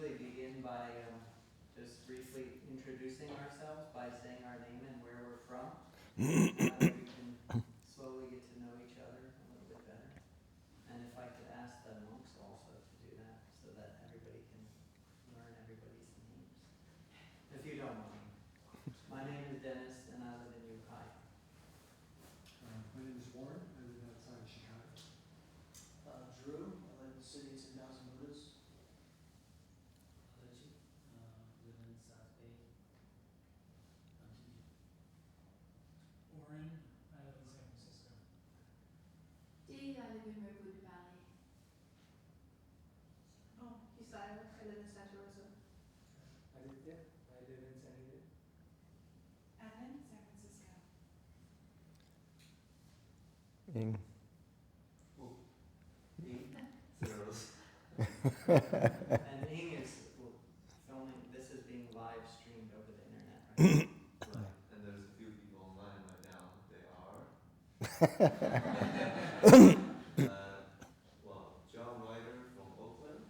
usually begin by just briefly introducing ourselves by saying our name and where we're from. That way we can slowly get to know each other a little bit better. And if I could ask the monks also to do that so that everybody can learn everybody's names. If you don't mind. My name is Dennis and I live in Upāsikā. My name is Warren. I live outside of Chicago. Drew, I live in the city of 2,000 Buddhas. Abhayagiri, live in South Bay. Warren, I live in San Francisco. Dee, I live in Redwood Valley. Oh, Isaiah, I live in Santa Rosa. Aditya, I live in San Diego. Ellen, San Francisco. Ing. And Ing is filming, this is being live streamed over the internet, right? Right. And there's a few people online right now. They are. John Ryder from Oakland,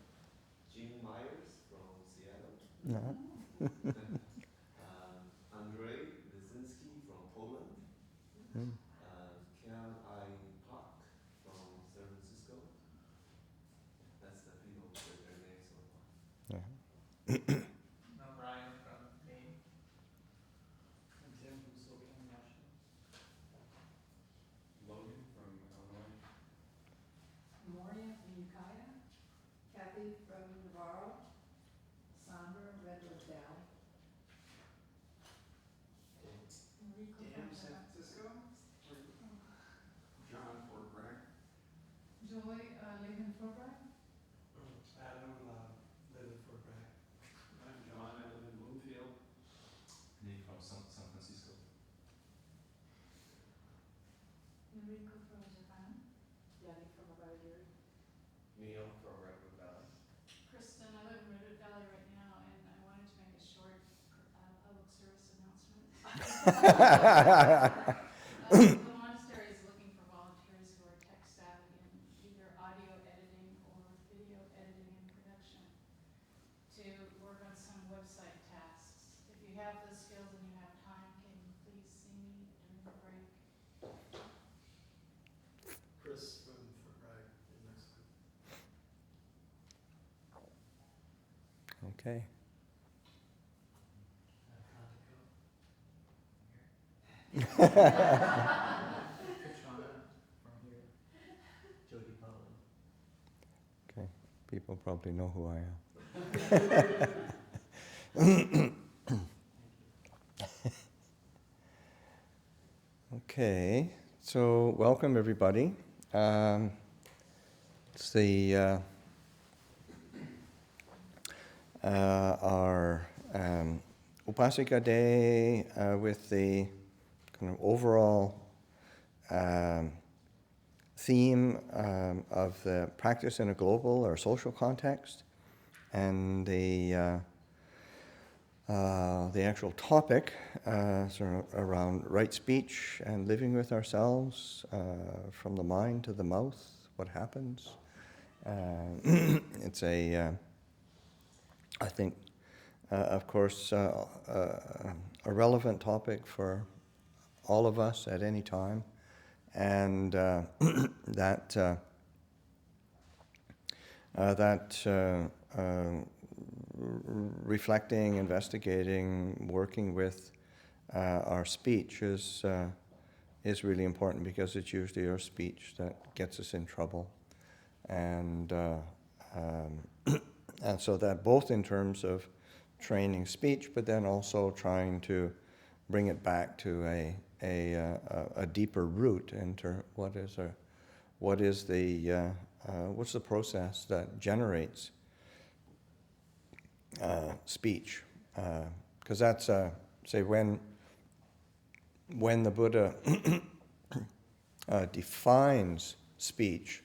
Jim Myers from Seattle, No. Andrei Wyszynski from Poland, Kian I Park from San Francisco. That's the people with their names so far. Yeah. I'm Ryan from Maine. I'm Tim from Spokane, Washington. Logan from Illinois. Moria from Ukiah. Kathy from Navarro. Sandra, Redwood Valley. Enrico Dan, from San Francisco. John Fort Bragg. Joy, live in Fort Bragg. Adam, live in Fort Bragg. I'm John. I live in Bloomfield. Nick from San Francisco. Enrico from Japan. Danny from Abhayagiri. Neil from Redwood Valley. Kristen, I live in Redwood Valley right now, and I wanted to make a short public service announcement. The monastery is looking for volunteers who are tech savvy in either audio editing or video editing and production to work on some website tasks. If you have the skills and you have time, can you please see me during the break? Chris from Fort Bragg in Mexico. Okay. Katrana from here. Jody Poland. Okay. People probably know who I am. Okay. So welcome everybody. It's the our Upāsikā Day with the kind of overall theme of the practice in a global or social context, and the actual topic sort of around right speech and living with ourselves from the mind to the mouth. What happens? It's I think, of course, a relevant topic for all of us at any time, and that reflecting, investigating, working with our speech is really important, because it's usually our speech that gets us in trouble, and so that both in terms of training speech, but then also trying to bring it back to a deeper root into what's the process that generates speech, because that's say when the Buddha defines speech,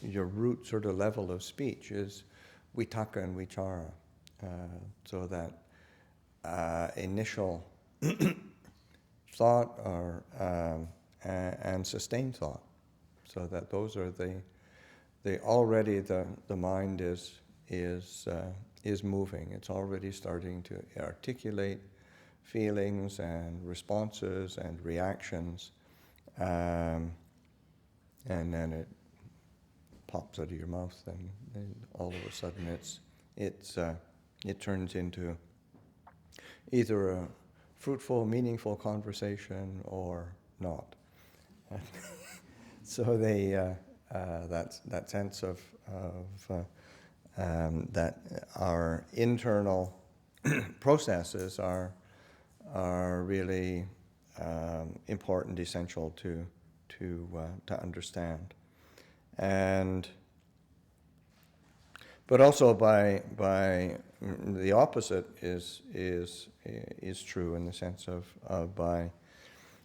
your root sort of level of speech is vitaka and vichara, so that initial thought and sustained thought. So that those are already the mind is moving. It's already starting to articulate feelings and responses and reactions, and then it pops out of your mouth, and all of a sudden it turns into either a fruitful, meaningful conversation or not. So that sense of that our internal processes are really important, essential to understand, but also by the opposite is true in the sense of by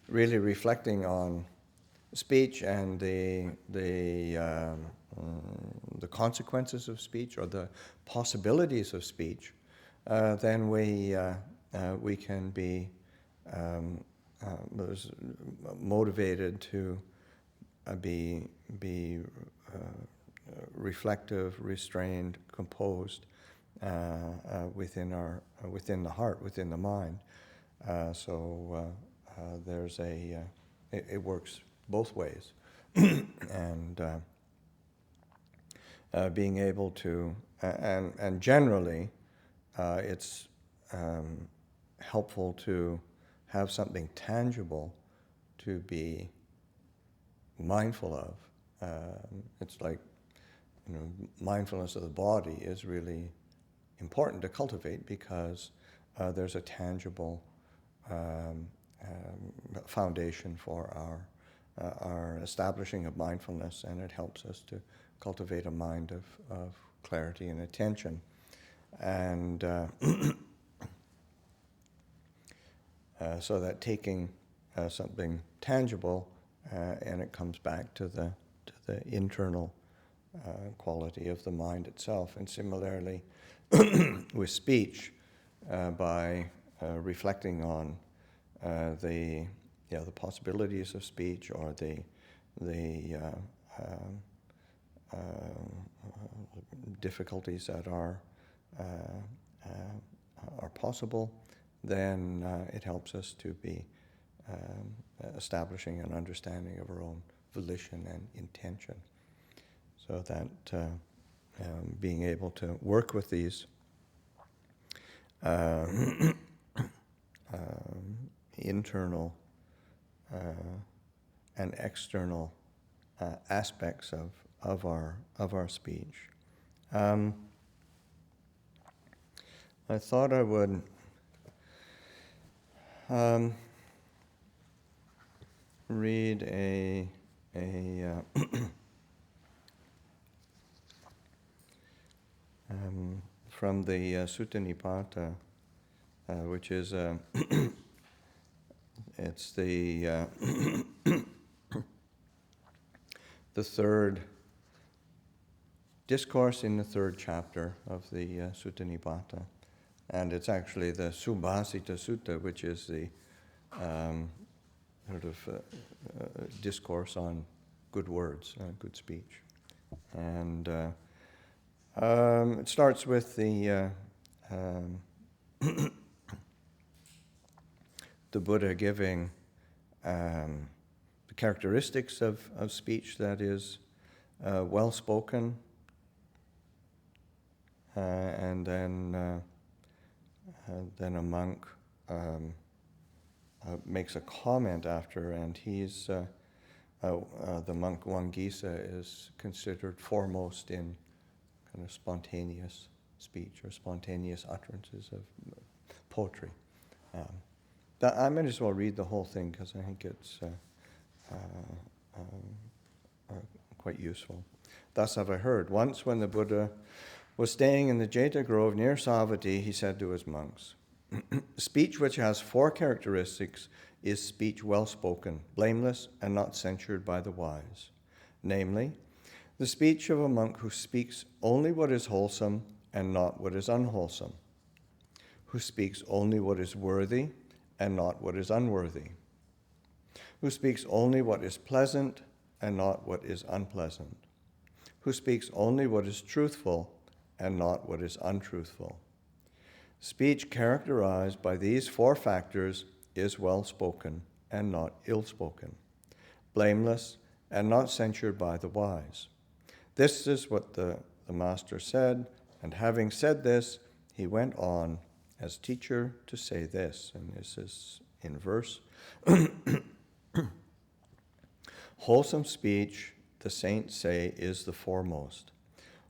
really reflecting on speech and the consequences of speech or the possibilities of speech, then we can be motivated to be reflective, restrained, composed within the heart, within the mind. So there's it works both ways, and being able to, and generally, it's helpful to have something tangible to be mindful of. It's like, mindfulness of the body is really important to cultivate because there's a tangible foundation for our establishing of mindfulness, and it helps us to cultivate a mind of clarity and attention. And so that taking something tangible, and it comes back to the internal quality of the mind itself. And similarly, with speech, by reflecting on the possibilities of speech or the difficulties that are possible, then it helps us to be establishing an understanding of our own volition and intention. So that being able to work with these internal and external aspects of our speech. I thought I would read from the Sutta Nipata, which is it's the the third discourse in the third chapter of the Sutta Nipata, and it's actually the Subhasita Sutta, which is the sort of discourse on good words, good speech, and it starts with the Buddha giving the characteristics of speech that is well spoken, and then a monk makes a comment after, and he's the monk Wangisa is considered foremost in kind of spontaneous speech or spontaneous utterances of poetry. I might as well read the whole thing because I think it's quite useful. Thus have I heard. Once when the Buddha was staying in the Jeta Grove near Savatthi, he said to his monks, "Speech which has 4 characteristics is speech well spoken, blameless, and not censured by the wise. Namely, the speech of a monk who speaks only what is wholesome and not what is unwholesome, who speaks only what is worthy and not what is unworthy, who speaks only what is pleasant and not what is unpleasant, who speaks only what is truthful and not what is untruthful. Speech characterized by these four factors is well-spoken and not ill-spoken, blameless and not censured by the wise. This is what the Master said, and having said this, he went on as teacher to say this, and this is in verse. Wholesome speech, the saints say, is the foremost.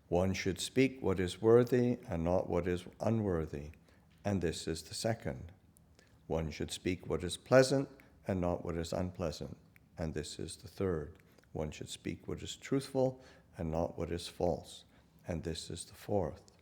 One should speak what is worthy and not what is unworthy, and this is the second. One should speak what is pleasant and not what is unpleasant, and this is the third. One should speak what is truthful and not what is false, and this is the fourth.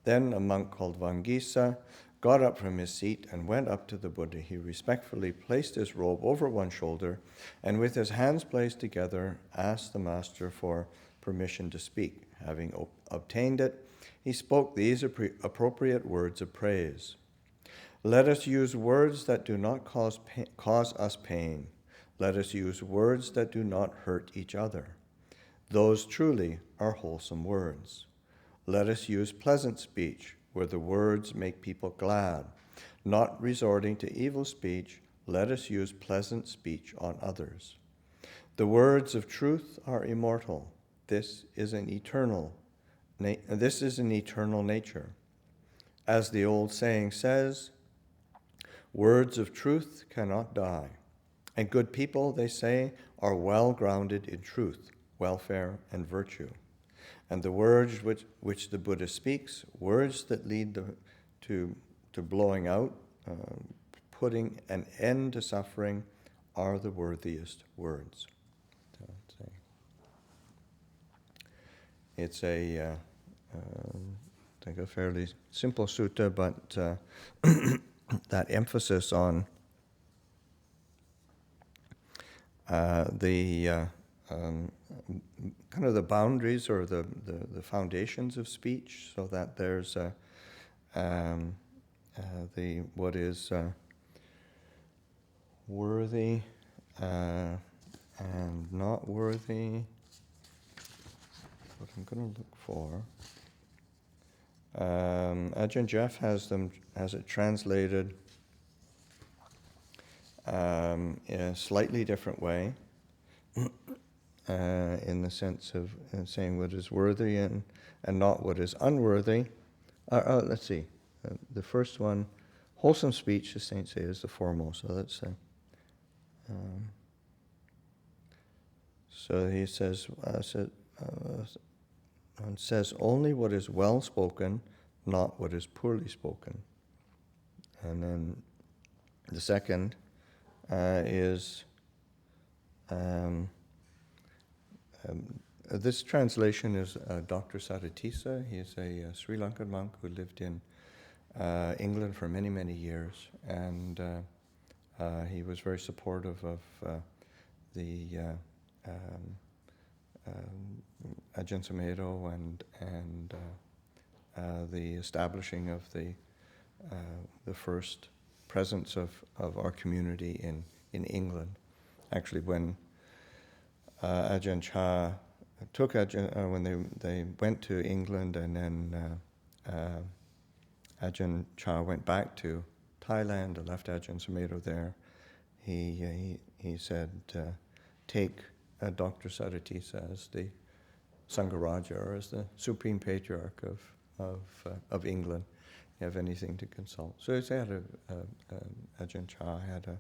Then a monk called Vangisa got up from his seat and went up to the Buddha. He respectfully placed his robe over one shoulder and with his hands placed together asked the Master for permission to speak. Having obtained it, he spoke these appropriate words of praise. Let us use words that do not cause us pain. Let us use words that do not hurt each other. Those truly are wholesome words. Let us use pleasant speech, where the words make people glad. Not resorting to evil speech, let us use pleasant speech on others. The words of truth are immortal. This is an eternal nature. As the old saying says, words of truth cannot die. And good people, they say, are well grounded in truth, welfare, and virtue. And the words which the Buddha speaks, words that lead to blowing out, putting an end to suffering, are the worthiest words. So it's I think a fairly simple sutta, but that emphasis on the kind of the boundaries or the foundations of speech, so that there's what is worthy and not worthy. What I'm going to look for. Ajahn Jeff has it translated in a slightly different way. In the sense of saying what is worthy and not what is unworthy. Let's see. The first one, wholesome speech, the saints say, is the foremost. So let's say. So he says, says only what is well spoken, not what is poorly spoken. And then the second is. This translation is Dr. Saratissa. He is a Sri Lankan monk who lived in England for many, many years, and he was very supportive of the Ajahn Sumedho and the establishing of the first presence of our community in England. Actually, when Ajahn Chah took Ajahn, when they went to England, and then Ajahn Chah went back to Thailand and left Ajahn Sumedho there. He said, take Dr. Saratissa as the Sangharaja, or as the Supreme Patriarch of England. You have anything to consult. So he had Ajahn Chah had a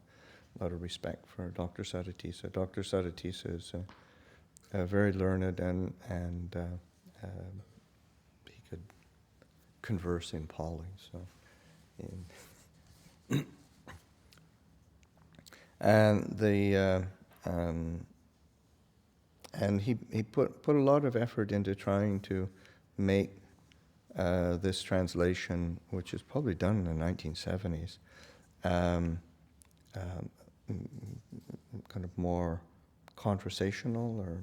lot of respect for Dr. Saratissa. Dr. Saratissa is very learned, and he could converse in Pali. So, and he put a lot of effort into trying to make this translation, which is probably done in the 1970s. Kind of more conversational, or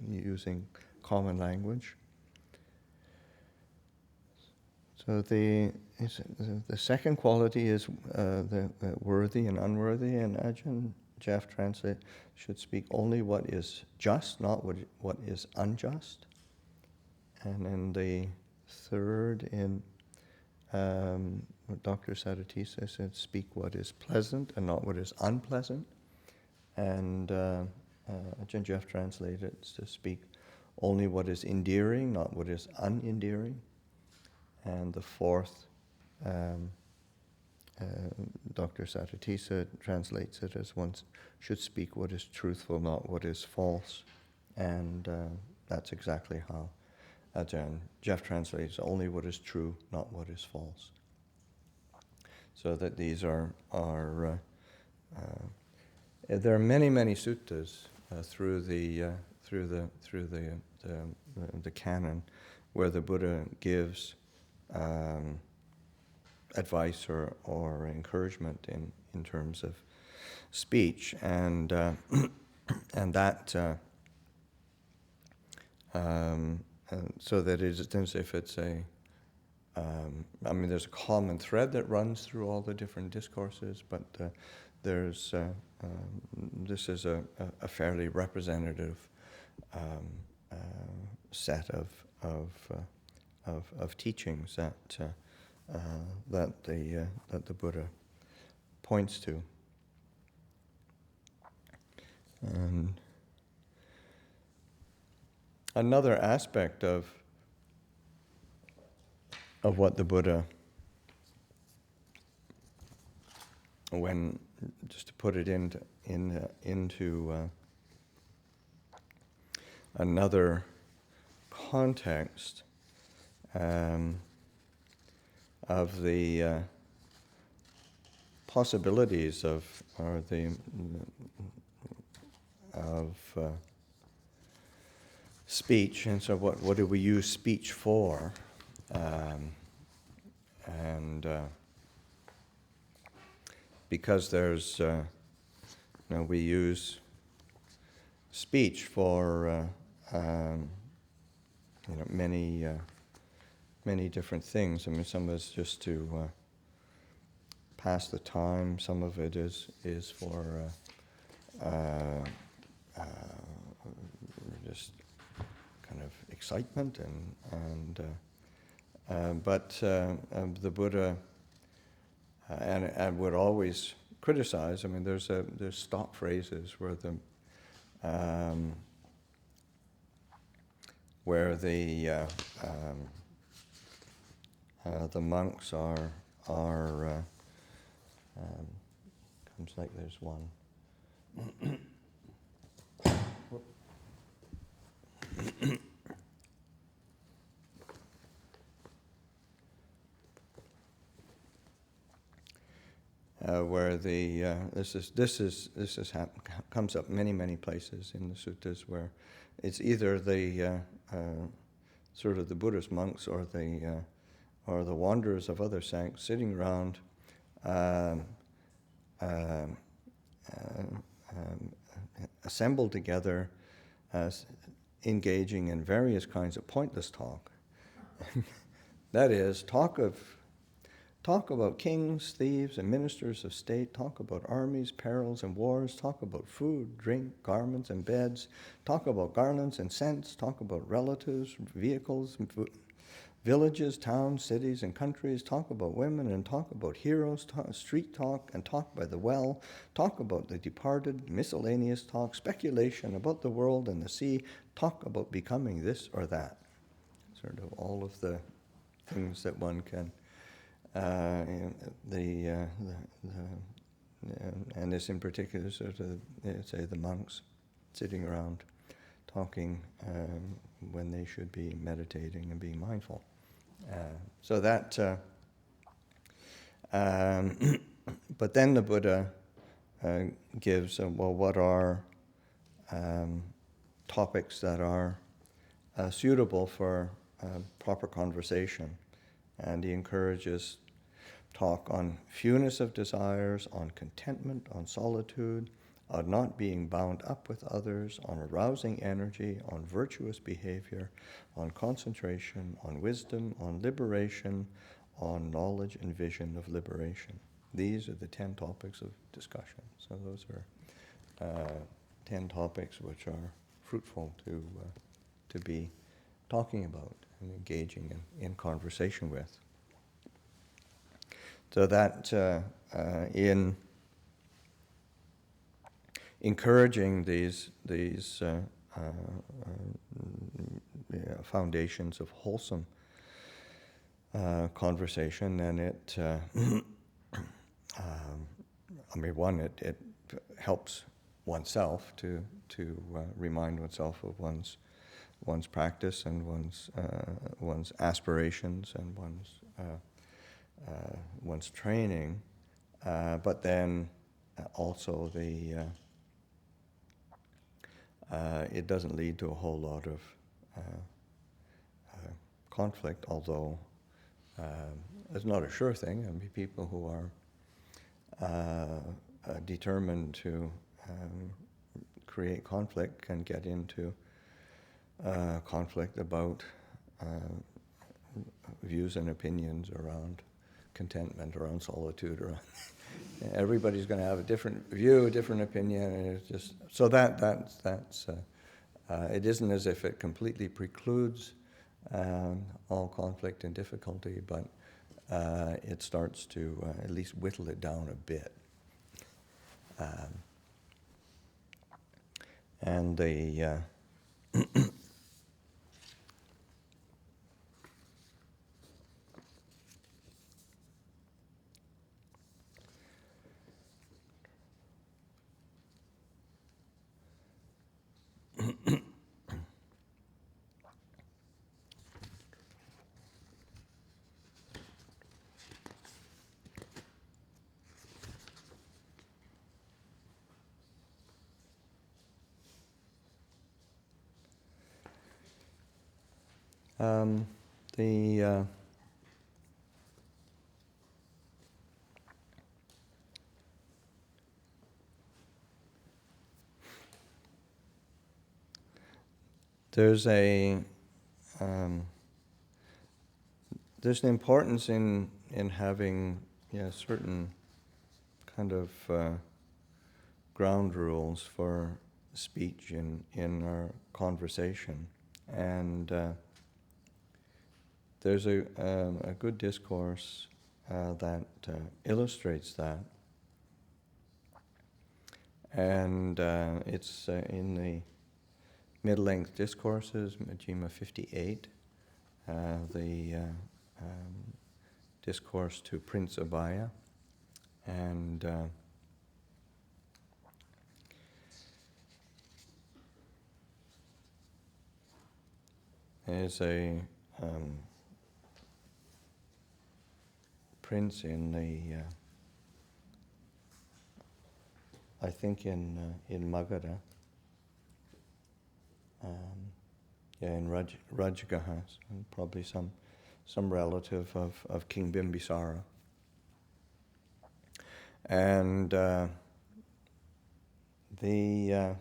using common language. So the second quality is the worthy and unworthy, and Ajahn Jeff translate should speak only what is just, not what is unjust. And then the third, in Dr. Saratisa said, speak what is pleasant and not what is unpleasant. And Ajahn Jeff translated to speak only what is endearing, not what is unendearing. And the fourth, Dr. Saratisa translates it as one should speak what is truthful, not what is false. And that's exactly how Ajahn Jeff translates only what is true, not what is false. So that these are there are many suttas through the canon where the Buddha gives advice or encouragement in terms of speech, and that so that it's as if it's there's a common thread that runs through all the different discourses, but there's this is a fairly representative set of teachings that the Buddha points to. And another aspect of what the Buddha, when just to put it into another context of the possibilities of speech, and so what do we use speech for? Because there's we use speech for many different things. I mean, some of it's just to pass the time. Some of it is for just kind of excitement but the Buddha and would always criticize. I mean, there's stock phrases where the monks are comes like there's one. Where this comes up many places in the suttas, where it's either the sort of the Buddhist monks or the wanderers of other sects sitting around assembled together, engaging in various kinds of pointless talk. That is, talk about kings, thieves, and ministers of state, talk about armies, perils, and wars, talk about food, drink, garments, and beds, talk about garlands and scents, talk about relatives, vehicles, villages, towns, cities, and countries, talk about women, and talk about heroes, street talk, and talk by the well, talk about the departed, miscellaneous talk, speculation about the world and the sea, talk about becoming this or that. Sort of all of the things that one can and this in particular, sort of, say the monks sitting around talking when they should be meditating and being mindful. So that, but then the Buddha gives, what are topics that are suitable for proper conversation. And he encourages talk on fewness of desires, on contentment, on solitude, on not being bound up with others, on arousing energy, on virtuous behavior, on concentration, on wisdom, on liberation, on knowledge and vision of liberation. These are the 10 topics of discussion. So those are 10 topics which are fruitful to be talking about and engaging in conversation with. So that in encouraging these foundations of wholesome conversation, then it, it helps oneself to remind oneself of one's practice and one's aspirations and one's training, but then also it doesn't lead to a whole lot of conflict, although it's not a sure thing. I mean, people who are determined to create conflict can get into conflict about views and opinions around contentment, around solitude, around everybody's going to have a different view, a different opinion, and it's just so that's it isn't as if it completely precludes all conflict and difficulty, but it starts to at least whittle it down a bit. And the there's an importance in having certain kind of ground rules for speech in our conversation, and there's a good discourse that illustrates that, and it's in the mid-length discourses, Majjhima 58, the discourse to Prince Abhaya, and there's a prince in the I think in Magadha, in Rajagaha, probably some relative of King Bimbisara. And the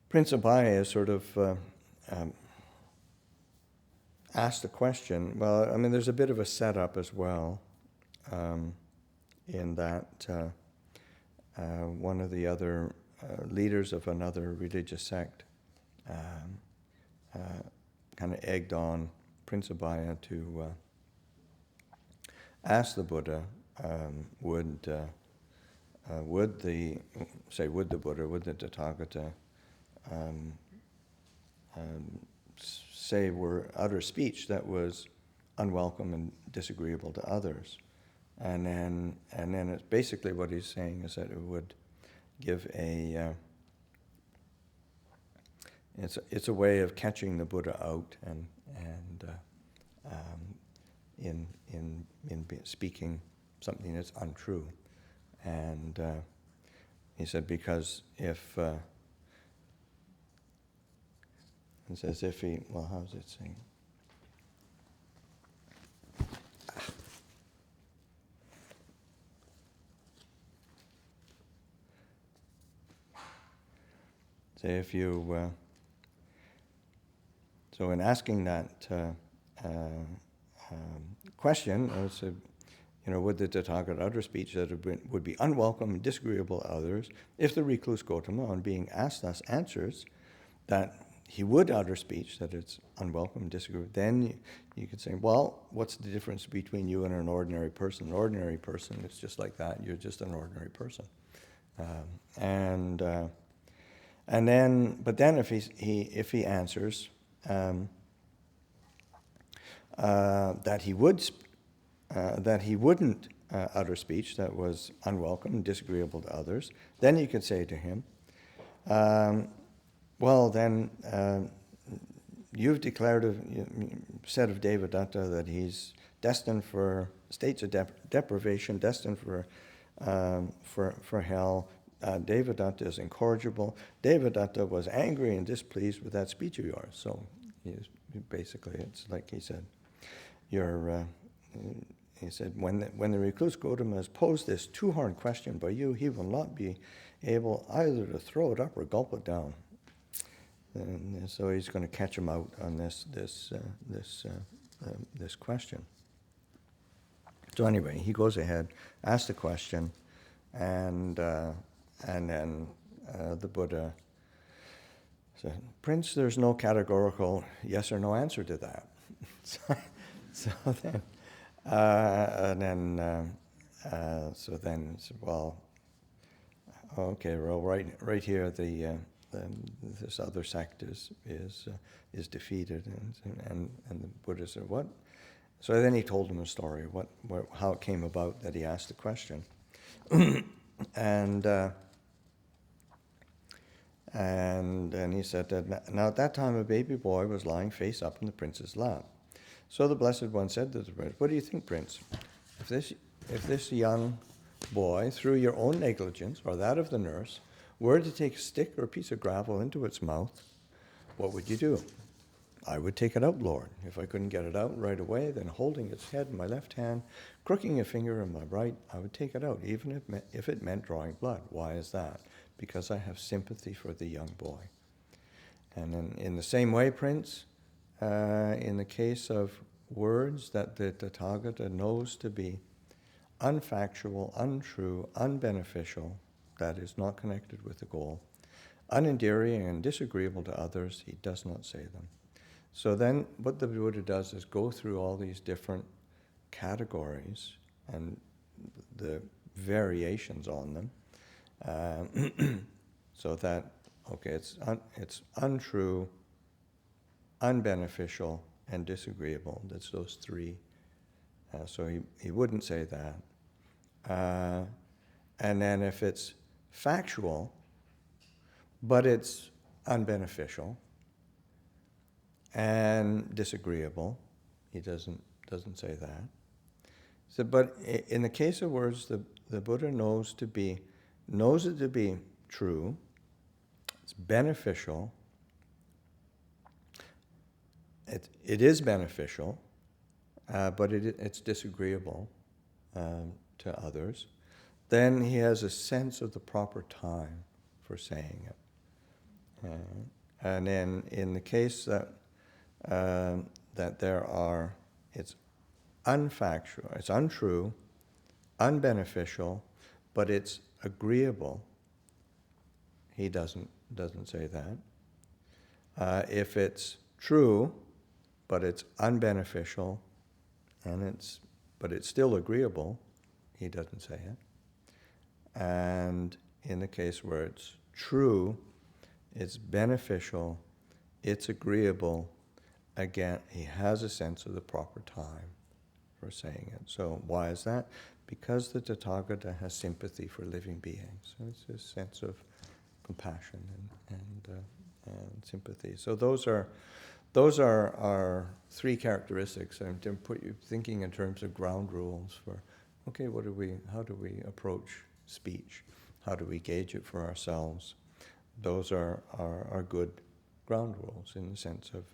Prince Abhaya sort of asked the question. Well, I mean, there's a bit of a setup as well, in that one of the other leaders of another religious sect kind of egged on Prince Abhaya to ask the Buddha, would the Tathagata say or utter speech that was unwelcome and disagreeable to others, and then it's basically what he's saying is that it would give it's a way of catching the Buddha out and in speaking something that's untrue, and he said because if it's as if he, well, how's it saying? say if you, so in asking that question, I said, would the Tathagata utter speech that would be unwelcome and disagreeable to others? If the recluse Gotama, on being asked thus, answers that he would utter speech that it's unwelcome and disagreeable, then you could say, well, what's the difference between you and an ordinary person? An ordinary person is just like that. You're just an ordinary person. But then if he answers that he wouldn't utter speech that was unwelcome and disagreeable to others, then you could say to him, well, then you've said of Devadatta that he's destined for states of deprivation, destined for hell. Devadatta is incorrigible. Devadatta was angry and displeased with that speech of yours. So basically, it's like he said, he said, when the recluse Gotama has posed this two-horned question by you, he will not be able either to throw it up or gulp it down. And so he's going to catch him out on this question. So anyway, he goes ahead, asks the question, and then the Buddha said, Prince, there's no categorical yes or no answer to that. So then, well, okay, well, right here, this other sect is defeated, and the Buddha said, what? So then he told him a story, how it came about that he asked the question, and he said that now at that time a baby boy was lying face up in the prince's lap. So the Blessed One said to the prince, what do you think, Prince? If this young boy, through your own negligence or that of the nurse, were to take a stick or a piece of gravel into its mouth, what would you do? I would take it out, Lord. If I couldn't get it out right away, then holding its head in my left hand, crooking a finger in my right, I would take it out, even if it meant drawing blood. Why is that? Because I have sympathy for the young boy. And in the same way, Prince, in the case of words that the Tathagata knows to be unfactual, untrue, unbeneficial, that is not connected with the goal, unendearing and disagreeable to others, he does not say them. So then what the Buddha does is go through all these different categories and the variations on them, so that, okay, it's untrue, unbeneficial, and disagreeable. That's those three. So he wouldn't say that. And then if it's factual, but it's unbeneficial and disagreeable, he doesn't say that. So, but in the case of words, the Buddha knows it to be true, it's beneficial, it is beneficial, but it's disagreeable to others, then he has a sense of the proper time for saying it. And then in the case that it's unfactual, it's untrue, unbeneficial, but it's agreeable, he doesn't say that. If it's true, but it's unbeneficial, but it's still agreeable, he doesn't say it. And in the case where it's true, it's beneficial, it's agreeable, again, he has a sense of the proper time for saying it. So why is that? Because the Tathagata has sympathy for living beings. So it's a sense of compassion and sympathy. So those are our three characteristics. And to put you thinking in terms of ground rules for, okay, how do we approach speech? How do we gauge it for ourselves? Those are good ground rules in the sense of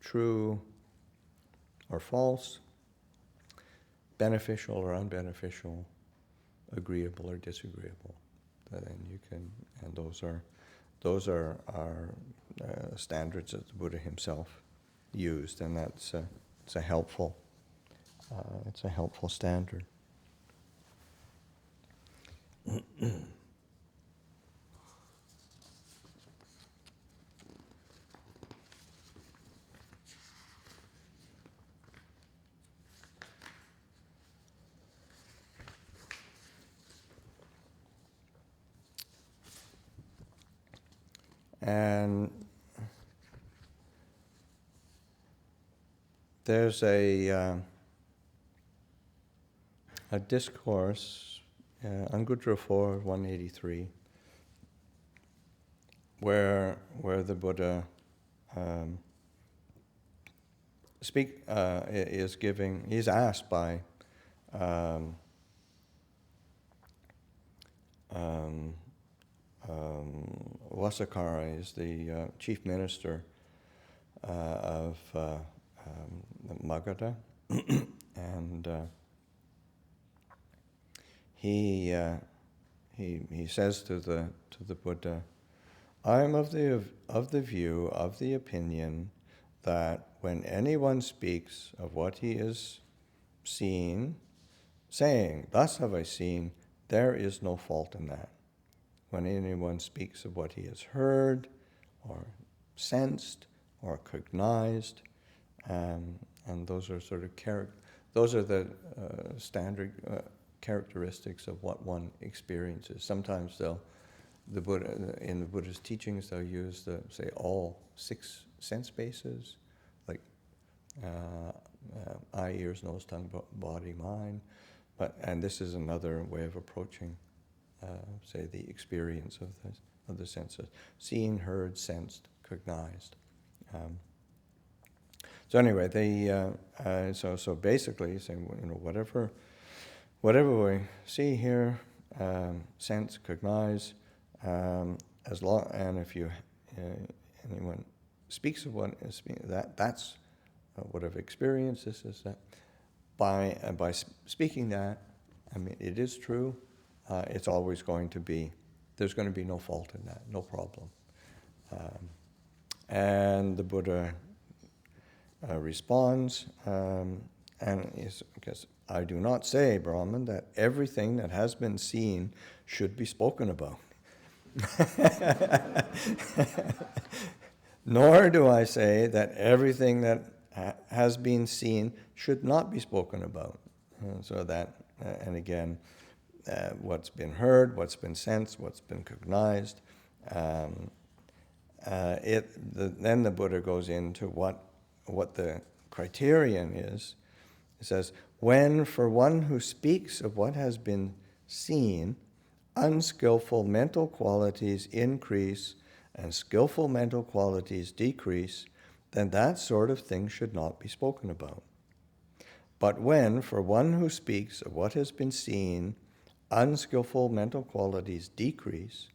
true or false, beneficial or unbeneficial, agreeable or disagreeable. And those those are standards that the Buddha himself used, and it's a helpful standard. And there's a discourse, Anguttara 4, 183, where the Buddha he's asked by Upāsikā, is the chief minister of Magadha, and he says to the Buddha, "I am of the view, of the opinion, that when anyone speaks of what he is saying, 'Thus have I seen,' there is no fault in that. When anyone speaks of what he has heard, or sensed, or cognized, and those are sort of those are the standard characteristics of what one experiences. Sometimes in the Buddha's teachings, they'll use all 6 sense bases, like eye, ears, nose, tongue, body, mind. And this is another way of approaching, the experience of the senses: seen, heard, sensed, cognized. So anyway, so basically, saying, whatever we see, hear, sense, cognize, and if anyone speaks of what is that's what I've experienced. This is that. By speaking that, I mean, it is true. It's always going to be. There's going to be no fault in that, no problem. And the Buddha responds, because I do not say, Brahman, that everything that has been seen should be spoken about. Nor do I say that everything that has been seen should not be spoken about. And again, what's been heard, what's been sensed, what's been cognized. Then the Buddha goes into what the criterion is. It says, when for one who speaks of what has been seen, unskillful mental qualities increase and skillful mental qualities decrease, then that sort of thing should not be spoken about. But when for one who speaks of what has been seen, unskillful mental qualities decrease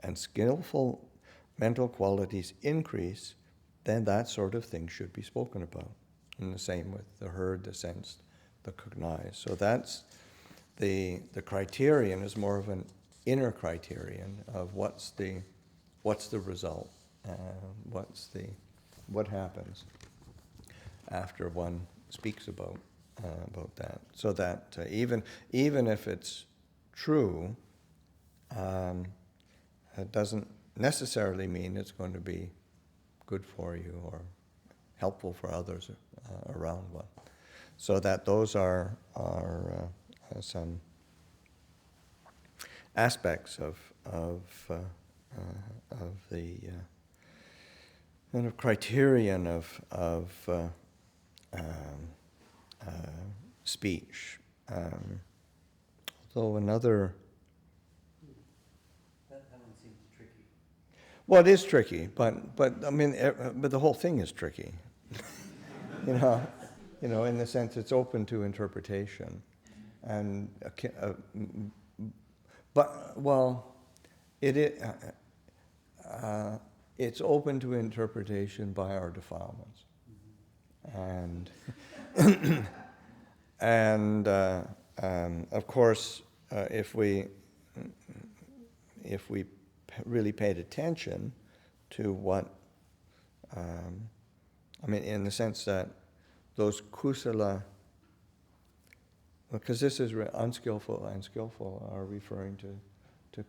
and skillful mental qualities increase, then that sort of thing should be spoken about. And the same with the heard, the sensed, the cognized. So that's the criterion is more of an inner criterion of what's the result, what happens after one speaks about that. So that even if it's true, it doesn't necessarily mean it's going to be good for you or helpful for others around one. So that those are some aspects of the kind of criterion of speech. Although another. That one seems tricky. Well, it is tricky, but I mean, but the whole thing is tricky. In the sense it's open to interpretation, and it's open to interpretation by our defilements, and of course, if we really paid attention, to what, in the sense that those kusala, because this is unskillful and skillful are referring to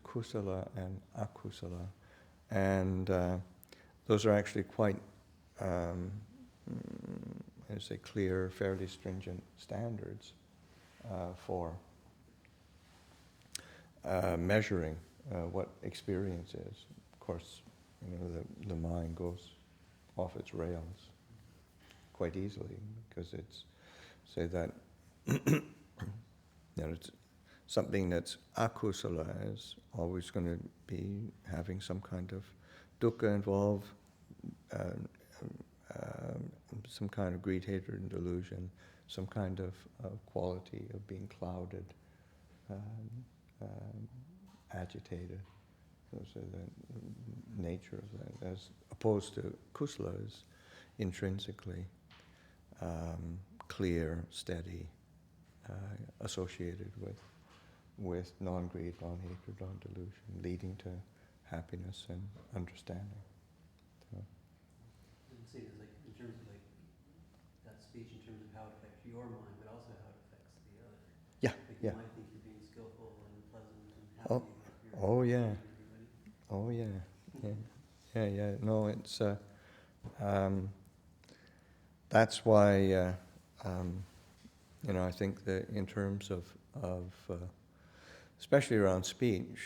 kusala and akusala. And those are actually quite, clear, fairly stringent standards for measuring what experience is. Of course, the mind goes off its rails quite easily because it's, say that, it's something that's akusala is always going to be having some kind of dukkha involved, some kind of greed, hatred, and delusion, some kind of quality of being clouded, agitated. Those are the nature of that, as opposed to kusala is intrinsically clear, steady, associated with non-greed, non-hatred, non-delusion, leading to happiness and understanding. So. And see, there's like, in terms of like, that speech in terms of how it affects your mind, but also how it affects the other. Yeah, Like yeah. you might think you're being skillful and pleasant and Oh, happy, but you're oh yeah. everybody. Oh yeah, yeah. No, it's that's why I think that in terms of especially around speech,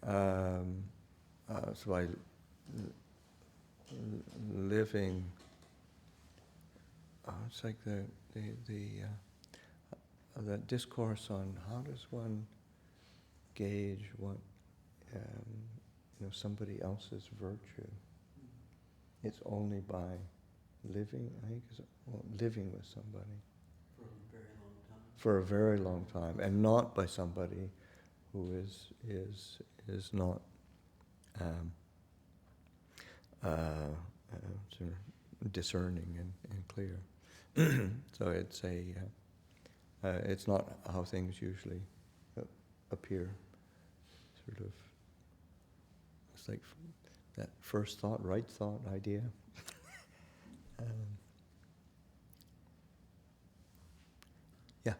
it's why living. It's like the discourse on how does one gauge what somebody else's virtue. It's only by living. I think living with somebody For a very long time. for a very long time, and not by somebody who is not sort of discerning and clear. So it's not how things usually appear. Sort of, it's like that first thought, right thought idea. Yeah.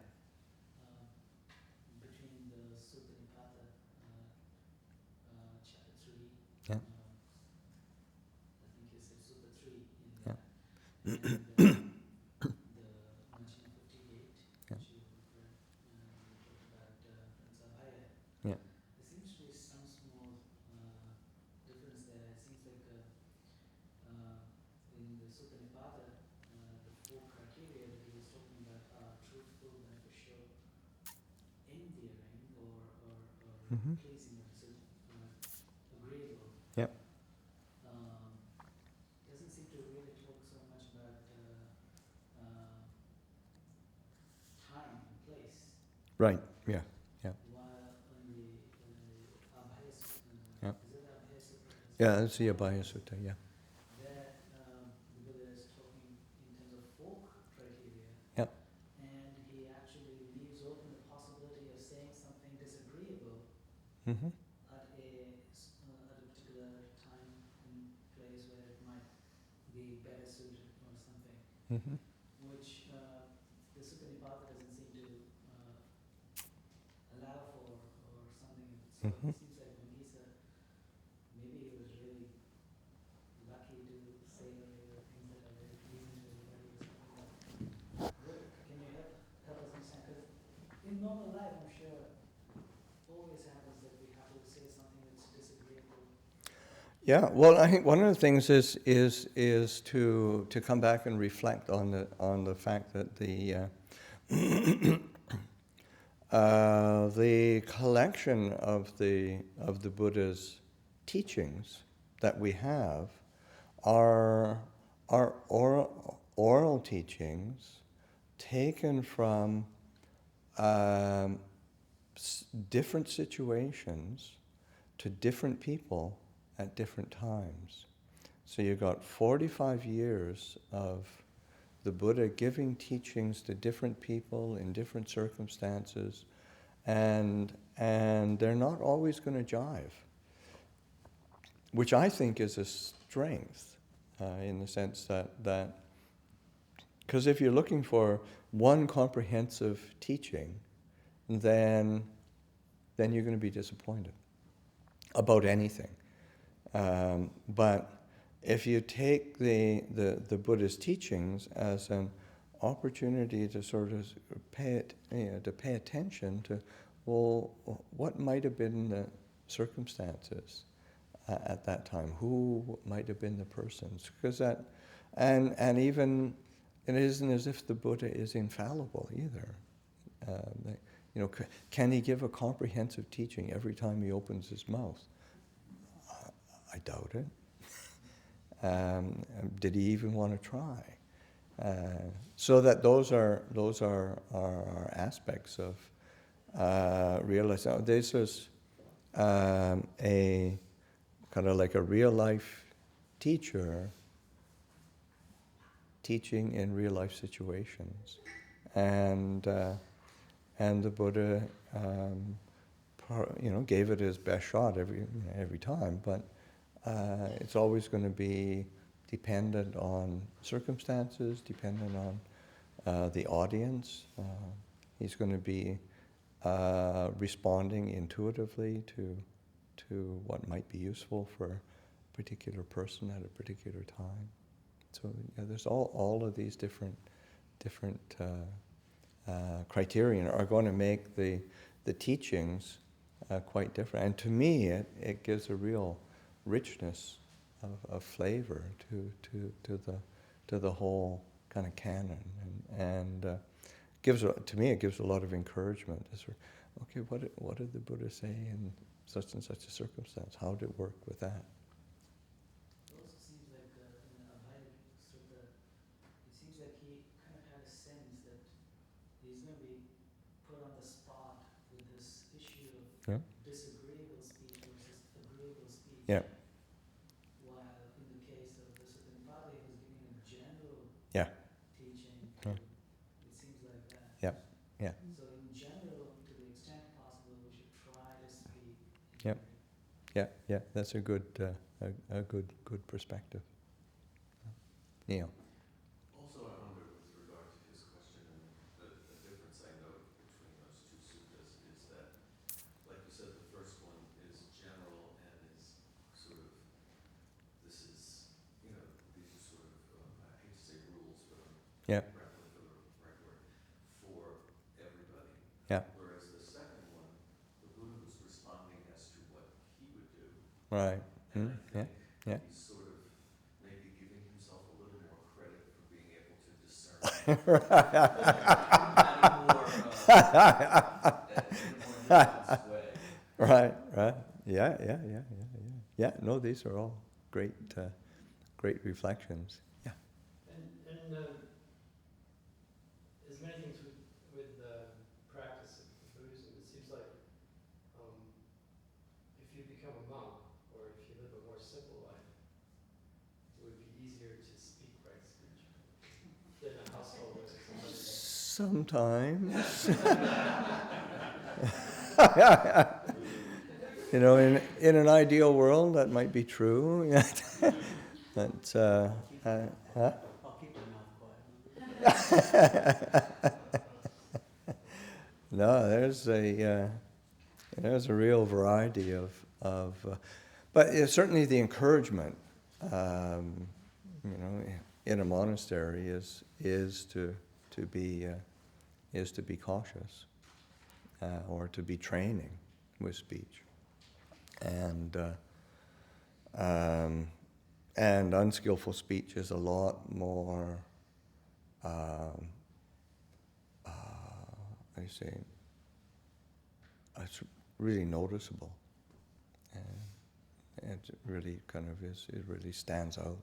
Between the Sutta Nipata, chapter 3, Yeah. I think you said Sutta 3 in Yeah. that, and the Manjana 58, Yeah. which you read, you talked about Prince Abhaya. Yeah. There seems to be some small difference there. It seems like in the Sutta Nipata, the 4 criteria that he was talking about are truthful, beneficial, endearing, or Mhm. pleasing, or agreeable. Yep. Doesn't seem to really talk so much about time and place. Right. Yeah. While in the Abhaya Sutta, Yep. is it Abhaya Sutta? Yeah. That's the Abhaya Sutta. Yeah. There, the Buddha is talking in terms of 4 criteria. Yep. And he actually leaves open the possibility of saying something disagreeable Mhm. at a particular time and place where it might be better suited or something, Mhm. which the Sutta Nipata doesn't seem to allow for or something. So Mhm. it seems like when he said, maybe he was really lucky to say the things that are very pleasing to everybody or something. Can you help us understand? Because in normal life, I'm sure always happens that we have to say something that's disagreeable. Yeah. Well, I think one of the things is to come back and reflect on the fact that the collection of the Buddha's teachings that we have are oral teachings taken from different situations to different people at different times. So you got 45 years of the Buddha giving teachings to different people in different circumstances, and they're not always going to jive, which I think is a strength in the sense that because if you're looking for one comprehensive teaching, then you're going to be disappointed about anything. But if you take the Buddha's teachings as an opportunity to sort of pay attention to, well, what might have been the circumstances at that time? Who might have been the persons? Because and even it isn't as if the Buddha is infallible either. Can he give a comprehensive teaching every time he opens his mouth? I doubt it. Did he even want to try? So that those are aspects of realizing. This is a kind of like a real life teacher teaching in real life situations, and the Buddha, gave it his best shot every time, but it's always going to be dependent on circumstances, dependent on the audience. He's going to be responding intuitively to what might be useful for a particular person at a particular time. So there's all of these different criterion are going to make the teachings quite different. And to me, it gives a real richness of flavor to the whole kind of canon, and to me it gives a lot of encouragement. It's sort of, okay, what did the Buddha say in such and such a circumstance? How did it work with that? It also seems like in the Abhayagiri Sutta, it seems like he kind of had a sense that he's going to be put on the spot with this issue of disagreeable speech versus agreeable speech. Yeah. While in the case of the Sutta Nipata, he was giving a general teaching. Yeah. It seems like that. Yeah. Yeah. So in general, to the extent possible, we should try to speak. Yeah. Yeah. That's a good perspective. Neil. Also, I wonder, with regard to his question, and the difference I note between those two suttas is that, like you said, the first one is general and is sort of, this is, these are sort of, I hate to say rules, but I'm grappling for the right word, for everybody. Yeah. Whereas the second one, the Buddha was responding as to what he would do. Right. And I think Yeah. he's sort of maybe giving himself a little more credit for being able to discern in a more nuanced way. Right. Yeah. No, these are all great reflections. Yeah. And as many things with the practice of Buddhism, it seems like if you become a monk or if you live a more simple life, it would be easier to speak right speech than a household with somebody. Sometimes. In an ideal world, that might be true. But, I'll keep my mouth quiet. No, there's a real variety of but certainly the encouragement, in a monastery is to be cautious, or to be training with speech, and unskillful speech is a lot more. I say, it's really noticeable, and it really kind of is. It really stands out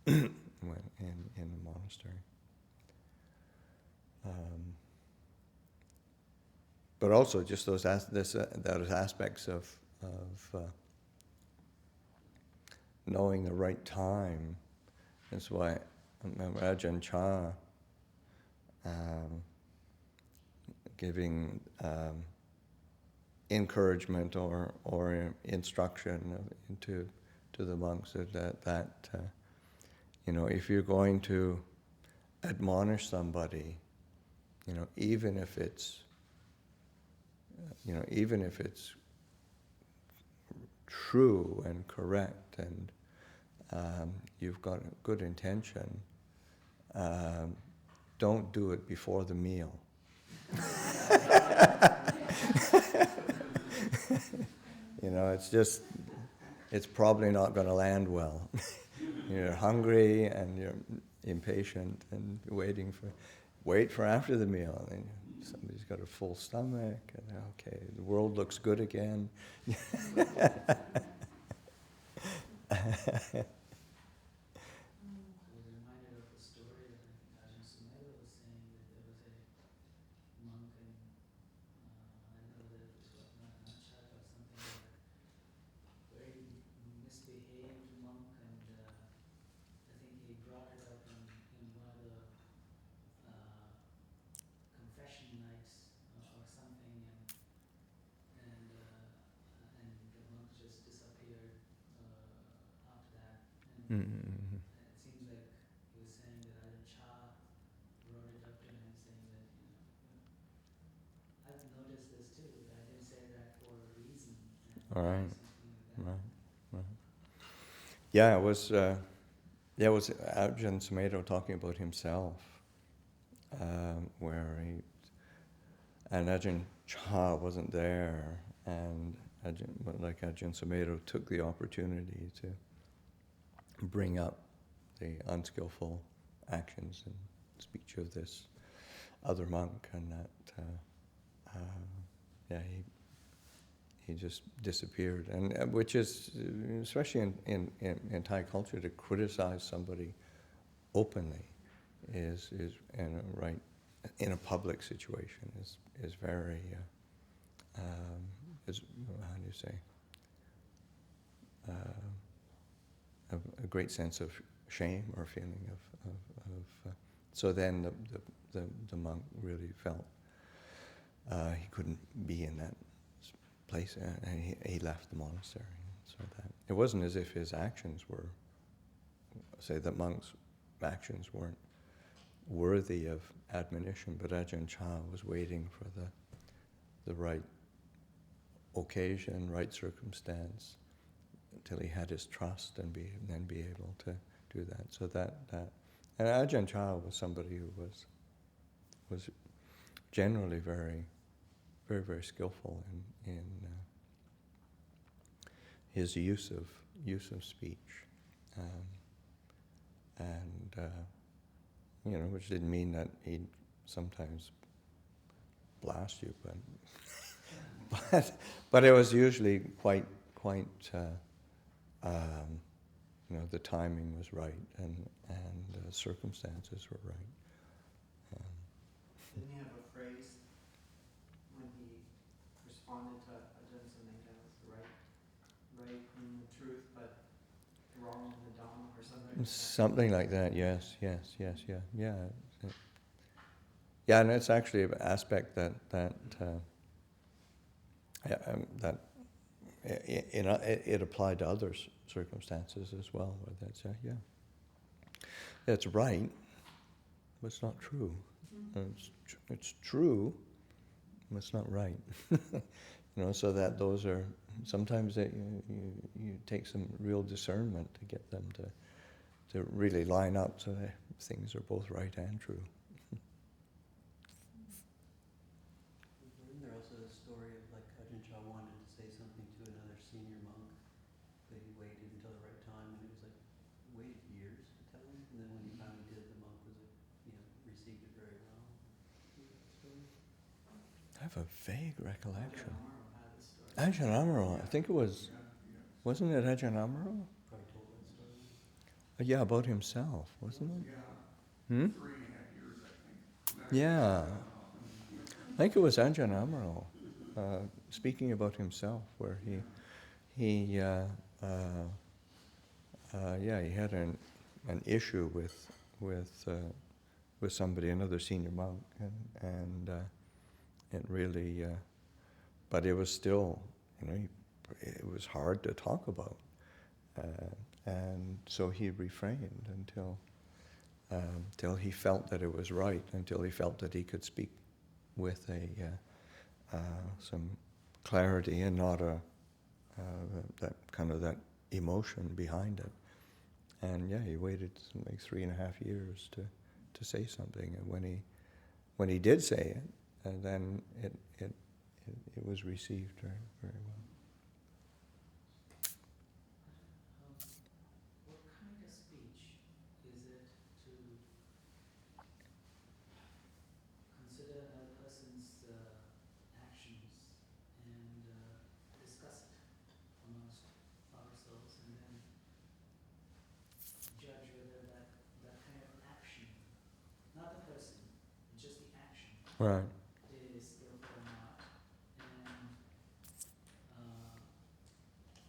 when in the monastery. But also just those aspects of knowing the right time. That's why Ajahn Chah giving encouragement or instruction into to the monks that if you're going to admonish somebody, even if it's true and correct and you've got a good intention, don't do it before the meal. It's probably not going to land well. You're hungry and you're impatient and wait for after the meal. And somebody's got a full stomach and okay, the world looks good again. I was reminded of a story that I think Ajahn Sumedho was saying that there was a monk in, I don't know whether it was Natchak or something like that, very misbehaved monk, and I think he brought it up in one of the confession nights or something, and the monk just disappeared after that. And Mm-hmm. it seems like he was saying that Ajahn Chah brought it up to him, saying that, I've noticed this too, that I didn't say that for a reason, and All right. something like that. Right. Yeah, it was Ajahn Sumedho talking about himself, and Ajahn Chah wasn't there, and Ajahn Sumedho took the opportunity to bring up the unskillful actions and speech of this other monk, and that he just disappeared, and which is, especially in Thai culture, to criticize somebody openly is in a public situation is very is, how do you say, a great sense of shame or feeling of so then the monk really felt he couldn't be in that place, and he left the monastery. So that it wasn't as if his actions were, say, the monk's actions weren't worthy of admonition, but Ajahn Chah was waiting for the right occasion, right circumstance, until he had his trust and then be able to do that. So that and Ajahn Chah was somebody who was generally very, very, very skillful in his use of speech, which didn't mean that he'd sometimes blast you, but it was usually quite the timing was right and the circumstances were right. Didn't he have a phrase when he responded to Ajahn Sumedho, right in the truth, but wrong in the Dhamma, or something like that? Something like that, yes, yeah. Yeah, and it's actually an aspect that it applied to other circumstances as well, where that's, it's right, but it's not true. It's true, but it's not right. So that those are, sometimes you take some real discernment to get them to really line up so that things are both right and true. Isn't there also a story of like Ajahn Chah wanted to say something to another senior monk, but he waited until the right time, and it was like, waited years to tell him, and then when he finally did, the monk was received it very well. You know that story? I have a vague recollection. Ajahn Ajahn Amaro, I think it was, wasn't it Ajahn Amaro? Probably told that story. Yeah, about himself, wasn't it? Yeah. 3.5 years, I think. Yeah. I think it was Ajahn Amaro speaking about himself, where he had an issue with somebody, another senior monk, and it really, but it was still, it was hard to talk about, And so he refrained until he felt that it was right, until he felt that he could speak with some clarity and not that emotion behind it. And yeah, he waited like 3.5 years to say something. And when he did say it, then it was received very, very well. What kind of speech is it to consider another person's actions and discuss it amongst ourselves and then judge whether that kind of action, not the person, just the action, Right. is skillful or not? And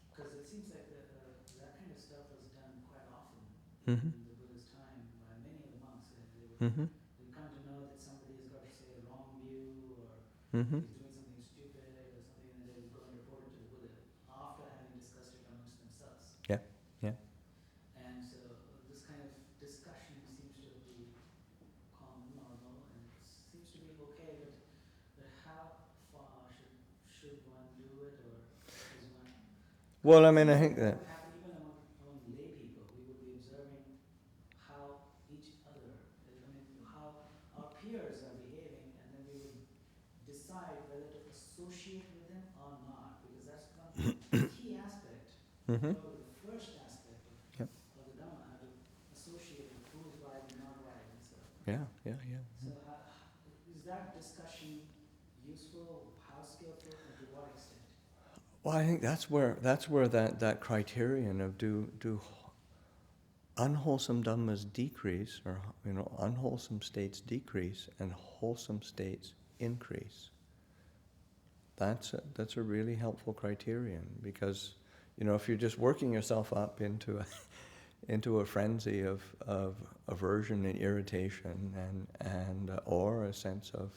because it seems like that kind of stuff was done quite often Mm-hmm. in the Buddha's time by many of the monks. They would Mm-hmm. come to know that somebody has got to say a wrong view or Mm-hmm. is doing something stupid or something, and they would go and report it to the Buddha after having discussed it amongst themselves. Yeah. Yeah. And so this kind of discussion seems to be common, normal, and it seems to be okay, but how far should one do it, or is one... Well, I mean, I think that... Even among lay people, we would be observing how each other, how our peers are behaving, and then we would decide whether to associate with them or not, because that's one key aspect, Mm-hmm. probably the first aspect Yep. of the Dhamma, how to associate with who's right and not right, and so. Yeah. So is that discussion useful? How skillful, and to what extent? Well, I think that's where that criterion of do unwholesome dhammas decrease, or unwholesome states decrease and wholesome states increase. That's a really helpful criterion, because if you're just working yourself up into a frenzy of aversion and irritation and or a sense of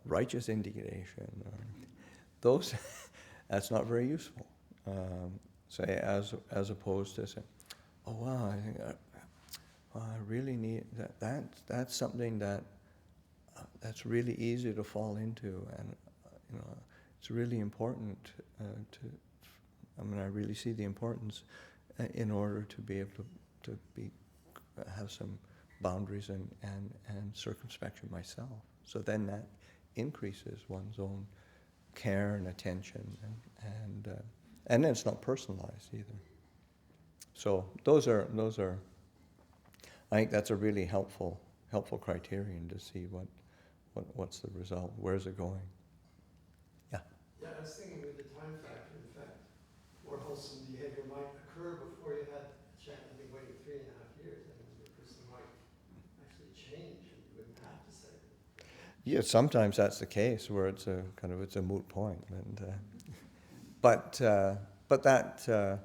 righteous indignation, those that's not very useful. Say as opposed to saying, oh wow, I think I really need that. That's something that's really easy to fall into, and it's really important I really see the importance in order to be able to have some boundaries and circumspection myself. So then that increases one's own care and attention, and then it's not personalized either. So those are I think that's a really helpful criterion to see what's the result, where's it going. Yeah. Yeah, I was thinking with the time factor, in fact, more wholesome behavior might occur before you had a chant. I think waiting 3.5 years, I mean, the person might actually change and you wouldn't have to say it. Yeah, sometimes that's the case where it's a moot point, but that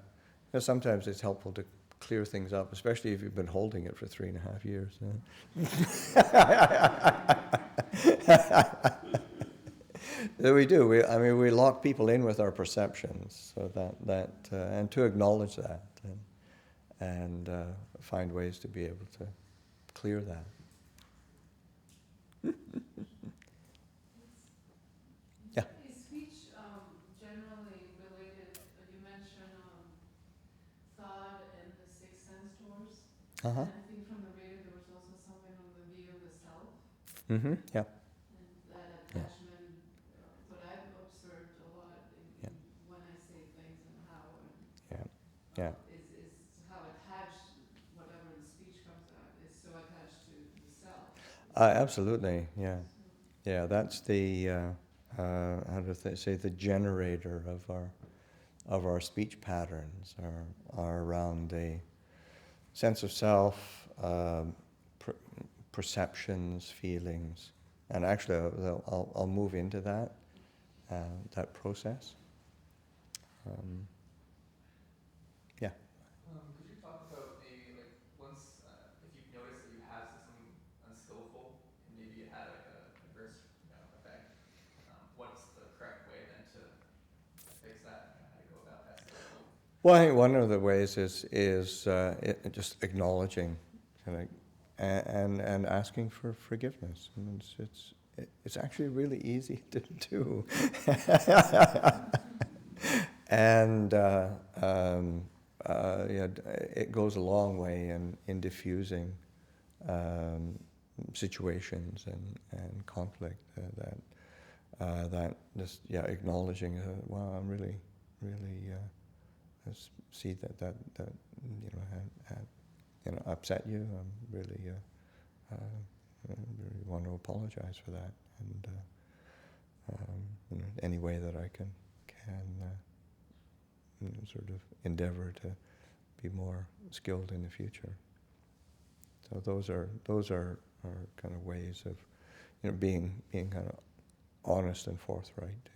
sometimes it's helpful to clear things up, especially if you've been holding it for 3.5 years. We do. We lock people in with our perceptions, so that and to acknowledge that and find ways to be able to clear that. Yeah. Is speech generally related? You mentioned thought and the six sense doors. Uh-huh. And I think from the reader there was also something on the view of the self. Mm-hmm. Yeah. And that attachment, what I've observed a lot in when I say things and how Yeah. is how attached whatever the speech comes out is so attached to the self. Absolutely. Yeah. Yeah. That's the how do they say, the generator of our speech patterns are around the sense of self, perceptions, feelings, and actually I'll move into that process. Yeah. Could you talk about maybe once if you've noticed that you have said something unskillful and maybe it had an adverse effect, what's the correct way then to fix that? How to go about that skillful? Well, I think one of the ways is just acknowledging, and asking for forgiveness. And it's actually really easy to do, and it goes a long way in diffusing situations and conflict. That just acknowledging. Wow, I'm really see that had upset you. I'm really really want to apologize for that, and any way that I can sort of endeavor to be more skilled in the future. So those are kind of ways of being kind of honest and forthright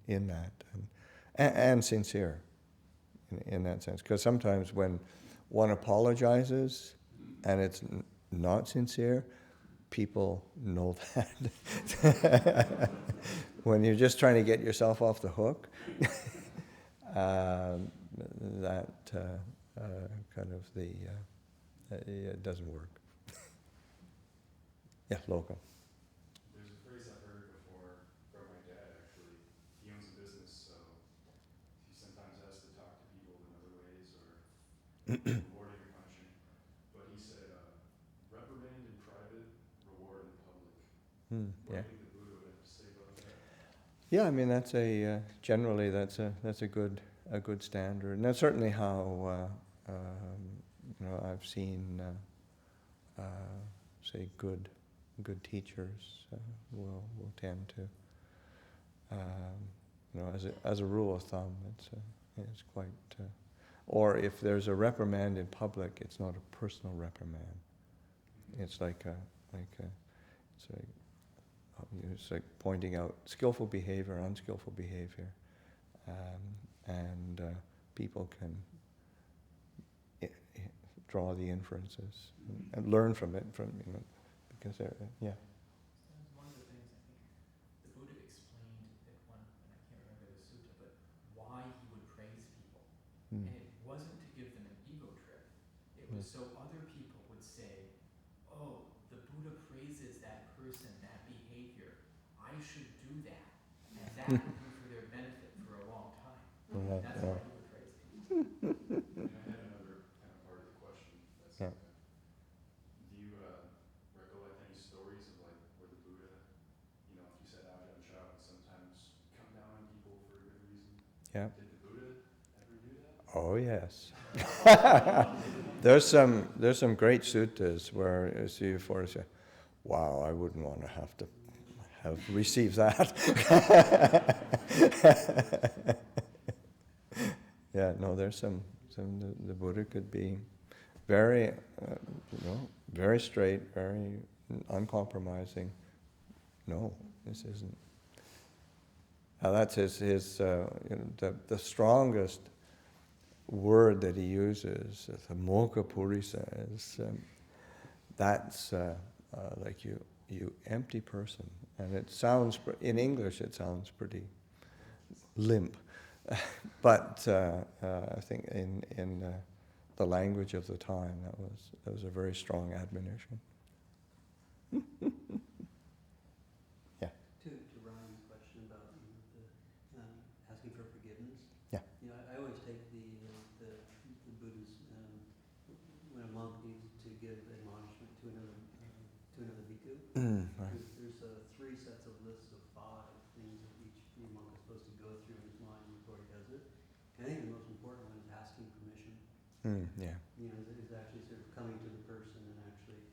in that, and sincere in that sense. Because sometimes when one apologizes and it's not sincere, people know that. When you're just trying to get yourself off the hook, that kind of it doesn't work. Yeah, Loka. There's a phrase I've heard before from my dad, actually. He owns a business, so he sometimes has to talk to people in other ways, or rewarding or punishing. But he said, reprimand in private, reward in public. What do you think the Buddha would have to say about that? Yeah, I mean generally that's a good standard, and that's certainly how I've seen say good teachers will tend to as a rule of thumb it's quite or if there's a reprimand in public, it's not a personal reprimand. It's it's like pointing out skillful behavior, unskillful behavior, and people can draw the inferences and learn from it, because they're, One of the things I think the Buddha explained at one, and I can't remember the sutta, but why he would praise people. And it wasn't to give them an ego trip. It was so other people would say, oh, the Buddha praises that person, that behavior. I should do that. And that would be for their benefit for a long time. That's why he would praise people. And I had another kind of part of the question. Do you recollect any stories of like where the Buddha, if you said Abhaya would sometimes come down on people for a good reason? Yeah. Did the Buddha ever do that? Oh yes. There's some great suttas where you see before you say, wow, I wouldn't want to have received that. Yeah, no, there's some the Buddha could be very very straight, very uncompromising. No, this isn't. That's his the strongest word that he uses, the Mokkha Purisa, is that's like you empty person, and it sounds in English it sounds pretty limp, but I think in the language of the time that was a very strong admonition. Yeah. To Ryan's question about the asking for forgiveness. Yeah. I always take the Buddha's when a monk needs to give admonishment to another bhikkhu. Right. There's 3 sets of lists of 5 things that each monk is supposed to go through in his mind before he does it. And I think the most important one is asking permission. Yeah. Is actually sort of coming to the person and actually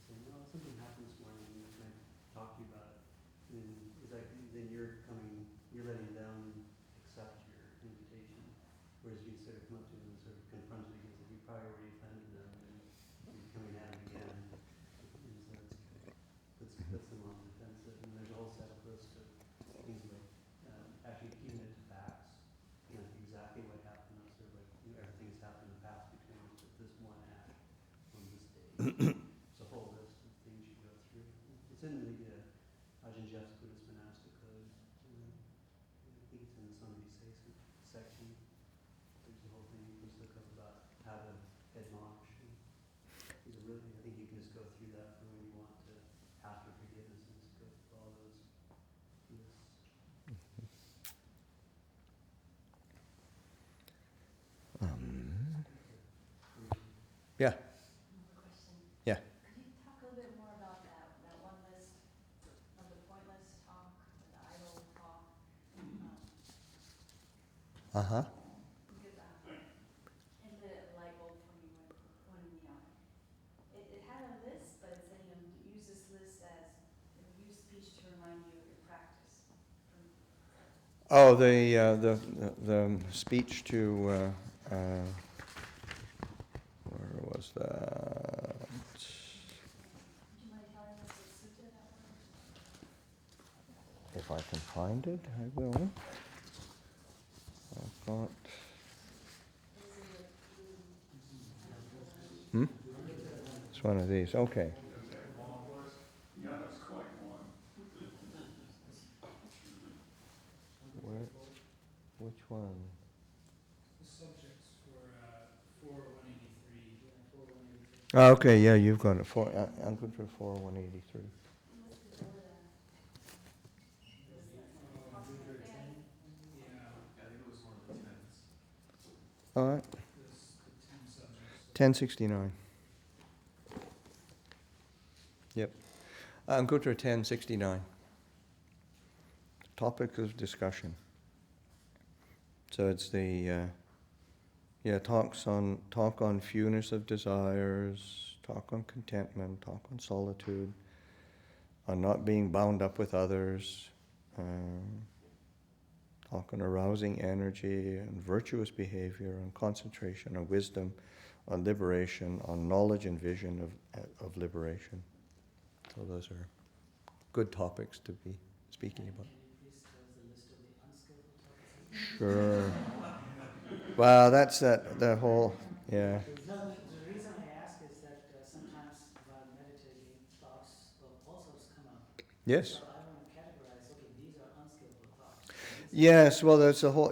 saying, "Oh, something happened this morning, and can I talk to you about it?" And it's like then you're letting them accept your invitation, whereas you sort of come up to them and sort of confront it against it. You probably already offended them, and you're coming at them again. And so puts them on the defensive. And there's a whole set of list of things like actually keeping it to facts. Exactly what happened. Sort of like everything that's happened in the past between us, but this one act on this day. It's a whole list of things you go through. It's in the Ajahn Jeff's Buddhist monastic code. Uh-huh. Because it lit a light bulb for me when it had a list, but it said, use this list use speech to remind you of your practice. Oh, the speech to, where was that? Would you mind telling us what sutta that was? If I can find it, I will. I've got... It's one of these, okay. Is that long was? Yeah, that's quite long. Which one? The subjects for 4183. Okay, yeah, you've got it. I'm good for 4183. I think it was one of the tenets. All right. The 10 subjects. 1069. Yep. Anguttara 1069. Topic of discussion. So it's the talk on fewness of desires, talk on contentment, talk on solitude, on not being bound up with others, talk on arousing energy and virtuous behavior, on concentration, on wisdom, on liberation, on knowledge and vision of liberation. So those are good topics to be speaking about. Can you please tell us the list of the unskillful topics? Sure. Well, that's the whole, yeah. No, the reason I ask is that sometimes while meditating, thoughts of all sorts come up. Yes. So I want to categorize, okay, these are unskillful thoughts. Yes, well, that's the whole,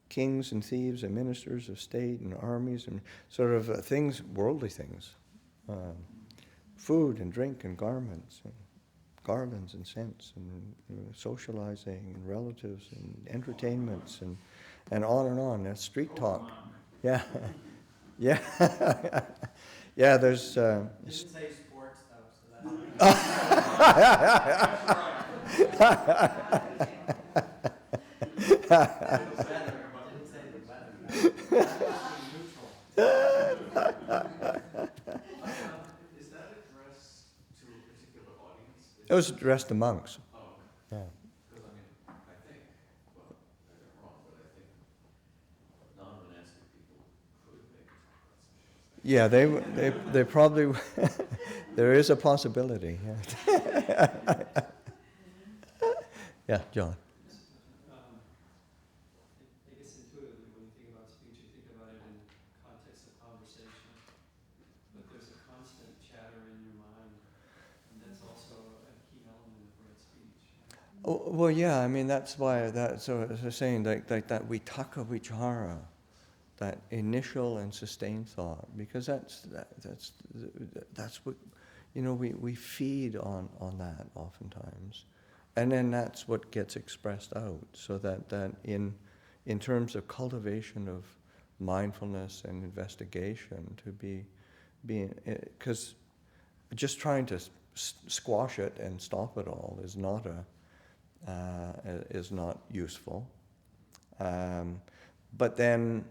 kings and thieves and ministers of state and armies and sort of things, worldly things. Food and drink and garments and garlands and scents and socializing and relatives and entertainments and on. That's street talk. Yeah. Yeah. Yeah, there's... Didn't say sports though, so that's... Didn't say the weather. Is that addressed to a particular audience? It was addressed to monks. Oh, okay. Yeah. Because I think, well, maybe I'm wrong, but I think non-monastic people could maybe talk about some things. Yeah, they probably... There is a possibility, yeah. Yeah, John. I guess intuitively, when you think about speech, you think about it in context of conversation. But there's a constant chatter in your mind, and that's also a key element of right speech. Oh, well, yeah, I mean, that's why, so as I was saying, like that vitaka vichara, that initial and sustained thought, because that's what, we feed on that oftentimes. And then that's what gets expressed out, so that in terms of cultivation of mindfulness and investigation, to be because just trying to squash it and stop it all is not useful. But then,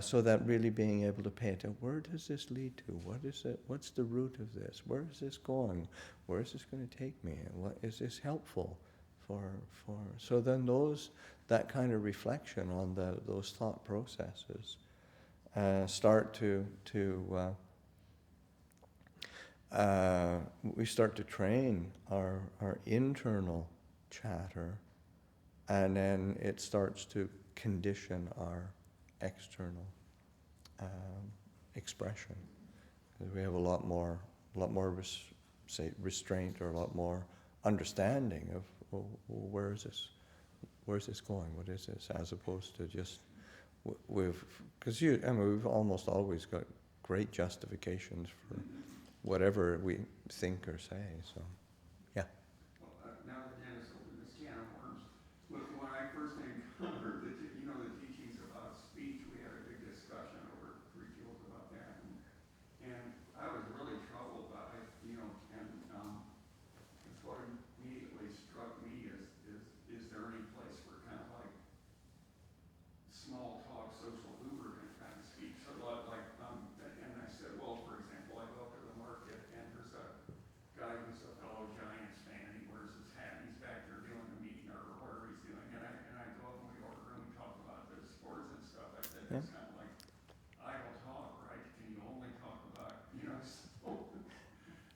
so that really being able to pay attention, where does this lead to? What is it? What's the root of this? Where is this going? Where is this going to take me? And what is this helpful for? So then that kind of reflection on those thought processes start to we start to train our internal chatter, and then it starts to condition our external expression. We have a lot more restraint, or a lot more understanding of, well, where's this going? What is this? As opposed to just because we've almost always got great justifications for whatever we think or say. So, yeah. Well, now that Dennis opened this can of worms, when I first encountered the teachings about speech, we had a big discussion over 3 kilos about that, and I was really troubled by it, and that's what immediately struck me is there any place for Yeah. it's kind of like idle talk, right? Can you only talk about, so.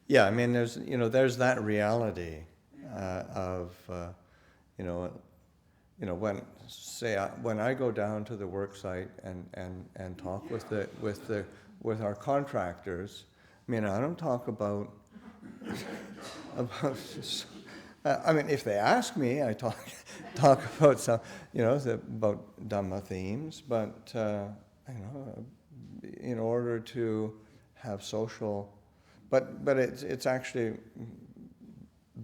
Yeah, I mean, there's that reality of, when I go down to the work site and talk with our contractors, I mean, I don't talk about I mean, if they ask me, I talk about some, about Dhamma themes, but in order to have social, but it's actually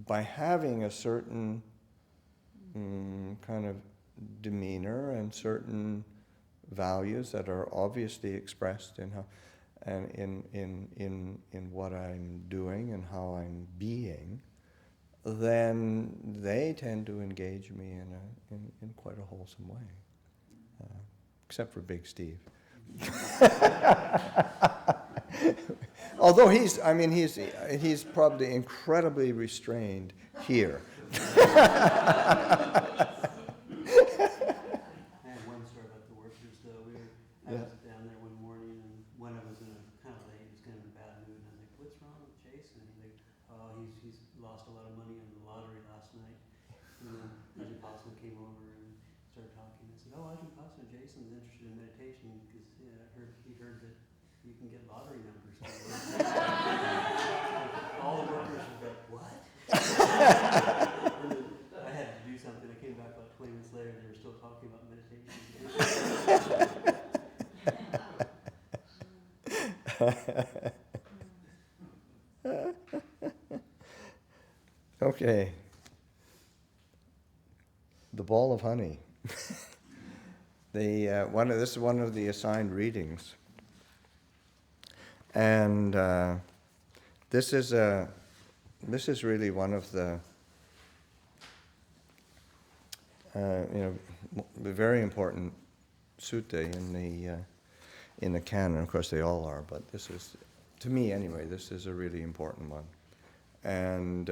by having a certain kind of demeanor and certain values that are obviously expressed in how and in what I'm doing and how I'm being, then they tend to engage me in quite a wholesome way, except for Big Steve. Although he's probably incredibly restrained here. I had one story about the workers, though. I was down there one morning, and one of us in a kind of late, he was kind of in a bad mood, and I was like, "What's wrong with Jason?" And he's like, "Oh, he's lost a lot of money on the lottery last night." And then Ajahn Pasanno came over and started talking. I said, "Oh, Ajahn Pasanno, Jason's interested in meditation because he heard that you can get lottery numbers." All the workers were like, "What?" And then I had to do something. I came back about 20 minutes later, and they were still talking about meditation. Okay. The ball of honey. This is one of the assigned readings, and this is really one of the very important sutta in the canon. Of course, they all are, but this is, to me anyway, this is a really important one. And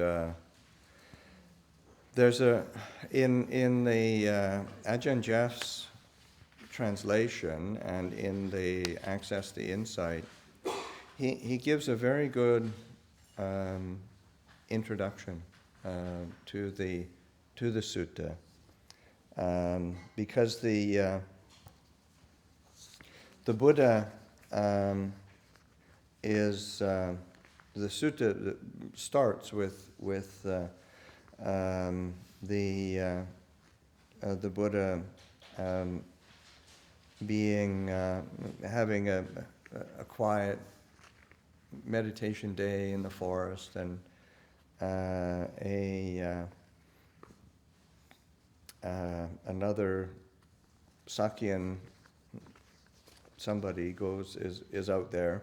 there's in the Ajahn Jeff's translation and in the Access to Insight, he gives a very good introduction to the sutta, because the Buddha is the sutta that starts with the Buddha having a quiet meditation day in the forest, and another Sakyan somebody is out there,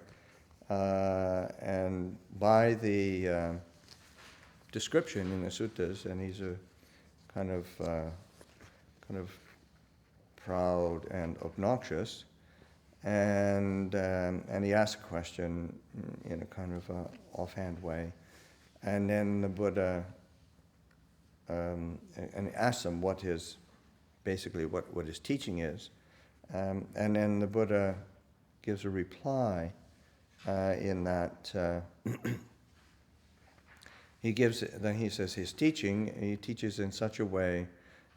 and by the description in the suttas, and he's a kind of proud and obnoxious, and he asks a question in a kind of offhand way, and then the Buddha and he asks him what his teaching is, and then the Buddha gives a reply in that he says he teaches in such a way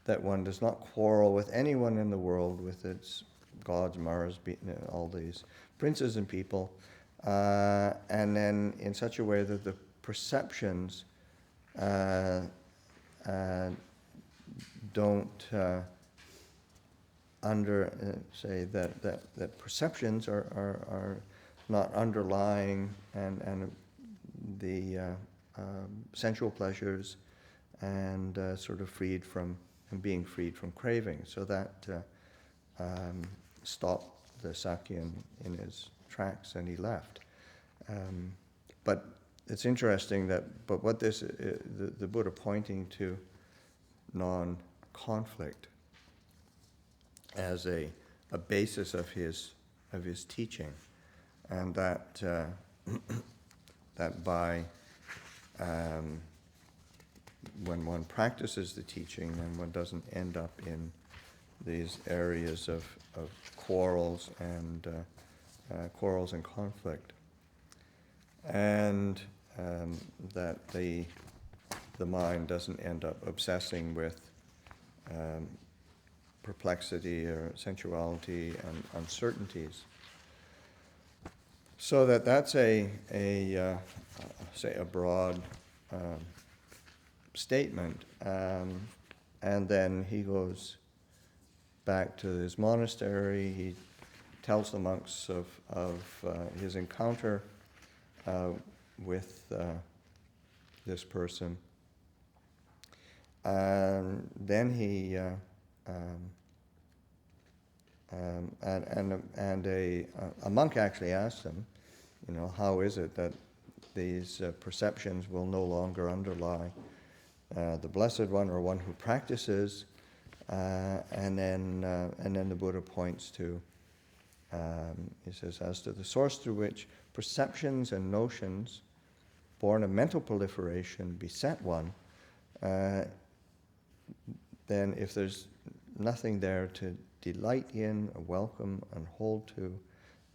that one does not quarrel with anyone in the world, with its gods, Maras, all these princes and people, and then in such a way that the perceptions don't say that perceptions are not underlying and the sensual pleasures, and sort of being freed from craving. So that stopped the Sakyan in his tracks, and he left. But it's interesting but what the Buddha pointing to non-conflict as a basis of his teaching, and that that by when one practices the teaching, then one doesn't end up in these areas of quarrels and conflict, and that the mind doesn't end up obsessing with perplexity or sensuality and uncertainties. So that's say a broad statement, and then he goes back to his monastery. He tells the monks of his encounter with this person, and then he a monk actually asked him, how is it that these perceptions will no longer underlie the Blessed One or one who practices, and then the Buddha points to, he says, as to the source through which perceptions and notions born of mental proliferation beset one, then if there's nothing there to delight in, welcome, and hold to,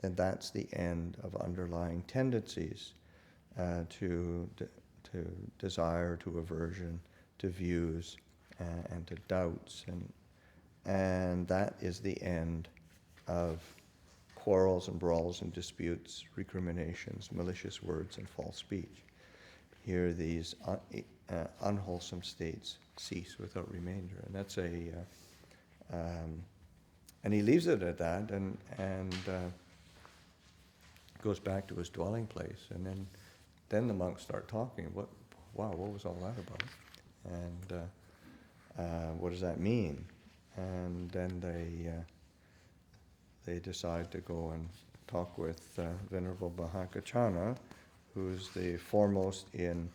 then that's the end of underlying tendencies to desire, to aversion, to views, and to doubts, and that is the end of quarrels and brawls and disputes, recriminations, malicious words, and false speech. Here, these unwholesome states cease without remainder, and that's and he leaves it at that, and goes back to his dwelling place, and then the monks start talking. What was all that about? And what does that mean? And then they decide to go and talk with Venerable Bhikkhu, who's the foremost in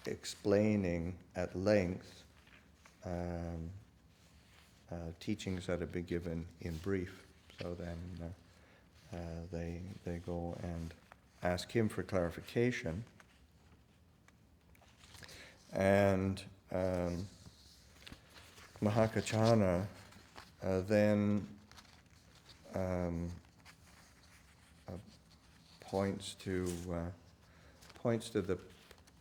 explaining at length teachings that have been given in brief. So then they go and ask him for clarification, and Mahakachana then points to the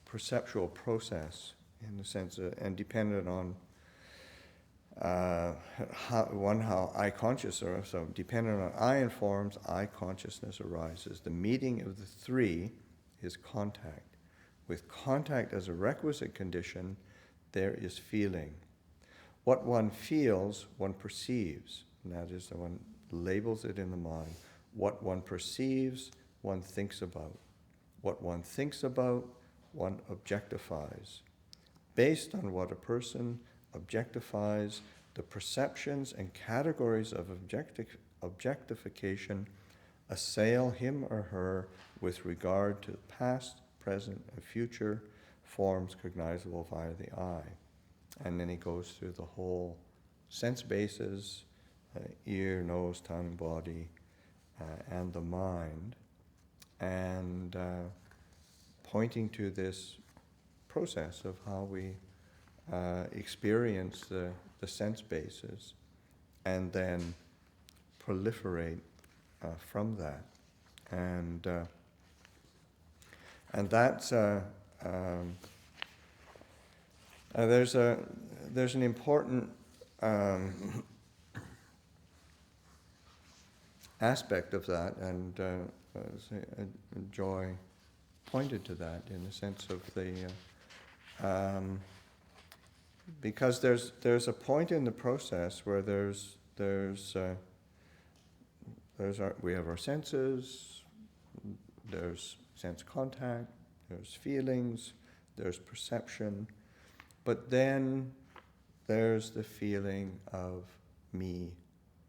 perceptual process in the sense and dependent on how eye consciousness, so dependent on eye informs, eye consciousness arises. The meeting of the three is contact. With contact as a requisite condition, there is feeling. What one feels, one perceives, and that is, that one labels it in the mind. What one perceives, one thinks about. What one thinks about, one objectifies. Based on what a person objectifies, the perceptions and categories of objectification assail him or her with regard to past, present, and future forms cognizable via the eye. And then he goes through the whole sense bases, ear, nose, tongue, body, and the mind, and pointing to this process of how we experience the sense bases and then proliferate from that. And that's there's an important aspect of that, and Joy pointed to that in the sense of the because there's a point in the process where we have our senses, there's sense contact, there's feelings, there's perception, but then there's the feeling of me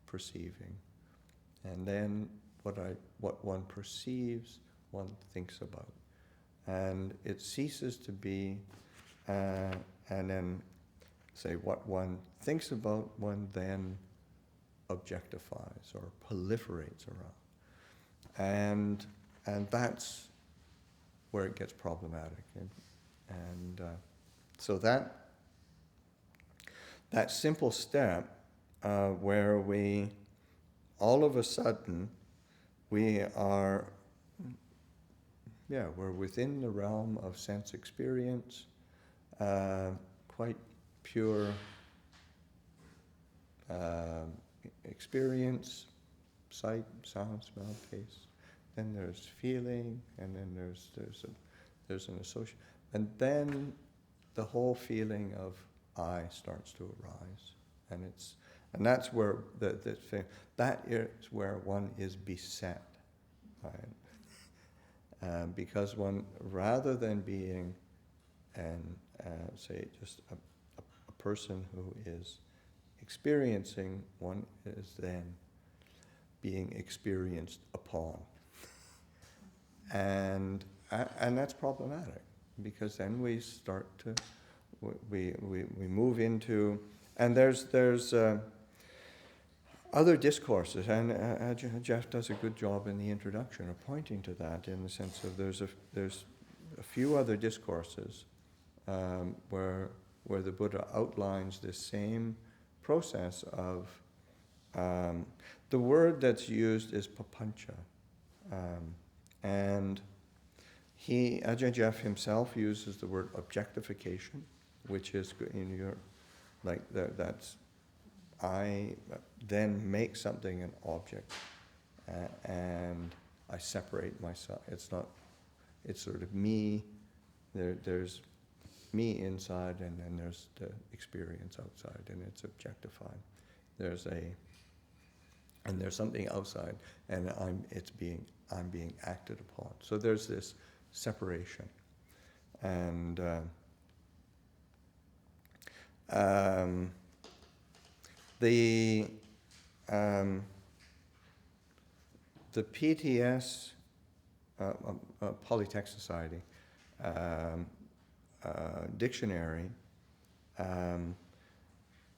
perceiving, and then what one perceives, one thinks about, and it ceases to be, and then say what one thinks about, one then objectifies or proliferates around, and that's where it gets problematic, and so that simple step where we, all of a sudden, we are, we're within the realm of sense experience, quite pure experience, sight, sound, smell, taste. Then there's feeling, and then there's an association, and then the whole feeling of I starts to arise, and that's where that is where one is beset, right? Because one, rather than being say just a person who is experiencing, one is then being experienced upon. And that's problematic, because then we start to, we move into, and there's other discourses, and Jeff does a good job in the introduction of pointing to that, in the sense of there's a few other discourses where the Buddha outlines this same process of, the word that's used is papancha. And Ajahn Jeff himself uses the word objectification, which is in your, like that's, I then make something an object, and I separate myself. It's not, it's sort of me, there's me inside, and then there's the experience outside, and it's objectified. There's something outside, and I'm being acted upon. So there's this separation, and the PTS Polytext Society dictionary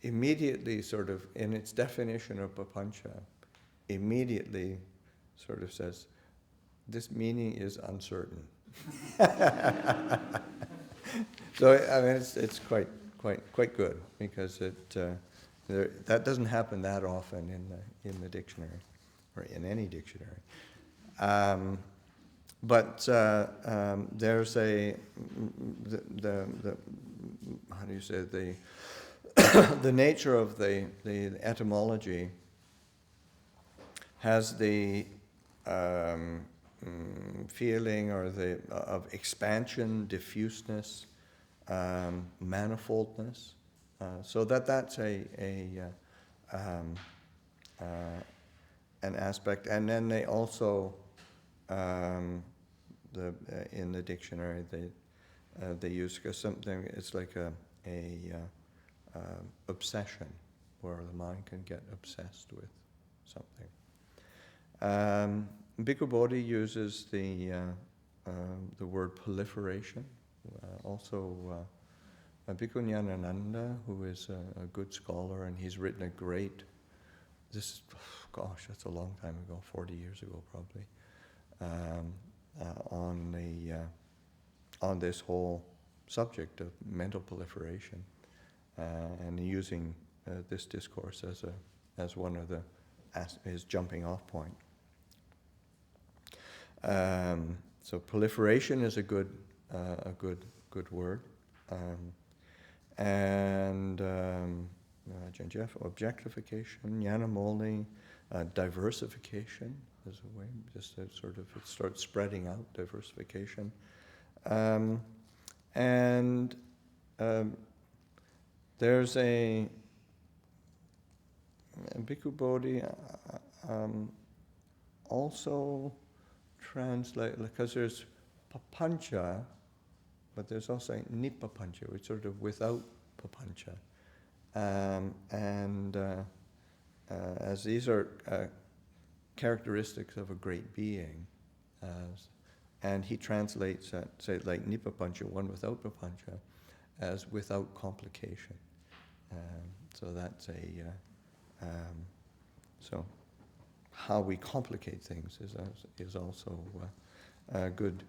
immediately sort of, in its definition of papancha, immediately sort of says, this meaning is uncertain. So I mean, it's quite good, because that doesn't happen that often in the dictionary, or in any dictionary. But there's the how do you say, the nature of the etymology has the feeling, or of expansion, diffuseness, manifoldness. So that's an aspect. And then they also, in the dictionary, they use something. It's like a obsession, where the mind can get obsessed with something. Bhikkhu Bodhi uses the word proliferation. Also, Bhikkhu Nyanananda, who is a good scholar, and he's written a great, that's a long time ago, 40 years ago probably, on this whole subject of mental proliferation, and using this discourse as one of his jumping off point. So proliferation is a good word, and Ajahn Jeff, objectification, Jnanamoli, diversification is a way, just to sort of, it starts spreading out, diversification, and there's a Bhikkhu Bodhi also translate, because there's papancha, but there's also nipapancha, which sort of without papancha. As these are characteristics of a great being, and he translates that, say, like nipapancha, one without papancha, as without complication. So that's so how we complicate things is also a good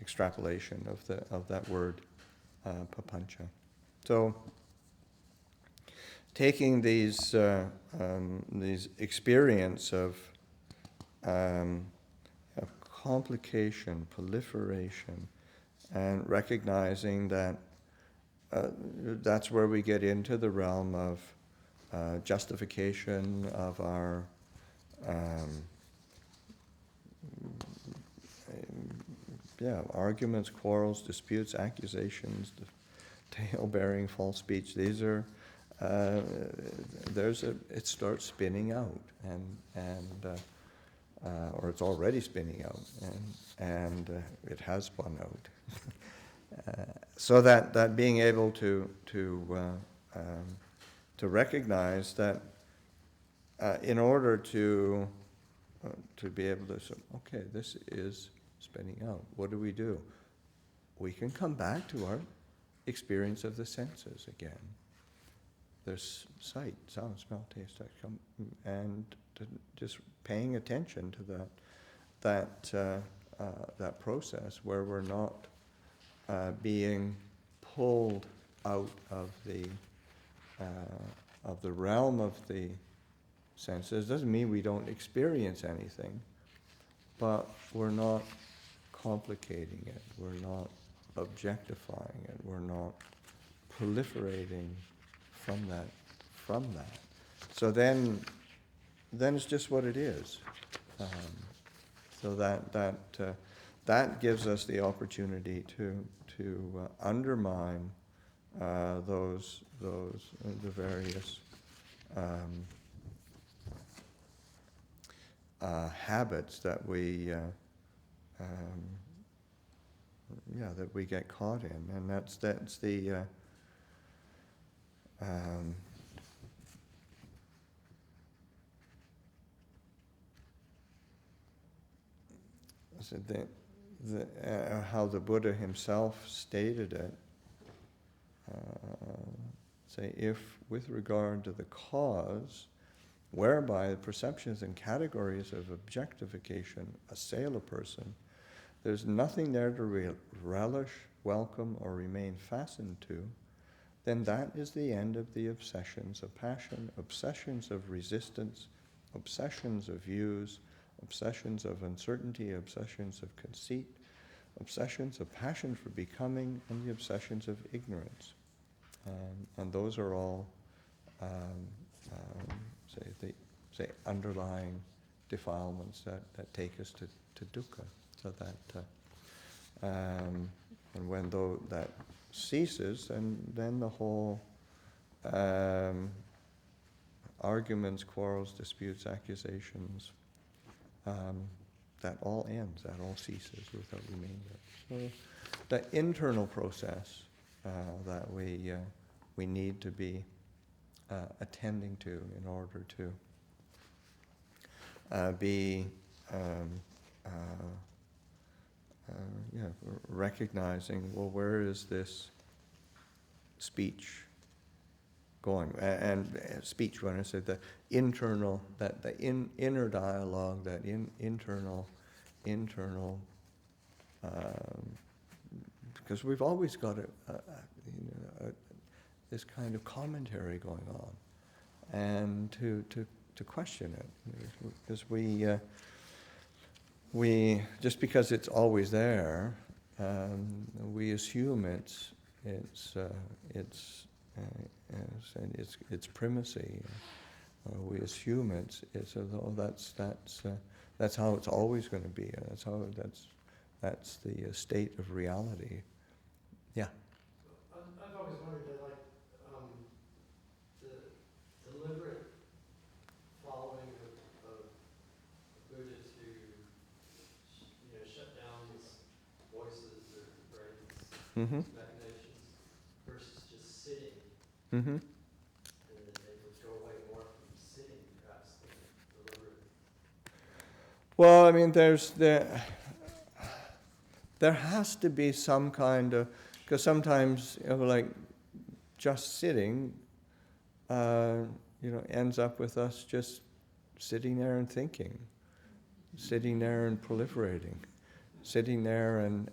extrapolation of that word papancha. So taking these experience of complication, proliferation, and recognizing that that's where we get into the realm of justification of our arguments, quarrels, disputes, accusations, tale-bearing, false speech. These are it starts spinning out, or it's already spinning out, and it has spun out. So that being able to recognize that in order to be able to say, okay, this is spinning out. What do? We can come back to our experience of the senses again. There's sight, sound, smell, taste, touch, and just paying attention to that process where we're not being pulled out of the realm of the senses. Doesn't mean we don't experience anything, but we're not complicating it. We're not objectifying it. We're not proliferating from that. So then it's just what it is. So that gives us the opportunity to undermine the various habits that we get caught in, and that's the how the Buddha himself stated it. Say, if with regard to the cause, whereby the perceptions and categories of objectification assail a person, there's nothing there to relish, welcome, or remain fastened to, then that is the end of the obsessions of passion, obsessions of resistance, obsessions of views, obsessions of uncertainty, obsessions of conceit, obsessions of passion for becoming, and the obsessions of ignorance. And those are all, say underlying defilements that take us to dukkha. So that, and when that ceases, then the whole arguments, quarrels, disputes, accusations, that all ends, that all ceases without remainder. So the internal process that we need to be attending to in order to be recognizing, well, where is this speech going? And speech, when I say the internal, inner dialogue, that internal, because we've always got this kind of commentary going on, and to question it, because we just because it's always there, we assume its primacy. We assume it's as though that's how it's always going to be. That's the state of reality. Yeah. I've always wondered that, the deliberate following of Buddha to shut down these voices or brains, imaginations, versus just sitting. Mm-hmm. And then they would go away more from sitting, perhaps, than deliberate. Well, I mean, there has to be some kind of, because sometimes, like, just sitting, ends up with us just sitting there and thinking, sitting there and proliferating, sitting there and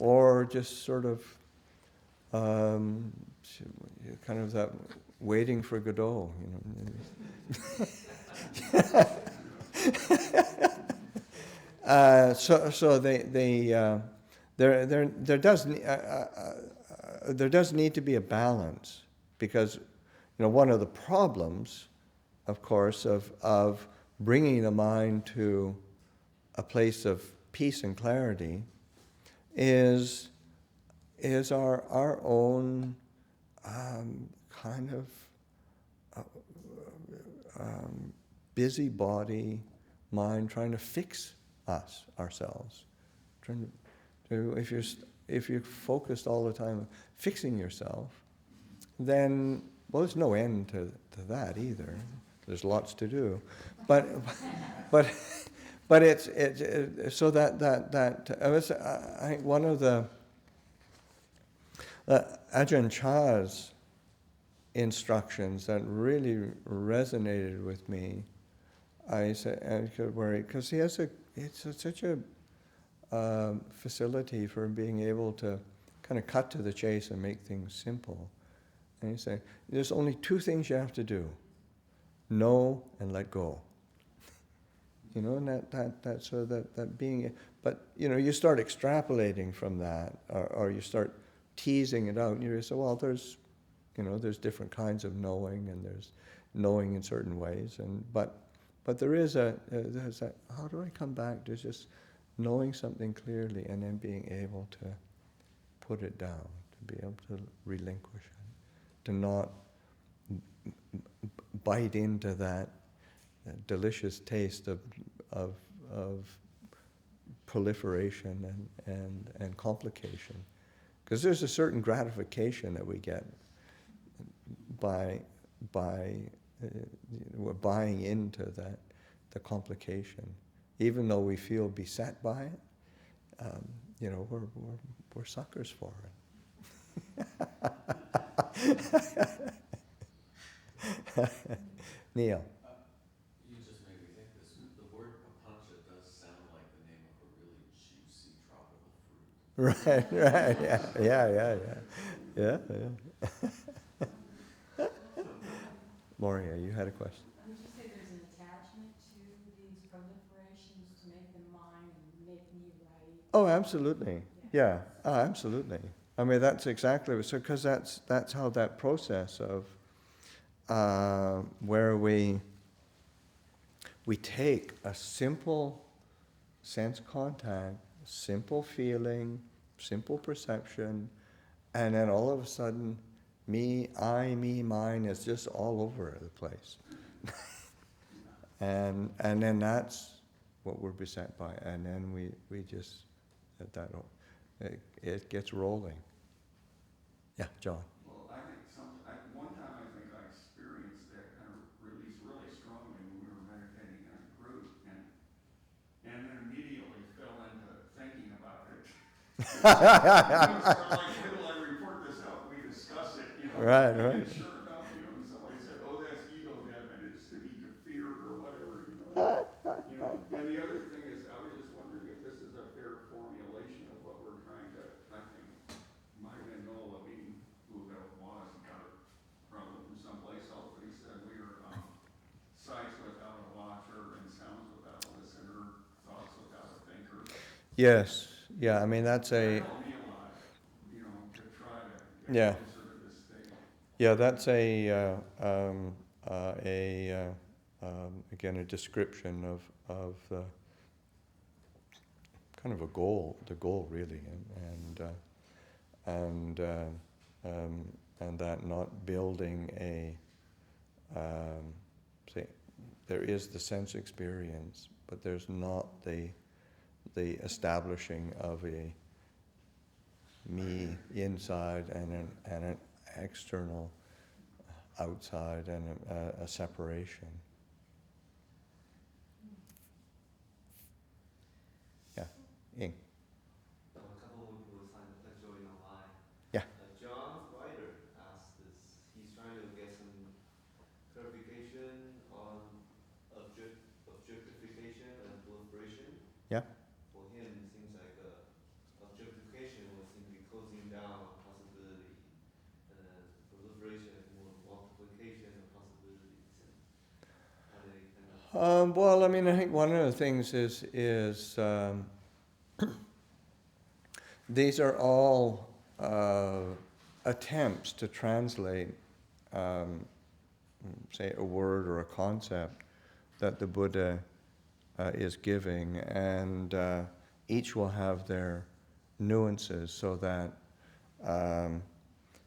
or just sort of um, kind of that waiting for Godot, so there does need to be a balance, because one of the problems, of course, of bringing the mind to a place of peace and clarity is our own kind of busybody mind trying to fix ourselves. Trying to, if you're focused all the time on fixing yourself, then there's no end to that either. There's lots to do, but it's so that I think one of the Ajahn Chah's instructions that really resonated with me, I said, because he has such a facility for being able to kind of cut to the chase and make things simple. And he said, there's only two things you have to do: know and let go. And that so that being, but you start extrapolating from that, or you start teasing it out, and you say, well, there's different kinds of knowing, and there's knowing in certain ways, but there is there's that, how do I come back to just knowing something clearly and then being able to put it down, to be able to relinquish it, to not bite into that delicious taste of proliferation and complication. Because there's a certain gratification that we get by we're buying into the complication, even though we feel beset by it. We're suckers for it. Neil. You just made me think this. The word papancha does sound like the name of a really juicy tropical fruit. Right, yeah. Moria, you had a question. Would you say there's an attachment to these proliferations to make them mine and make me right? Oh, absolutely. Yeah. Oh, absolutely. I mean, that's exactly so, because that's how that process of where we take a simple sense contact, simple feeling, simple perception, and then all of a sudden, me, I, me, mine is just all over the place. and then that's what we're beset by, and then we just it gets rolling. Yeah, John. Well, I think one time I think I experienced that kind of release really strongly when we were meditating in a group, and then immediately fell into thinking about it. Sort of like, wait till I report this out, we discuss it, Right. And sure enough, somebody said, oh, that's ego death, and it's to be feared or whatever, And the other thing is, I was just wondering if this is a fair formulation of what we're trying to, I think, might have been Noel Levine, who that was, got it probably from someplace else, but he said we are sights without a watcher and sounds without a listener, thoughts without a thinker. Yes. Yeah. I mean, that's a. Help me a lot, to try to get Yeah. closer to this state. Yeah, that's again a description of the kind of the goal really, and that not building say there is the sense experience, but there's not the establishing of a me inside and an external outside, and a separation. Yeah, Ying. A couple more people joined online. Yeah. John Ryder asked this. He's trying to get some clarification on objectification and proliferation. Yeah. For him, it seems like objectification will seem to be closing down possibility Well, I mean, I think one of the things is these are all attempts to translate, say, a word or a concept that the Buddha is giving, and each will have their nuances, so that,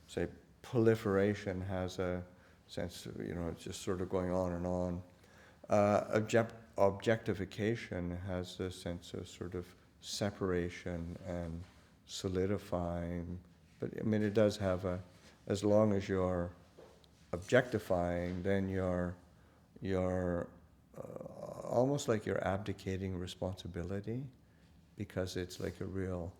say, proliferation has a sense of, it's just sort of going on and on. Objectification has this sense of sort of separation and solidifying, but I mean, it does have as long as you're objectifying, then you're almost like you're abdicating responsibility, because it's like a real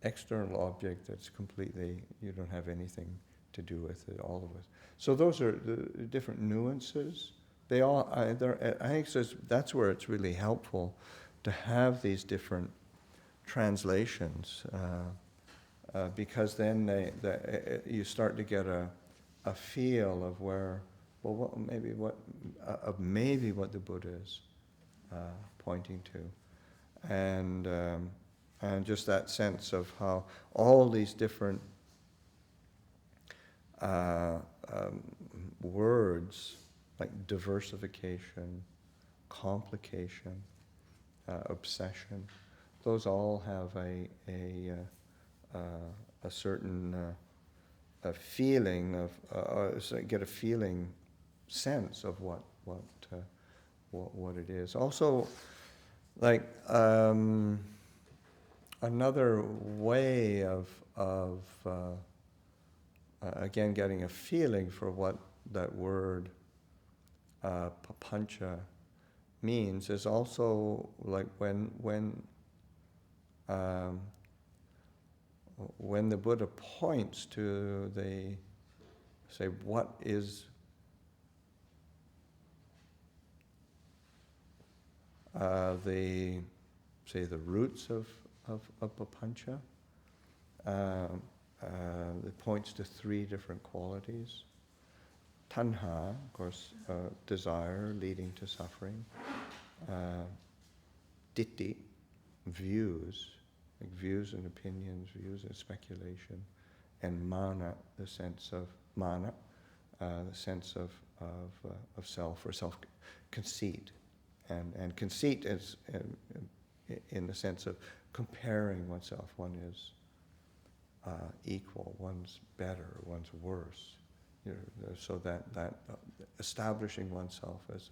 external object that's completely, you don't have anything to do with it, all of it. So those are the different nuances. They all, I think that's where it's really helpful to have these different translations, because then you start to get a feel of where, well, maybe what the Buddha is pointing to, and just that sense of how all these different words, like diversification, complication, obsession, those all have a certain feeling of get a feeling sense of what it is. Also, like another way of again getting a feeling for what that word papancha means is also like when the Buddha points to what is the roots of papancha. It points to three different qualities. Tanha, of course, desire leading to suffering. Ditti, views, like views and opinions, views and speculation. And mana, the sense of self or self-conceit. And conceit is in the sense of comparing oneself. One is equal, one's better, one's worse. So that establishing oneself as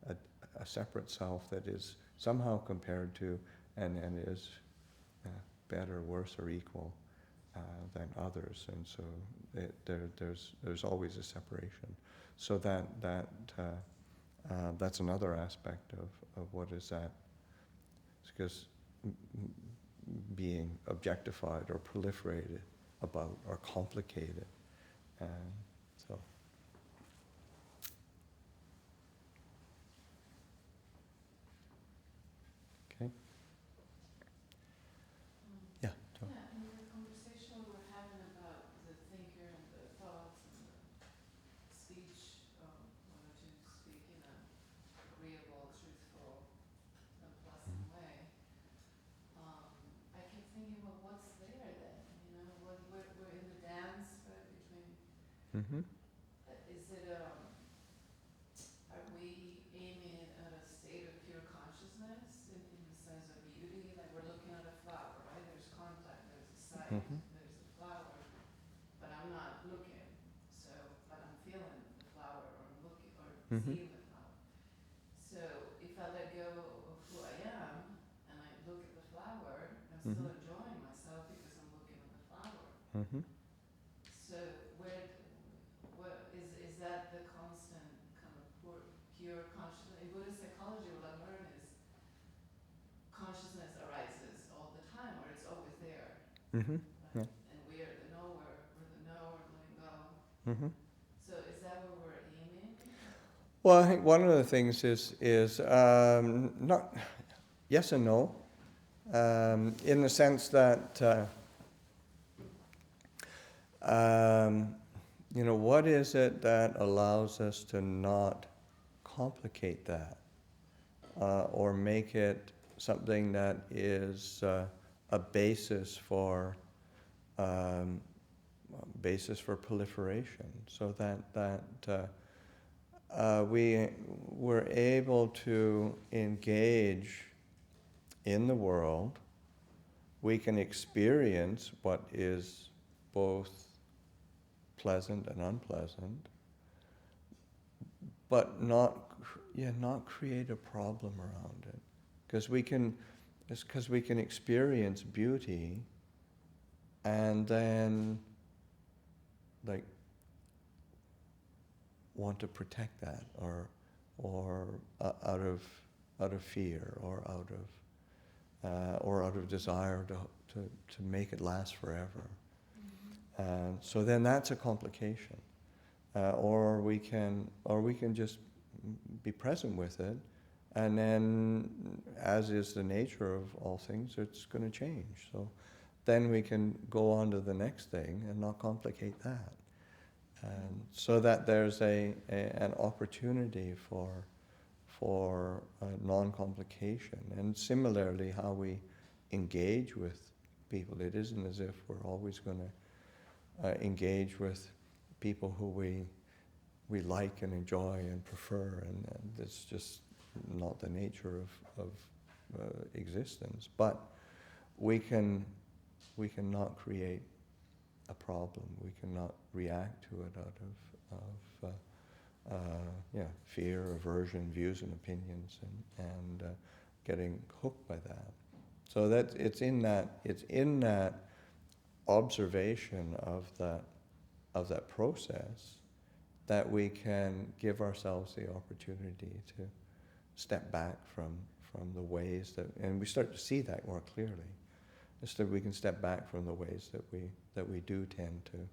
a separate self that is somehow compared to and is better, worse, or equal than others, and so there's always a separation. So that's another aspect of what is that. It's because being objectified or proliferated about or complicated. So. Okay. Yeah. Tom. Yeah, in the conversation we were having about the thinker and the thoughts and the speech, whether to speak in an agreeable, truthful, and pleasant way. I kept thinking, well, what's there then? We're in the dance, right, between. Mm-hmm. Is it are we aiming at a state of pure consciousness in the sense of beauty? Like we're looking at a flower, right? There's contact, there's a sight, there's a flower, but I'm not looking. So, but I'm feeling the flower, or I'm looking, or seeing the flower. So if I let go of who I am and I look at the flower, I'm still enjoying myself because I'm looking at the flower. Mm-hmm. So what is that the constant kind of pure consciousness? In Buddhist psychology, what I learned is consciousness arises all the time, or it's always there. Mm-hmm. Right? Yeah. And we are the knower, we're the knower, letting go. Mm-hmm. So is that what we're aiming? Well, I think one of the things is not yes and no, in the sense that what is it that allows us to not complicate that? or make it something that is a basis for proliferation, so that we were able to engage in the world. We can experience what is both pleasant and unpleasant, but not create a problem around it, because we can experience beauty, and then like want to protect that, or out of fear, or out of desire to make it last forever. So then that's a complication. Or we can just be present with it, and then, as is the nature of all things, it's going to change. So then we can go on to the next thing and not complicate that. And so that there's an opportunity for non-complication. And similarly, how we engage with people. It isn't as if we're always going to engage with people who we like and enjoy and prefer, and it's just not the nature of existence. But we can not create a problem. We cannot react to it out of fear, aversion, views and opinions, and getting hooked by that. So that it's in that observation of that process that we can give ourselves the opportunity to step back from the ways that, and we start to see that more clearly. Instead, we can step back from the ways that we do tend to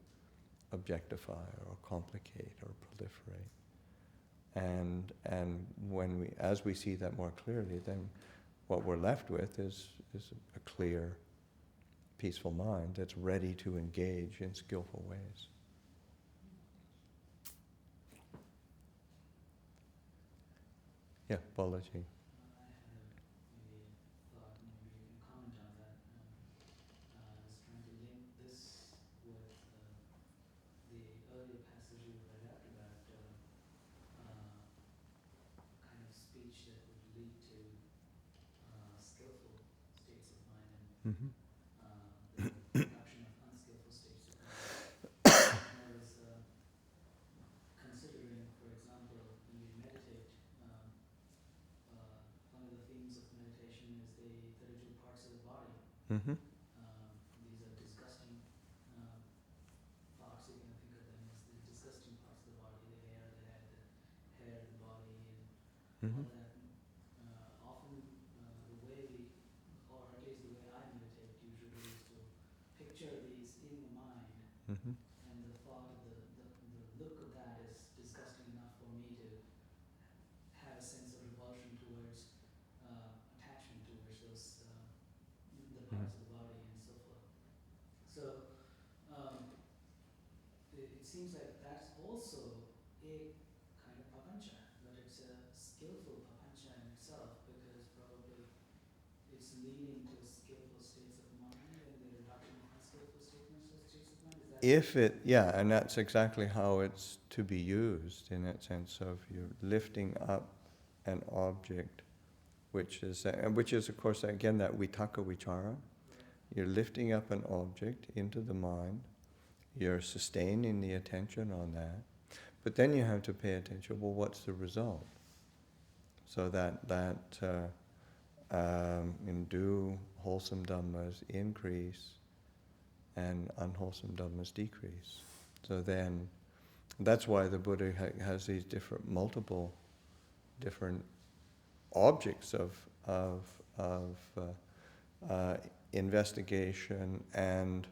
objectify or complicate or proliferate. And as we see that more clearly, then what we're left with is a clear, peaceful mind that's ready to engage in skillful ways. Yeah, Balaji. I had maybe a thought, maybe you can comment on that. I was trying to link this with the earlier passage you read after that, kind of speech that would lead to skillful states of mind, and Mm-hmm. the production of unskillful states of mind. And I was considering, for example, when we meditate, one of the themes of meditation is the 32 parts of the body. Mm-hmm. These are disgusting parts, you can think of them as the disgusting parts of the body, the hair, the head, the hair, the body, and all that. Often the way we, or at least the way I meditate usually, is to picture these in the mind, Mm-hmm. and the thought of the look of that is disgusting enough for me to have a sense of revulsion towards attachment towards those the parts of the body and so forth. So it seems like that's also a kind of papancha, but it's a skillful papancha in itself, because probably it's leading to skillful states of mind and the reduction of unskillful states of mind. Is that And that's exactly how it's to be used, in that sense of you're lifting up an object, which is of course again that vitaka vichara. You're lifting up an object into the mind. You're sustaining the attention on that, but then you have to pay attention. Well, what's the result? So that do wholesome dhammas increase and unwholesome dhammas decrease. So then, that's why the Buddha has these multiple different objects of investigation and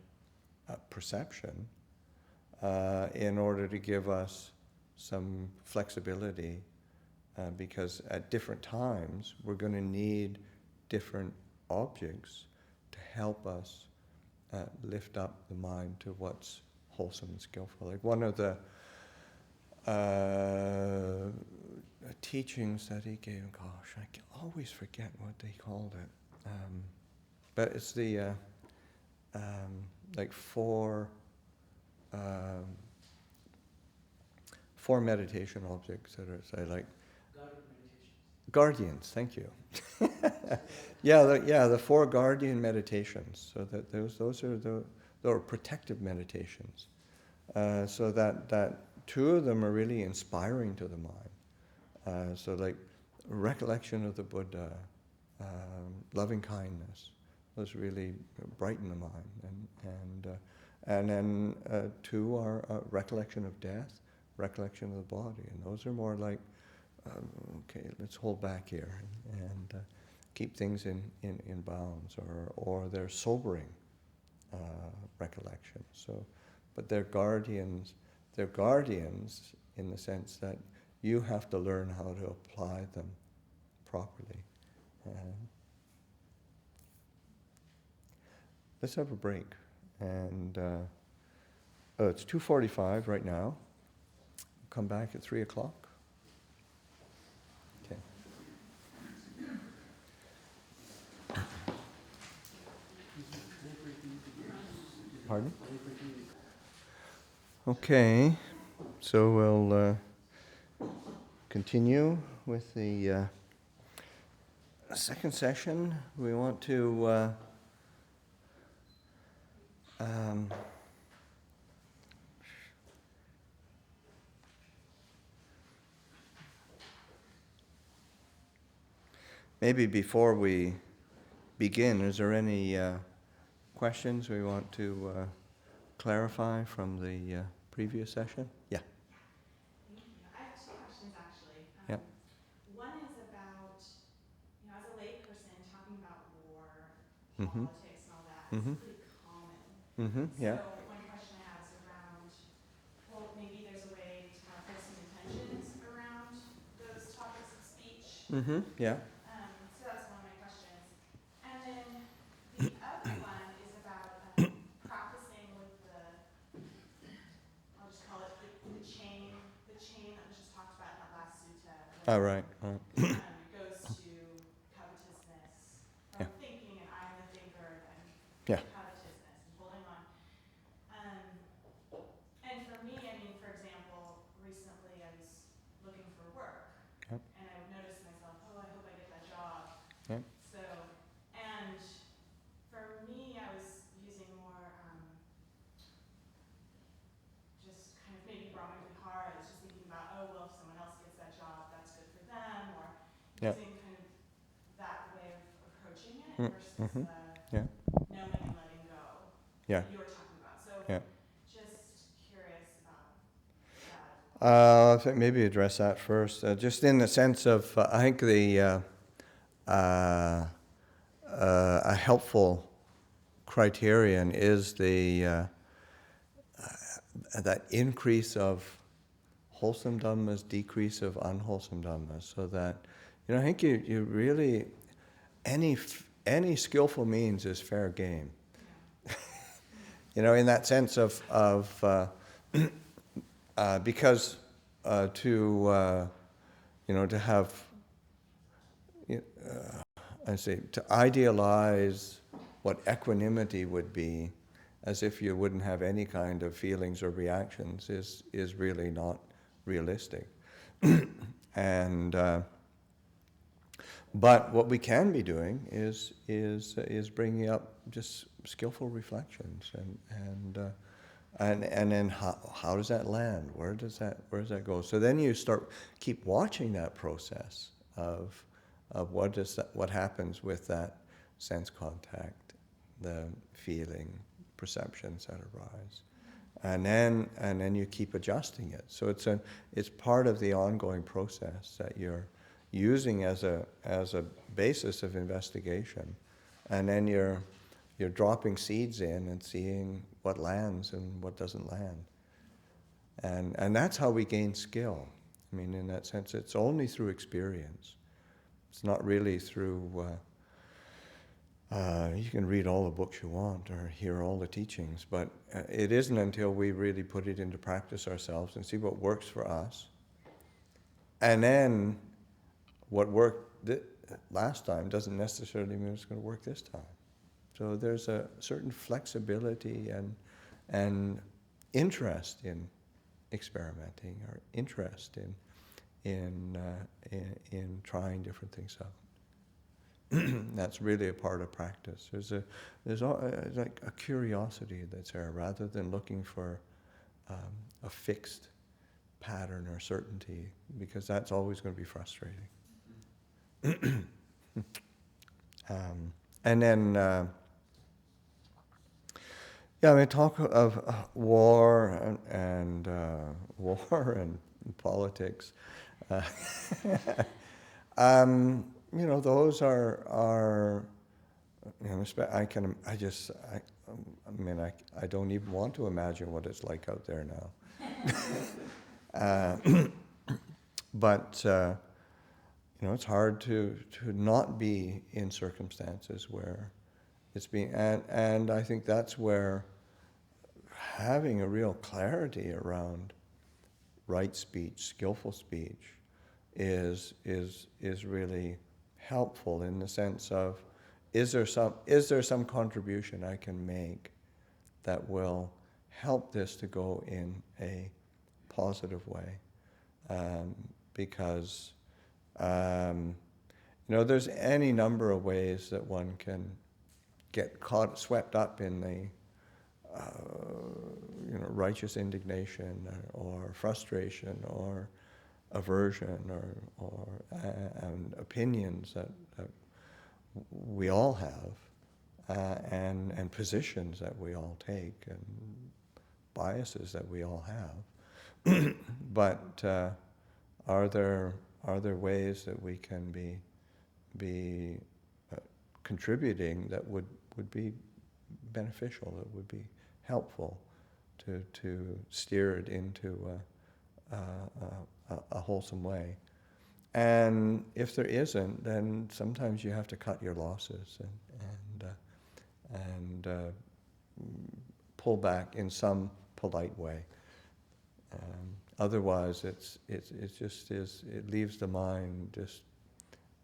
perception, in order to give us some flexibility, because at different times we're going to need different objects to help us lift up the mind to what's wholesome and skillful. Like one of the teachings that he gave. Gosh, I always forget what they called it. But it's the like four meditation objects that are say like Guided meditations. guardians. Thank you. The four guardian meditations. So that those are protective meditations. So that two of them are really inspiring to the mind. So like recollection of the Buddha, loving kindness, those really brighten the mind, and then two are recollection of death, recollection of the body, and those are more like okay, let's hold back here and keep things in bounds, or they're sobering recollections. So, but they're guardians. They're guardians in the sense that you have to learn how to apply them properly. Let's have a break. And it's 2:45 right now. Come back at 3 o'clock. Okay. Pardon? Okay, so we'll continue with the second session. We want to maybe before we begin, is there any questions we want to clarify from the previous session? Yeah. Thank you. I have two questions actually. Yeah. One is about, as a layperson, talking about war, Mm-hmm. politics, and all that Mm-hmm. is pretty common. Mm-hmm. Yeah. So one question I have is around, well, maybe there's a way to have wholesome intentions around those topics of speech. Mm-hmm. Yeah. So that's one of my questions. And then the other one is about practicing with I'll just call it the chain that was just talked about in that last sutta. Oh, right. It goes to covetousness from thinking, and I am the thinker, and Yeah. covetousness and holding on. And for me, for example, recently I was looking for work, Yep. and I would notice myself, oh, I hope I get that job. Yep. So, and for me, I was using more just kind of maybe Brahma Vihara. I was just thinking about, oh, well, if someone else gets that job, that's good for them, or Yeah. using kind of that way of approaching it versus Mm-hmm. the Yeah. knowing and letting go Yeah. that you were talking about. So Yeah. just curious about that. I think maybe address that first. Just in the sense of, I think a helpful criterion is that increase of wholesome dhammas, decrease of unwholesome dhammas, so that I think you really any skillful means is fair game. In that sense of because to have to idealize what equanimity would be, as if you wouldn't have any kind of feelings or reactions, is really not realistic. And but what we can be doing is bringing up just skillful reflections, and then how does that land? Where does that go? So then you keep watching that process of what happens with that sense contact, the feeling, perceptions that arise, and then you keep adjusting it. So it's part of the ongoing process that you're using as a basis of investigation, and then you're dropping seeds in and seeing what lands and what doesn't land, and that's how we gain skill. In that sense, it's only through experience. It's not really through. You can read all the books you want or hear all the teachings, but it isn't until we really put it into practice ourselves and see what works for us, And then what worked last time doesn't necessarily mean it's going to work this time. So there's a certain flexibility and interest in experimenting, or interest in trying different things out. That's really a part of practice. There's like a curiosity that's there, rather than looking for a fixed pattern or certainty, because that's always going to be frustrating. And then, yeah, I mean, talk of war and war and politics. You know, those are you know, I don't even want to imagine what it's like out there now. But you know, it's hard to not be in circumstances where it's being, and I think that's where having a real clarity around right speech, skillful speech, is really helpful, in the sense of, is there some contribution I can make that will help this to go in a positive way? Because you know, there's any number of ways that one can get swept up in the you know, righteous indignation or frustration or aversion and opinions that we all have, and positions that we all take, and biases that we all have. But are there ways that we can be contributing that would be beneficial, that would be helpful to steer it into a wholesome way? And if there isn't, then sometimes you have to cut your losses and pull back in some polite way. Otherwise, it leaves the mind just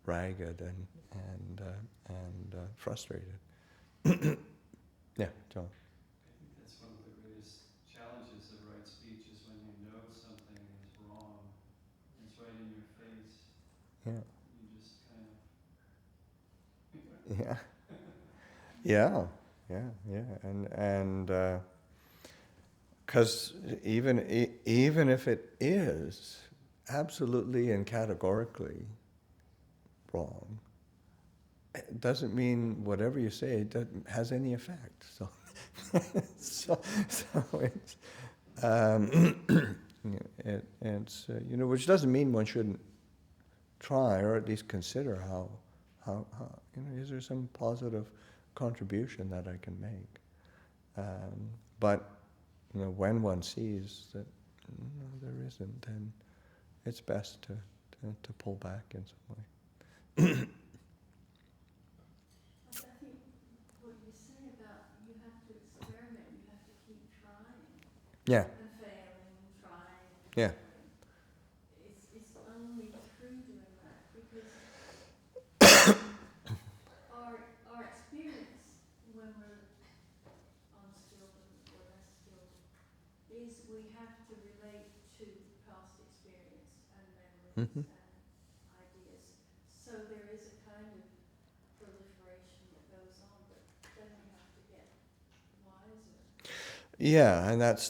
ragged and frustrated. Yeah, John. I think that's one of the greatest challenges of right speech, is when you know something is wrong, it's right in your face. Yeah. You just kind of Yeah. And because even if it is absolutely and categorically wrong, it doesn't mean whatever you say has any effect. So, so it's it's you know, which doesn't mean one shouldn't try, or at least consider how you know, is there some positive contribution that I can make? But you know, when one sees that there isn't, then it's best to pull back in some way. I think what you say about you have to experiment, you have to keep trying. Yeah. And failing and trying. And Yeah. failing. It's only through doing that, because our experience when we're unskilled or less skilled is we have to relate to past experience and memories Mhm. and ideas. So there is a kind of proliferation that goes on, but then we have to get wiser. Yeah, and that's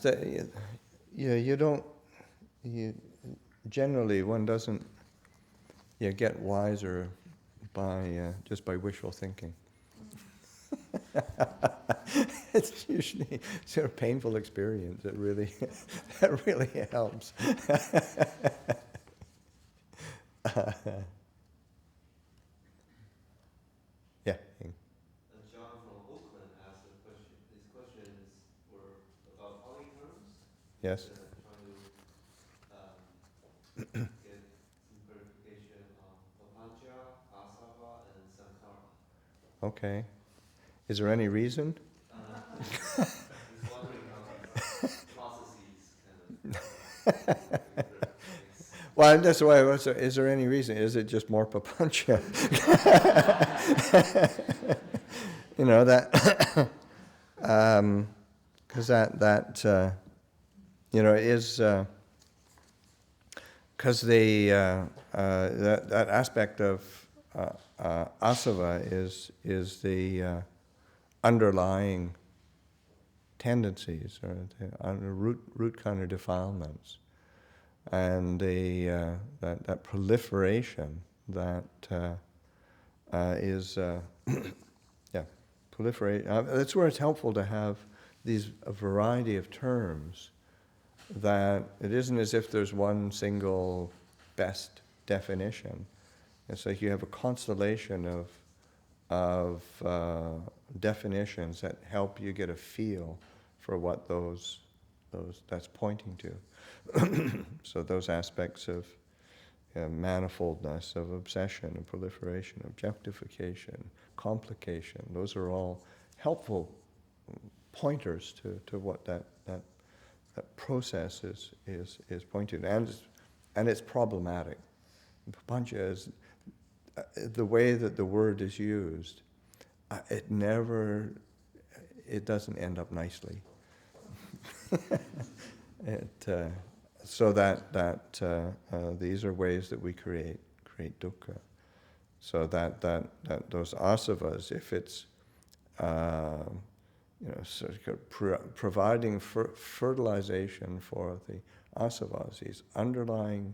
generally one doesn't get wiser by just by wishful thinking. It's usually sort of painful experience that really helps. Yeah. John from Oakland asked a question. His questions were about Pali terms. Yes. Trying to get some clarification on papancha, asava, and sankhara. Okay. Is there any reason? He's wondering how these processes kind of Well, that's why. Is there any reason? Is it just more papancha? You know that, because you know is because that aspect of asava is the underlying tendencies or the root kind of defilements, and that proliferation that is proliferate. That's where it's helpful to have a variety of terms. That it isn't as if there's one single best definition. It's like you have a constellation of definitions that help you get a feel for what that's pointing to. So those aspects of manifoldness, of obsession and proliferation, objectification, complication, those are all helpful pointers to what that process is pointing to. And it's problematic. Papancha is the way that the word is used, it doesn't end up nicely. So that these are ways that we create dukkha. So that those asavas, if it's sort of providing fertilization for the asavas, these underlying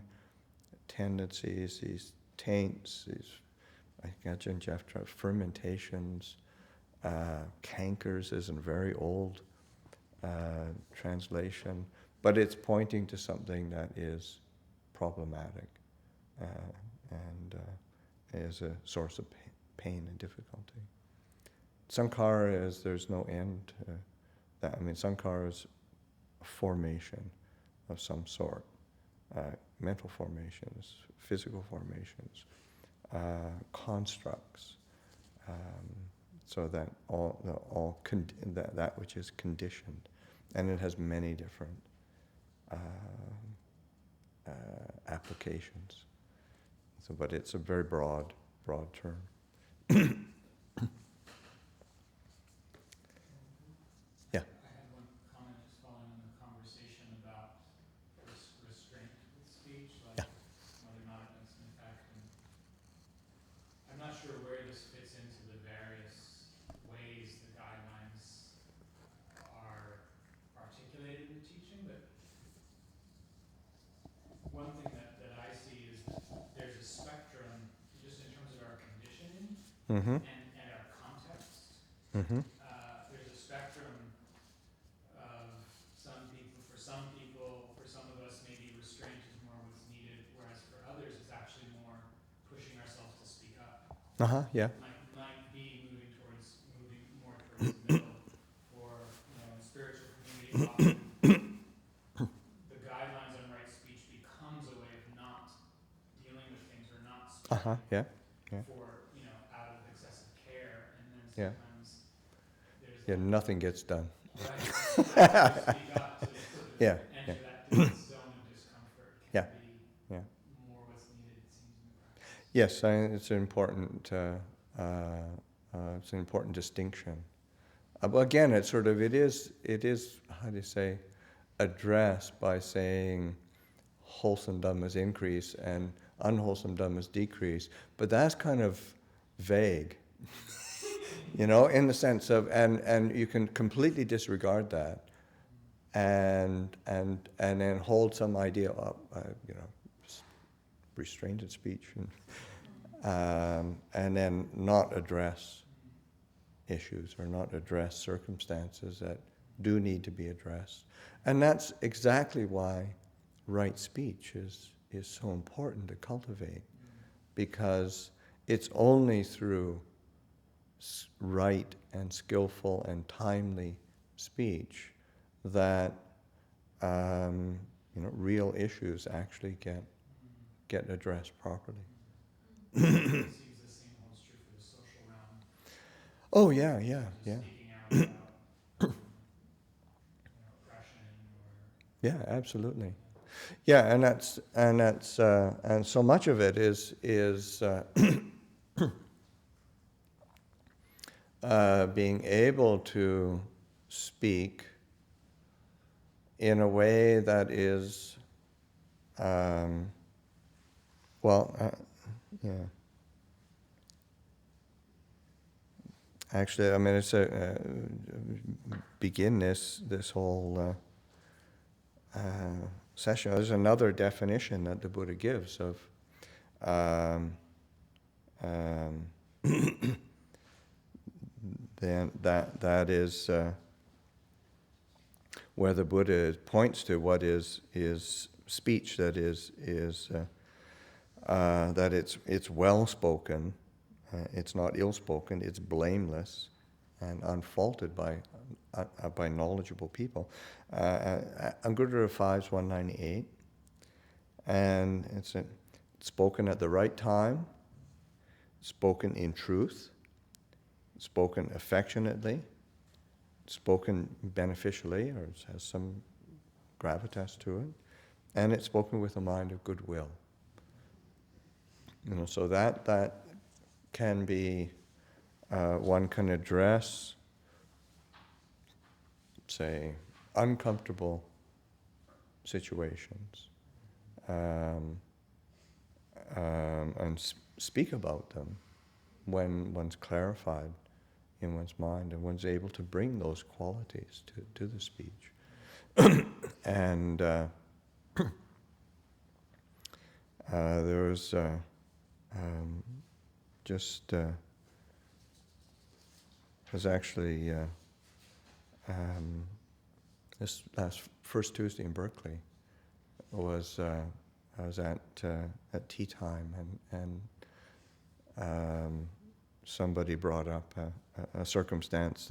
tendencies, these taints, these fermentations, cankers is a very old translation, but it's pointing to something that is problematic and is a source of pain and difficulty. Sankhara is there's no end. Sankhara is a formation of some sort, mental formations, physical formations, constructs. So that that which is conditioned, and it has many different applications. So, but it's a very broad term. Yeah. I had one comment just following on the conversation about restraint with speech, like whether or not it makes an effect. And I'm not sure where this fits into the various ways the guidelines are articulated in the teaching, but one thing that I see is that there's a spectrum just in terms of our conditioning and our context. There's a spectrum of for some of us maybe restraint is more what's needed, whereas for others it's actually more pushing ourselves to speak up. Yeah. Might be moving more towards the middle, or in spiritual community often the guidelines on right speech becomes a way of not dealing with things or not speaking for out of excessive care, and then sometimes there's nothing gets done. Right. Speak up to sort of enter that zone of discomfort can be more what's needed, it seems, in the practice. Yes, it's an important distinction. But again, it is how do you say, addressed by saying wholesome dhammas increase and unwholesome dhammas decrease. But that's kind of vague, in the sense of, and you can completely disregard that, and then hold some idea of, restrained speech, and then not address issues or not address circumstances that do need to be addressed. And that's exactly why right speech is so important to cultivate, because it's only through right and skillful and timely speech that real issues actually get addressed properly. It seems the same holds true for the social realm. Oh yeah. Speaking out about oppression or... Yeah, absolutely. Yeah, and so much of it is being able to speak in a way that is, yeah. Actually, I mean, it's begin this whole session. There's another definition that the Buddha gives of then that is where the Buddha points to what is speech that is that it's well spoken, it's not ill spoken, it's blameless and unfaulted by knowledgeable people. Anguttara 5's 198, and it's spoken at the right time, spoken in truth, spoken affectionately, spoken beneficially, or it has some gravitas to it, and it's spoken with a mind of goodwill. So that can be, one can address, say, uncomfortable situations, and speak about them when one's clarified in one's mind and one's able to bring those qualities to the speech. And there was was actually this last first Tuesday in Berkeley was I was at tea time, and somebody brought up a circumstance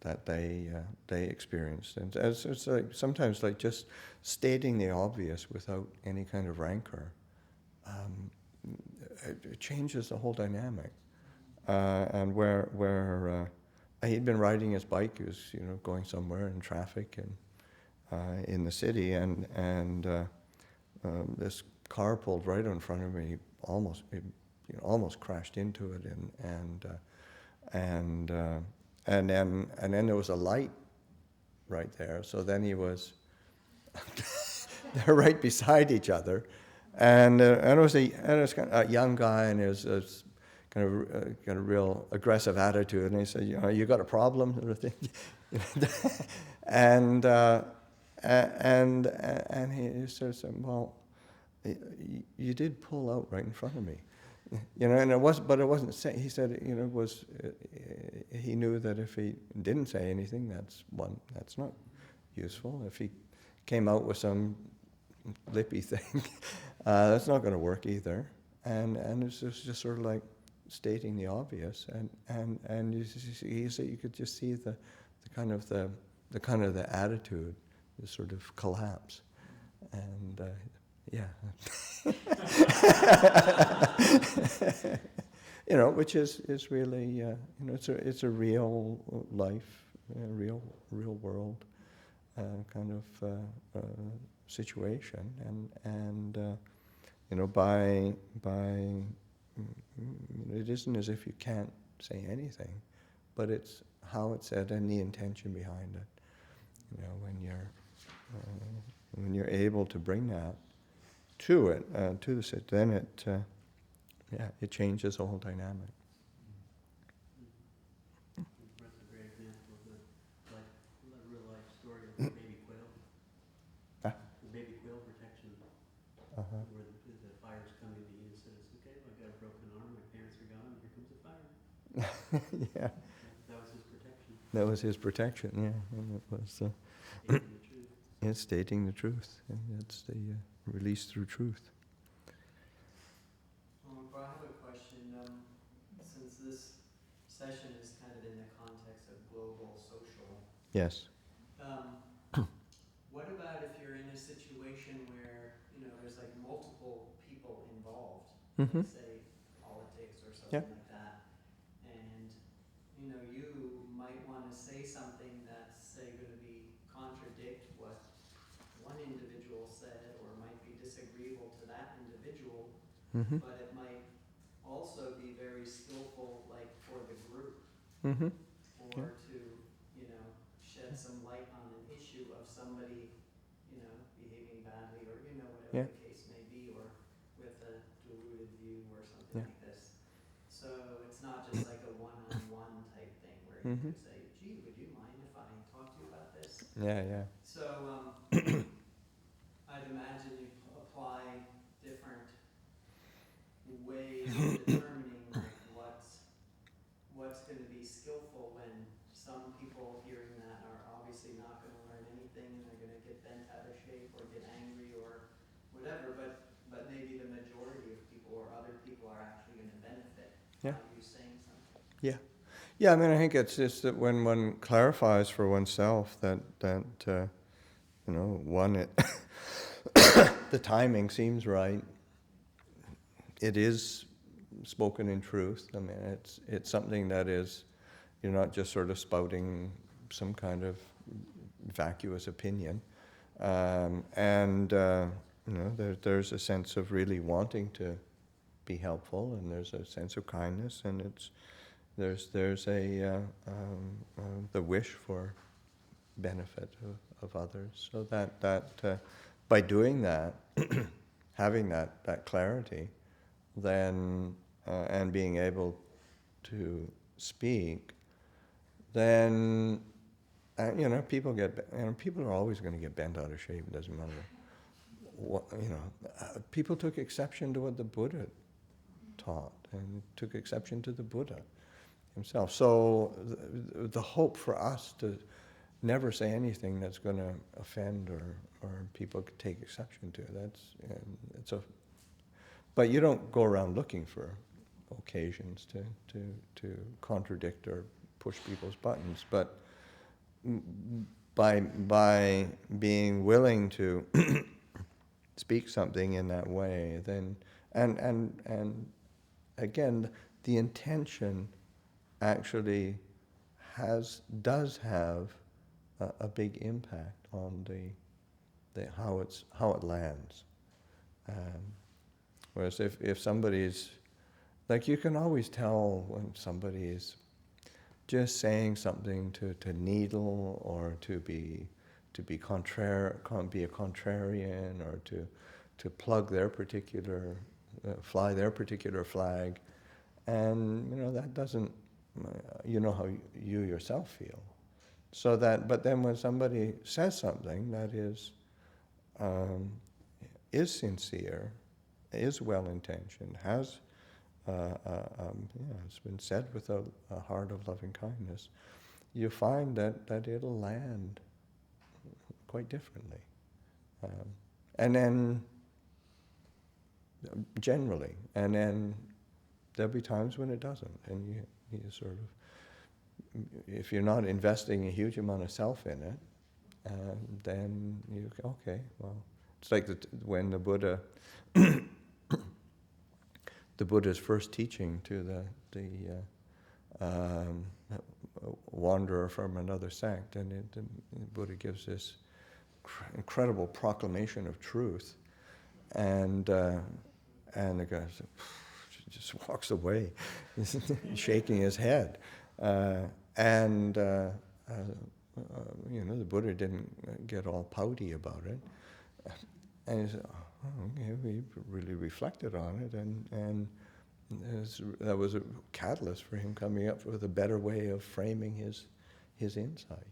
that they experienced, and it's like sometimes like just stating the obvious without any kind of rancor. It changes the whole dynamic. And where he'd been riding his bike, he was going somewhere in traffic and in the city, and this car pulled right in front of me, almost crashed into it, and then there was a light right there. So then he was they're right beside each other. And it was kind of a young guy, and he was kind of real aggressive attitude. And he said, "You got a problem?" sort of thing. and he sort of said, "Well, you did pull out right in front of me, And it wasn't saying. He said, he knew that if he didn't say anything, that's not useful. If he came out with some lippy thing, that's not going to work either. And it's just sort of like stating the obvious, and you could just see the kind of the attitude, the sort of collapse, and yeah, which is really it's a real life, real world kind of situation, and by it isn't as if you can't say anything, but it's how it's said and the intention behind it. When you're able to bring that to it, to the sit, then it changes the whole dynamic. That's a great example of the real life story of the baby quail. The baby quail protection, where the fire's coming to you and says, "Okay, well, I've got a broken arm, my parents are gone, here comes the fire." Yeah. That was his protection. That was his protection, yeah. And it was Stating the truth. It's stating the truth, and that's the release through truth. I have a question. Since this session is kind of in the context of global social. Yes. What about if you're in a situation where there's like multiple people involved, let's say politics or something like that, and you might want to say something that's say going to be contradict what one individual said, Mm-hmm. but it might also be very skillful, like for the group, Mm-hmm. or to, shed some light on an issue of somebody, behaving badly, or, whatever Yeah. the case may be, or with a deluded view or something Yeah. like this. So it's not just like a one-on-one type thing where you Mm-hmm. could say, gee, would you mind if I talk to you about this? Yeah, yeah. So I'd imagine you apply different ways of determining like what's going to be skillful, when some people hearing that are obviously not going to learn anything and they're going to get bent out of shape or get angry or whatever, but maybe the majority of people or other people are actually going to benefit Yeah. by you saying something. Yeah. Yeah, I mean, I think it's just that when one clarifies for oneself that one, the timing seems right. It is spoken in truth. I mean, it's something that is, you're not just sort of spouting some kind of vacuous opinion. There's a sense of really wanting to be helpful, and there's a sense of kindness, and there's the wish for benefit of others. So that by doing that, having that clarity, then and being able to speak, then people are always going to get bent out of shape. It doesn't matter what, people took exception to what the Buddha taught, and took exception to the Buddha himself. So the hope for us to never say anything that's going to offend or people could take exception to, but you don't go around looking for occasions to contradict or push people's buttons. But by being willing to speak something in that way, then and again, the intention actually does have a big impact on how it lands. Whereas if somebody's, like, you can always tell when somebody is just saying something to needle, or to be a contrarian, or to plug their particular, fly their particular flag, and that doesn't, how you yourself feel. So but then when somebody says something that is sincere, is well-intentioned, it's been said with a heart of loving kindness, you find that it'll land quite differently. And then, generally, and then there'll be times when it doesn't, and you sort of, if you're not investing a huge amount of self in it, then okay, well, it's like when the Buddha, the Buddha's first teaching to the wanderer from another sect, and the Buddha gives this incredible proclamation of truth, and the guy just walks away, shaking his head, the Buddha didn't get all pouty about it, and he said, okay, we really reflected on it, and that was a catalyst for him coming up with a better way of framing his insight.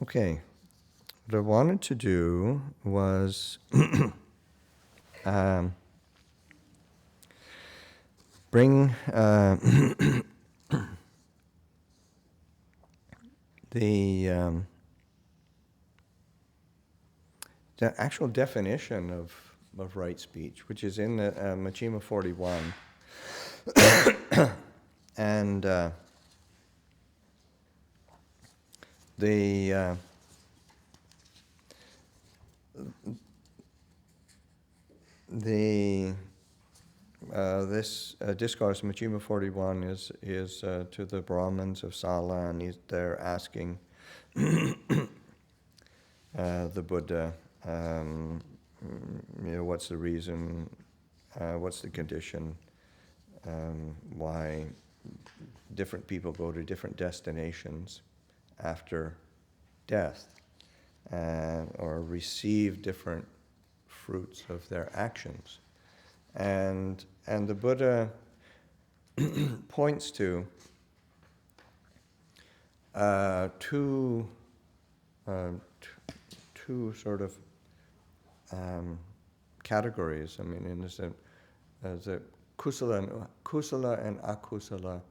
Okay, what I wanted to do was bring the actual definition of right speech, which is in the Majjhima 41. And this discourse, Majjhima 41, is to the Brahmins of Sala, and they're asking the Buddha, what's the reason, what's the condition, why different people go to different destinations after death, or receive different fruits of their actions. And the Buddha points to two sort of categories. I mean, in the kusala and akusala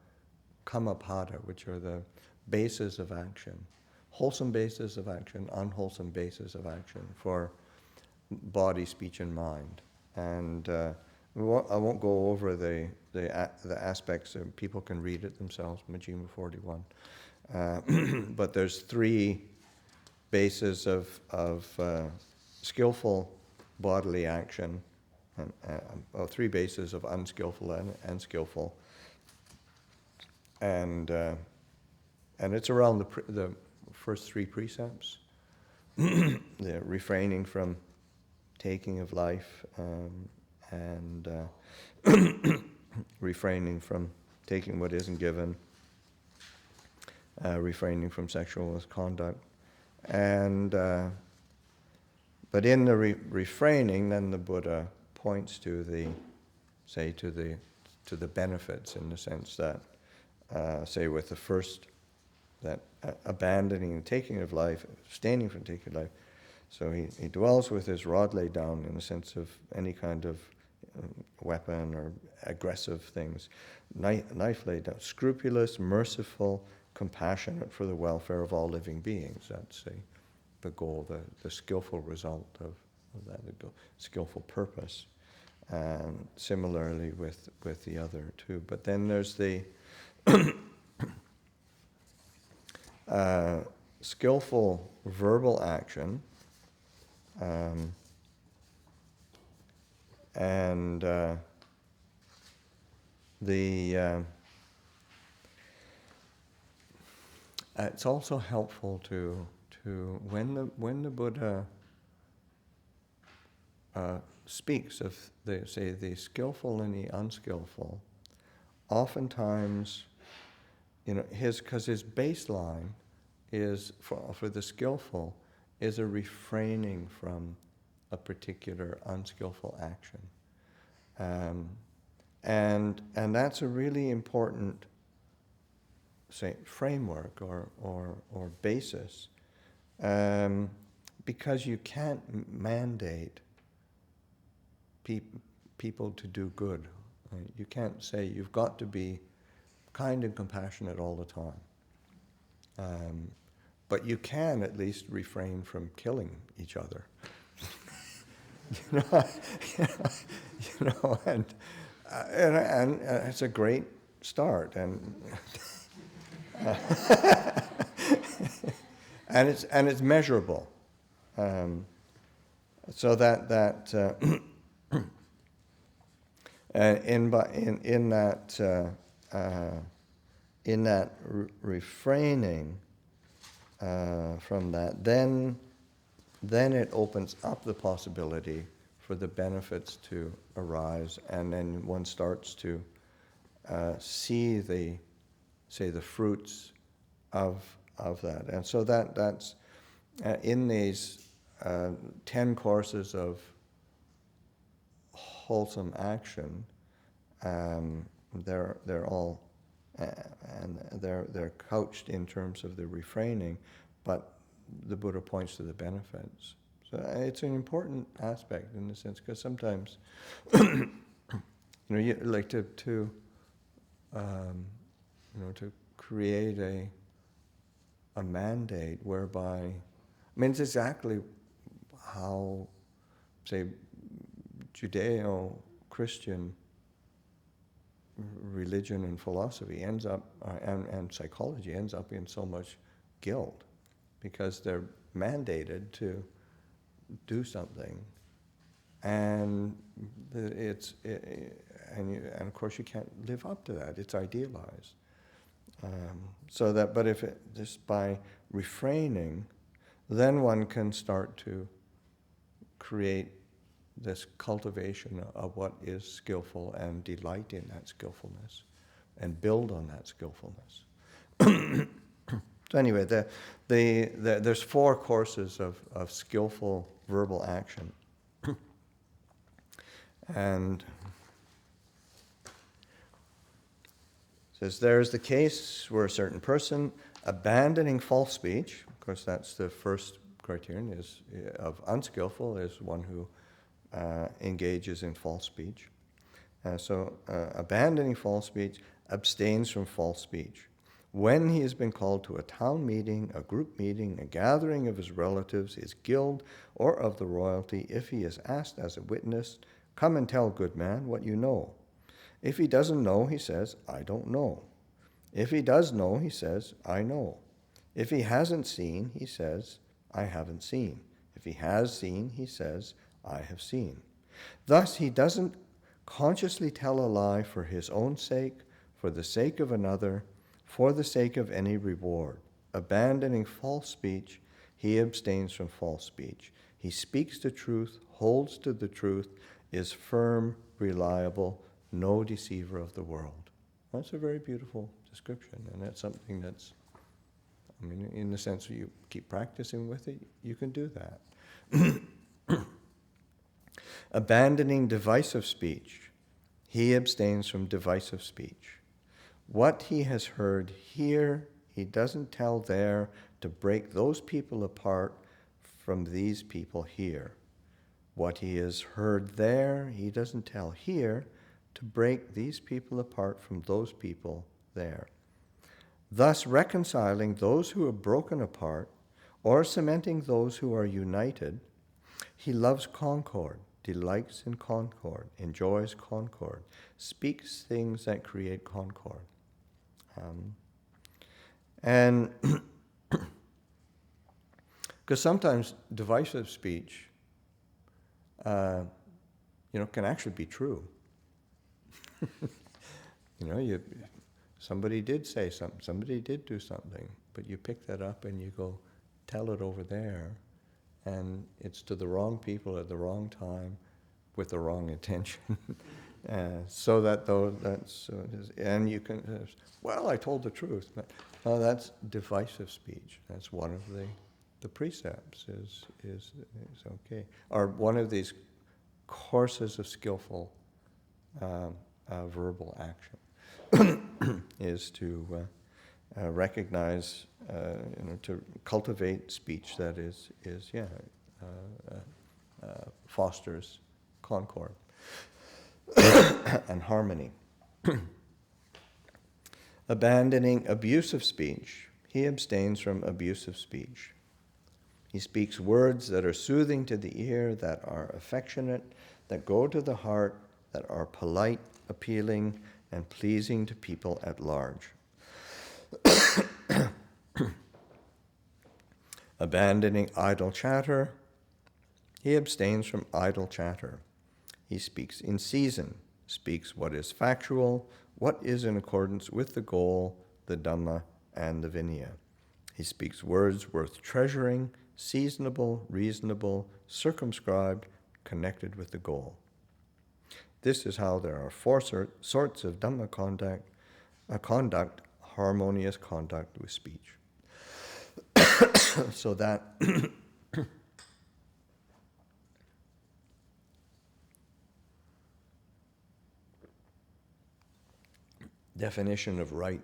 kammapada, which are the bases of action, wholesome bases of action, unwholesome bases of action for body, speech, and mind. And I won't go over the aspects. People can read it themselves, Majjhima 41. But there's three bases of skillful bodily action, and three bases of unskillful and skillful, and it's around the first three precepts: the refraining from taking of life, and refraining from taking what isn't given, refraining from sexual misconduct, and but in the refraining, then the Buddha points to the benefits, in the sense that, say with the first, that abandoning and taking of life, abstaining from taking life. So he dwells with his rod laid down, in the sense of any kind of weapon or aggressive things. Knife laid down, scrupulous, merciful, compassionate for the welfare of all living beings. That's the goal, the skillful result of that, the skillful purpose. And similarly with the other two. But then there's the skillful verbal action, and it's also helpful to when the Buddha speaks of the skillful and the unskillful, oftentimes, because his baseline is for the skillful is a refraining from a particular unskillful action, and that's a really important, framework or basis, because you can't mandate people to do good. Right? You can't say you've got to be kind and compassionate all the time. But you can at least refrain from killing each other. And it's a great start, and and it's measurable. So that in that refraining from that, then it opens up the possibility for the benefits to arise, and then one starts to see the fruits of that. And so that's in these 10 courses of wholesome action, they're all and they're couched in terms of the refraining, but the Buddha points to the benefits. So it's an important aspect in the sense, because sometimes you like to create a mandate whereby, it's exactly how, say, Judeo-Christian religion and philosophy ends up, and psychology ends up in so much guilt, because they're mandated to do something, and and of course you can't live up to that. It's idealized, But if it, just by refraining, then one can start to create this cultivation of what is skillful and delight in that skillfulness and build on that skillfulness. So anyway, there's 4 courses of skillful verbal action. And it says, there is the case where a certain person abandoning false speech, of course that's the first criterion is of unskillful, is one who engages in false speech. Abandoning false speech, abstains from false speech. When he has been called to a town meeting, a group meeting, a gathering of his relatives, his guild, or of the royalty, if he is asked as a witness, come and tell, good man, what you know. If he doesn't know, he says, I don't know. If he does know, he says, I know. If he hasn't seen, he says, I haven't seen. If he has seen, he says, I have seen. Thus, he doesn't consciously tell a lie for his own sake, for the sake of another, for the sake of any reward. Abandoning false speech, he abstains from false speech. He speaks the truth, holds to the truth, is firm, reliable, no deceiver of the world. That's a very beautiful description, and that's something that's, I mean, in the sense that you keep practicing with it, you can do that. Abandoning divisive speech, he abstains from divisive speech. What he has heard here, he doesn't tell there to break those people apart from these people here. What he has heard there, he doesn't tell here to break these people apart from those people there. Thus reconciling those who are broken apart or cementing those who are united, he loves concord, delights in concord, enjoys concord, speaks things that create concord. And because sometimes divisive speech, can actually be true. Somebody did say something, somebody did do something, but you pick that up and you go tell it over there, and it's to the wrong people at the wrong time with the wrong intention. So that though that's and you can well, I told the truth, but no, that's divisive speech. That's one of the precepts is okay, or one of these courses of skillful verbal action is to recognize, to cultivate speech that fosters concord and harmony. Abandoning abusive speech, he abstains from abusive speech. He speaks words that are soothing to the ear, that are affectionate, that go to the heart, that are polite, appealing, and pleasing to people at large. Abandoning idle chatter, he abstains from idle chatter. He speaks in season, speaks what is factual, what is in accordance with the goal, the Dhamma, and the Vinaya. He speaks words worth treasuring, seasonable, reasonable, circumscribed, connected with the goal. This is how there are 4 sorts of Dhamma conduct, harmonious conduct with speech. So that definition of right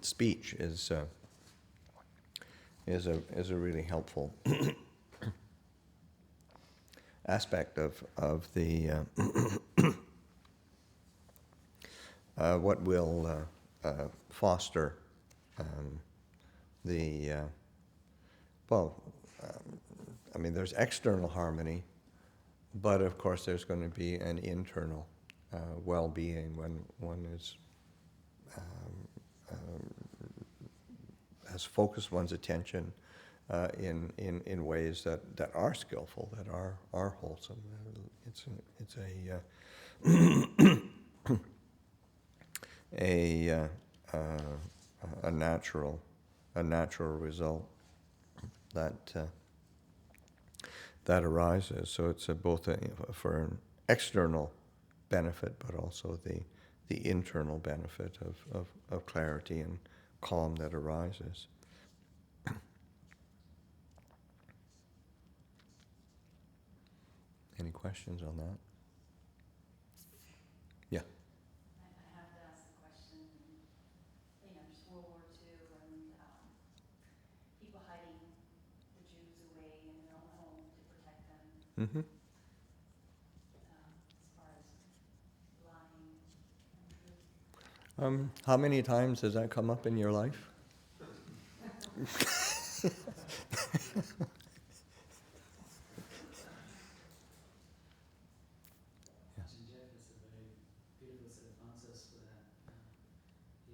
speech is a really helpful aspect of the what will foster there's external harmony, but of course there's going to be an internal well-being when one is has focused one's attention in ways that are skillful, that are wholesome. It's a natural result that that arises. So it's both for an external benefit, but also the internal benefit of clarity and calm that arises. Any questions on that? Yeah. I have to ask the question, just World War II and people hiding the Jews away in their own home to protect them. Mm-hmm. As far as lying and truth. How many times has that come up in your life? Jeff has a very beautiful set of answers for that. I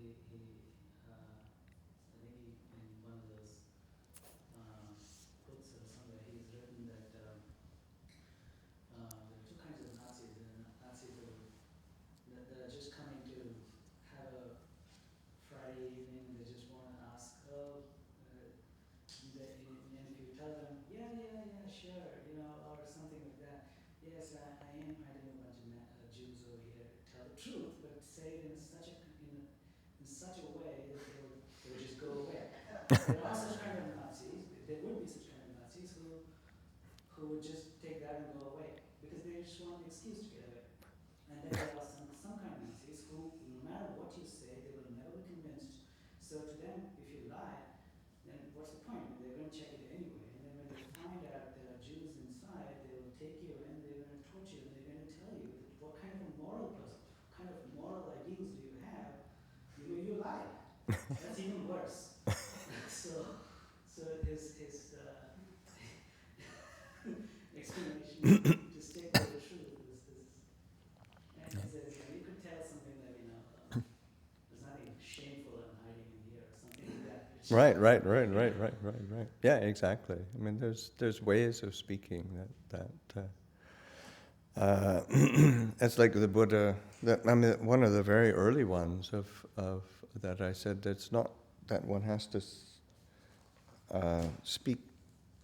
think in one of those books or somewhere he's written that there are two kinds of Nazis. There are Nazis that are just coming to have a Friday evening, they just want to ask, and if you tell them, yeah, sure, or something like that, yes, I am hiding a bunch of Jews over here, tell the truth, but say it in such a way that they'll just go away. There are such kind of Nazis, there would be such kind of Nazis who would just take that and go away, because they just want an excuse to get away. And then there are some kind of Nazis who, no matter what you say, they will never be convinced. So to them, if you lie, then what's the point? They're going to check it anyway. And then when they find out there are Jews inside, they will take you and they're going to torture you and they're going to tell you that what kind of a moral person, what kind of moral ideals do you have? You lied. That's even worse. So his explanation to stay with the truth is and he says, you could tell something that, there's nothing shameful in hiding in here or something like that. Right. Yeah, exactly. I mean, there's ways of speaking that it's like the Buddha. One of the very early ones of that I said. It's not that one has to speak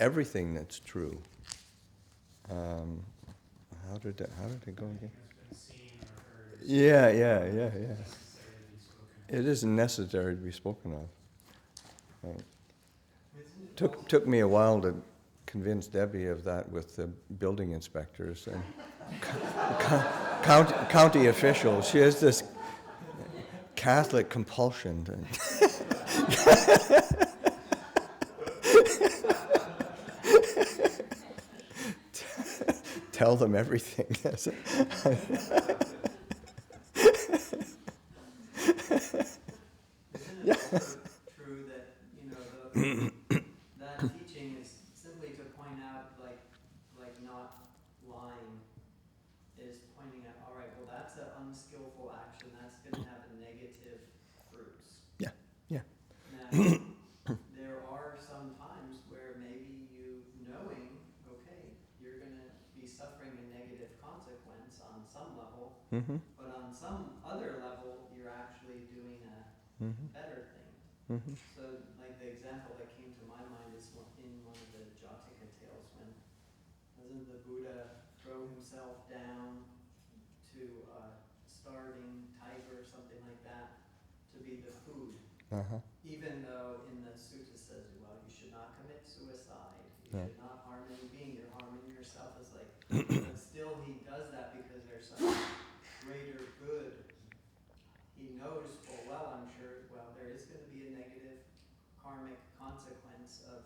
everything that's true. How did it go again? Yeah. It isn't necessary to be spoken of. Right. Took me a while to convince Debbie of that with the building inspectors and county officials. She has this Catholic compulsion to tell them everything. Isn't it also true that, that teaching is simply to point out, like not lying, is pointing out, all right, well, that's an unskillful action, that's going to have a negative fruits. Yeah. Now, there are some times where maybe you knowing, okay, you're going to be suffering a negative consequence on some level, Mm-hmm. but on some other level, you're actually doing a better thing. Mm-hmm. So, like the example that came to my mind is in one of the Jataka tales when doesn't the Buddha throw himself down to a starving tiger or something like that to be the food, even though in the sutta says, well, you should not commit suicide, you should not harm any being, you're harming yourself. It's like, but still he does that because there's some greater good. He knows full well, I'm sure, well, there is going to be a negative karmic consequence of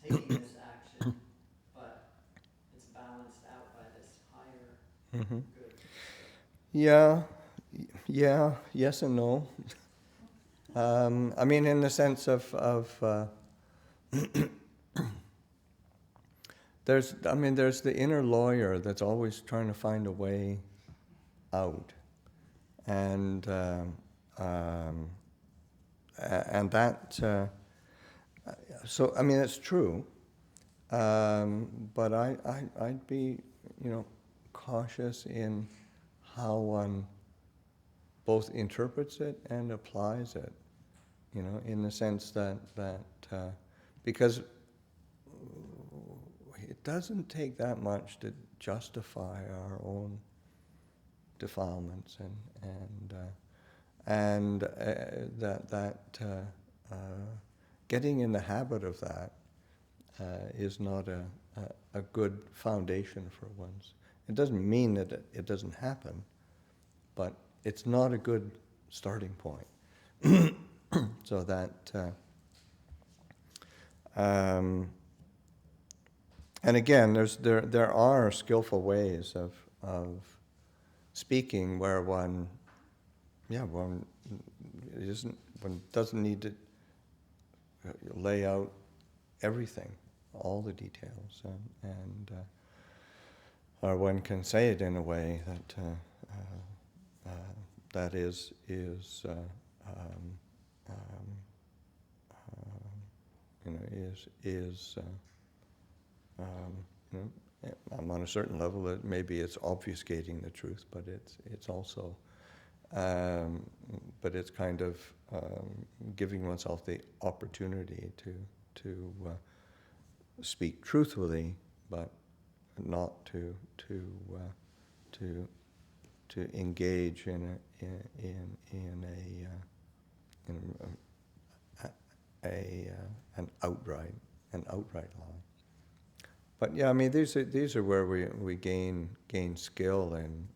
taking this action, but it's balanced out by this higher good. Yeah, yes and no. I mean, in the sense of there's the inner lawyer that's always trying to find a way out, and that. So I mean, it's true, but I'd be cautious in how one both interprets it and applies it. in the sense that because it doesn't take that much to justify our own defilements, and getting in the habit of that is not a good foundation for one's. It doesn't mean that it doesn't happen, but it's not a good starting point. So that, and again, there are skillful ways of speaking where one doesn't need to lay out everything, all the details, or one can say it in a way that is on a certain level that maybe it's obfuscating the truth, but it's also but it's kind of giving oneself the opportunity to speak truthfully, but not to engage in an outright lie. But yeah, I mean, these are where we gain skill in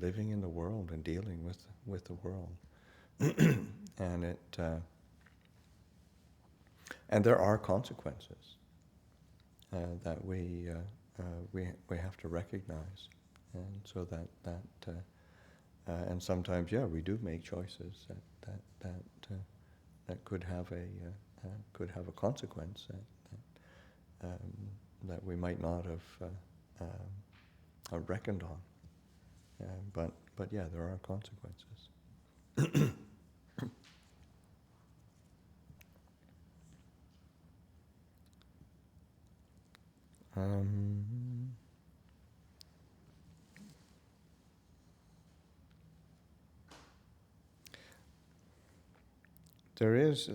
living in the world and dealing with the world, and there are consequences that we have to recognize, and so that and sometimes we do make choices that could have a consequence that we might not have reckoned on. But yeah, there are consequences. There's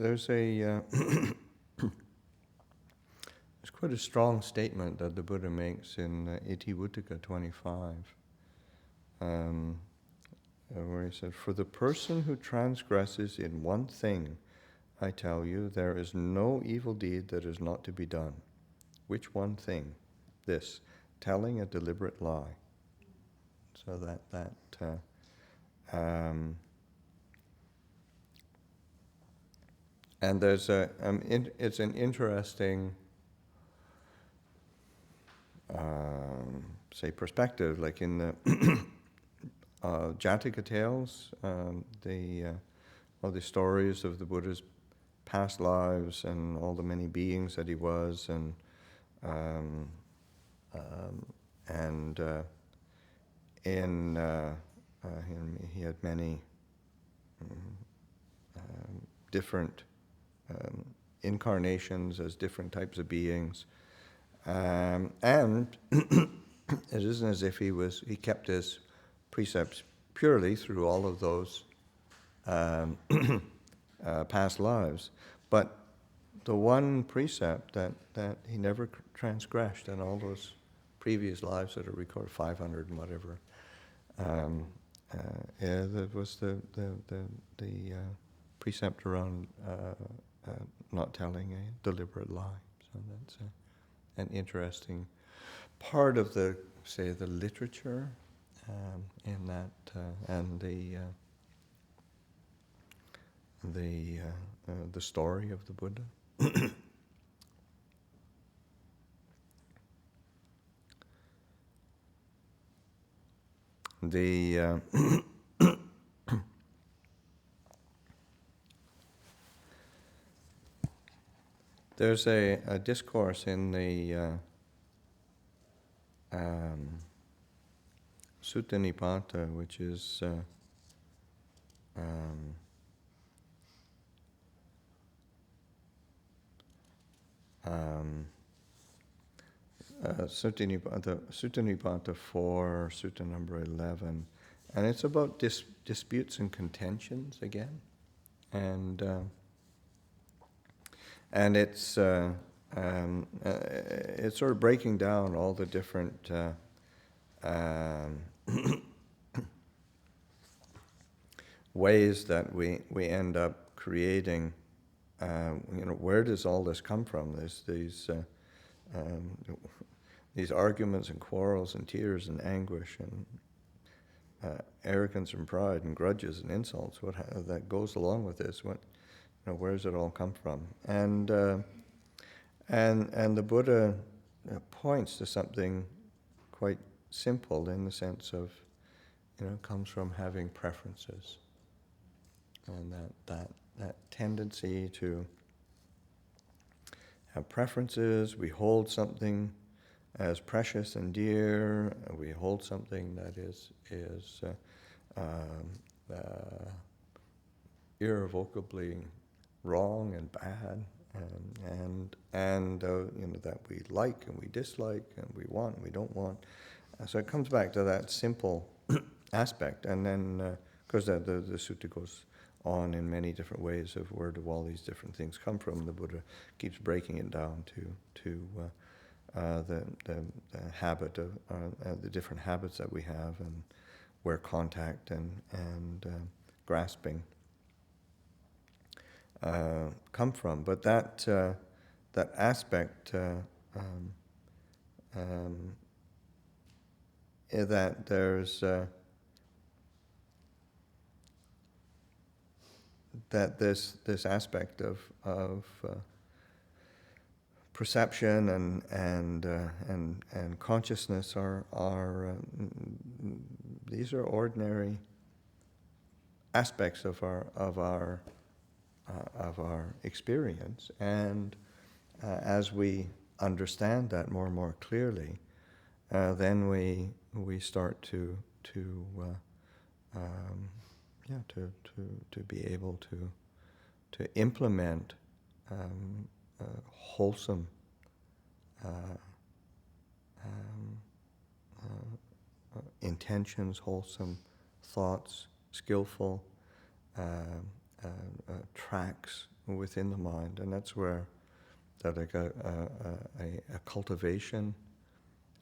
quite a strong statement that the Buddha makes in Upāsikā 25, where he said, "For the person who transgresses in one thing, I tell you, there is no evil deed that is not to be done. Which one thing? This, telling a deliberate lie." So and there's it's an interesting, say, perspective, like in the Jataka tales, all the stories of the Buddha's past lives and all the many beings that he was, and he had many different incarnations as different types of beings, and it isn't as if he kept his precepts purely through all of those past lives, but the one precept that he never transgressed in all those previous lives that are recorded, 500 and whatever, that was the precept around not telling a deliberate lie. So that's an interesting part of the literature in that, and the story of the Buddha. There's a discourse in the Sutta Nipata, which is Sutta Nipata 4, Sutta number 11, and it's about disputes and contentions again, and it's sort of breaking down all the different ways that we end up creating. Where does all this come from? There's these arguments and quarrels and tears and anguish and arrogance and pride and grudges and insults. That goes along with this? Where does it all come from? And the Buddha points to something quite simple in the sense of, comes from having preferences, and that tendency to have preferences. We hold something as precious and dear. We hold something that is irrevocably wrong and bad, and that we like and we dislike and we want and we don't want. So it comes back to that simple aspect, and then of course the sutta goes on in many different ways of where do all these different things come from. The Buddha keeps breaking it down to the habit of the different habits that we have, and where contact and grasping come from. But that aspect that there's that this aspect of perception and consciousness are these are ordinary aspects of our experience, and as we understand that more and more clearly, then we start to be able to implement wholesome intentions, wholesome thoughts, skillful tracks within the mind, and that's where that a cultivation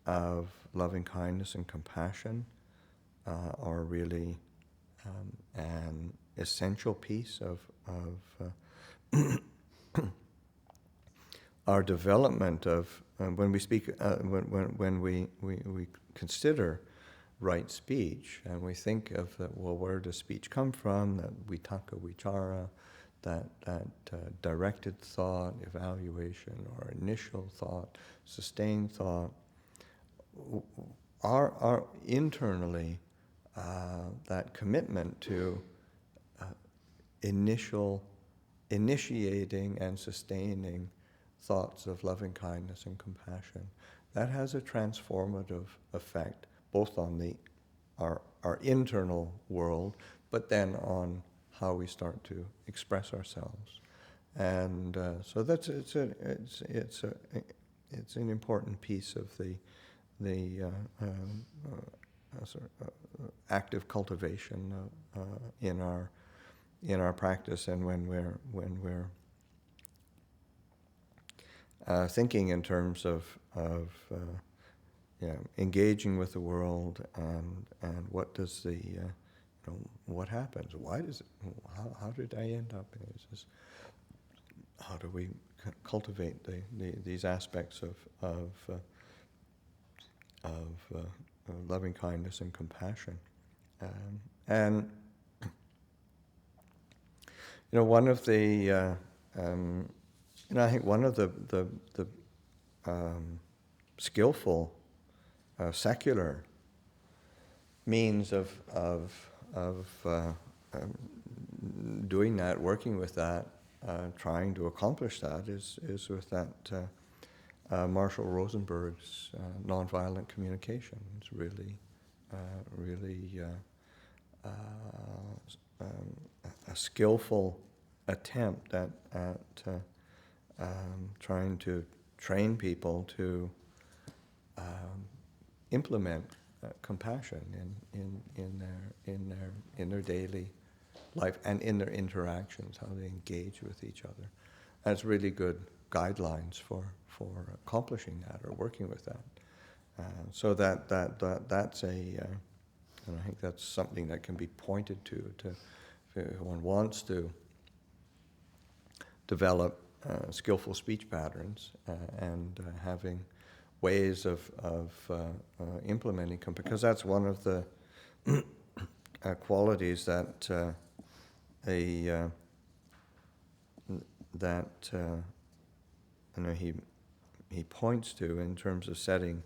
of loving kindness and compassion are really an essential piece of our development of when we speak when we consider right speech, and we think of where does speech come from? That vitaka vichara, that directed thought, evaluation, or initial thought, sustained thought. Our internally that commitment to initiating and sustaining thoughts of loving kindness and compassion, that has a transformative effect both on our internal world, but then on how we start to express ourselves. And so that's it's an important piece of the active cultivation in our practice, and when we're thinking in terms of engaging with the world, and what does what happens? Why does it? How did I end up in this? How do we cultivate these aspects of loving kindness and compassion? And one of the I think one of the skillful secular means of doing that, working with that, trying to accomplish that is with that Marshall Rosenberg's nonviolent communication. It's really a skillful attempt at trying to train people to implement compassion in their daily life and in their interactions, how they engage with each other. That's really good guidelines for accomplishing that or working with that. So that's and I think that's something that can be pointed to if one wants to develop skillful speech patterns and having ways of implementing, because that's one of the qualities that he points to in terms of setting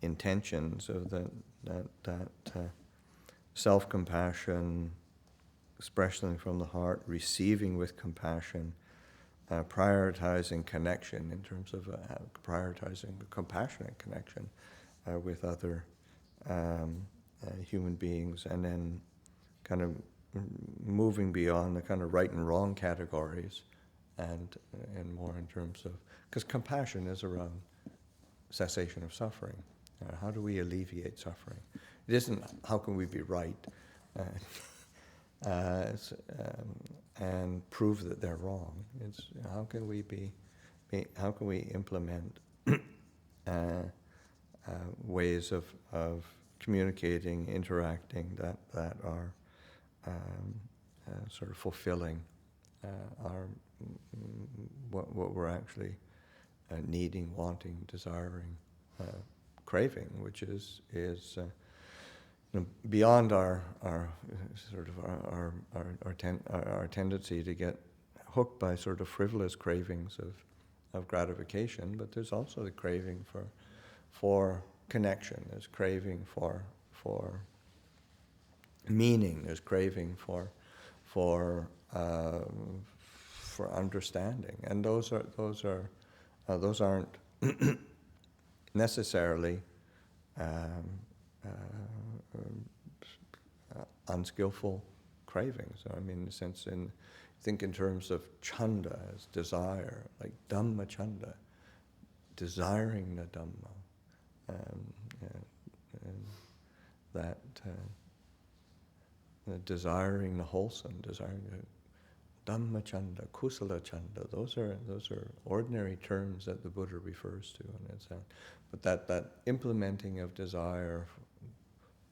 intentions of that self-compassion, expressing from the heart, receiving with compassion, prioritizing connection in terms of prioritizing the compassionate connection with other human beings, and then kind of moving beyond the kind of right and wrong categories and more in terms of, because compassion is around cessation of suffering. How do we alleviate suffering? It isn't how can we be right and prove that they're wrong. It's how can we implement ways of communicating, interacting that are sort of fulfilling what we're actually needing, wanting, desiring, craving, which is beyond our tendency to get hooked by sort of frivolous cravings of gratification, but there's also the craving for connection. There's craving for meaning. There's craving for understanding, and those aren't necessarily unskillful cravings. I mean, in the sense, think in terms of chanda as desire, like Dhamma chanda, desiring the Dhamma, and that desiring the wholesome, desiring the Dhamma chanda, kusala chanda. Those are ordinary terms that the Buddha refers to, and it's but that implementing of desire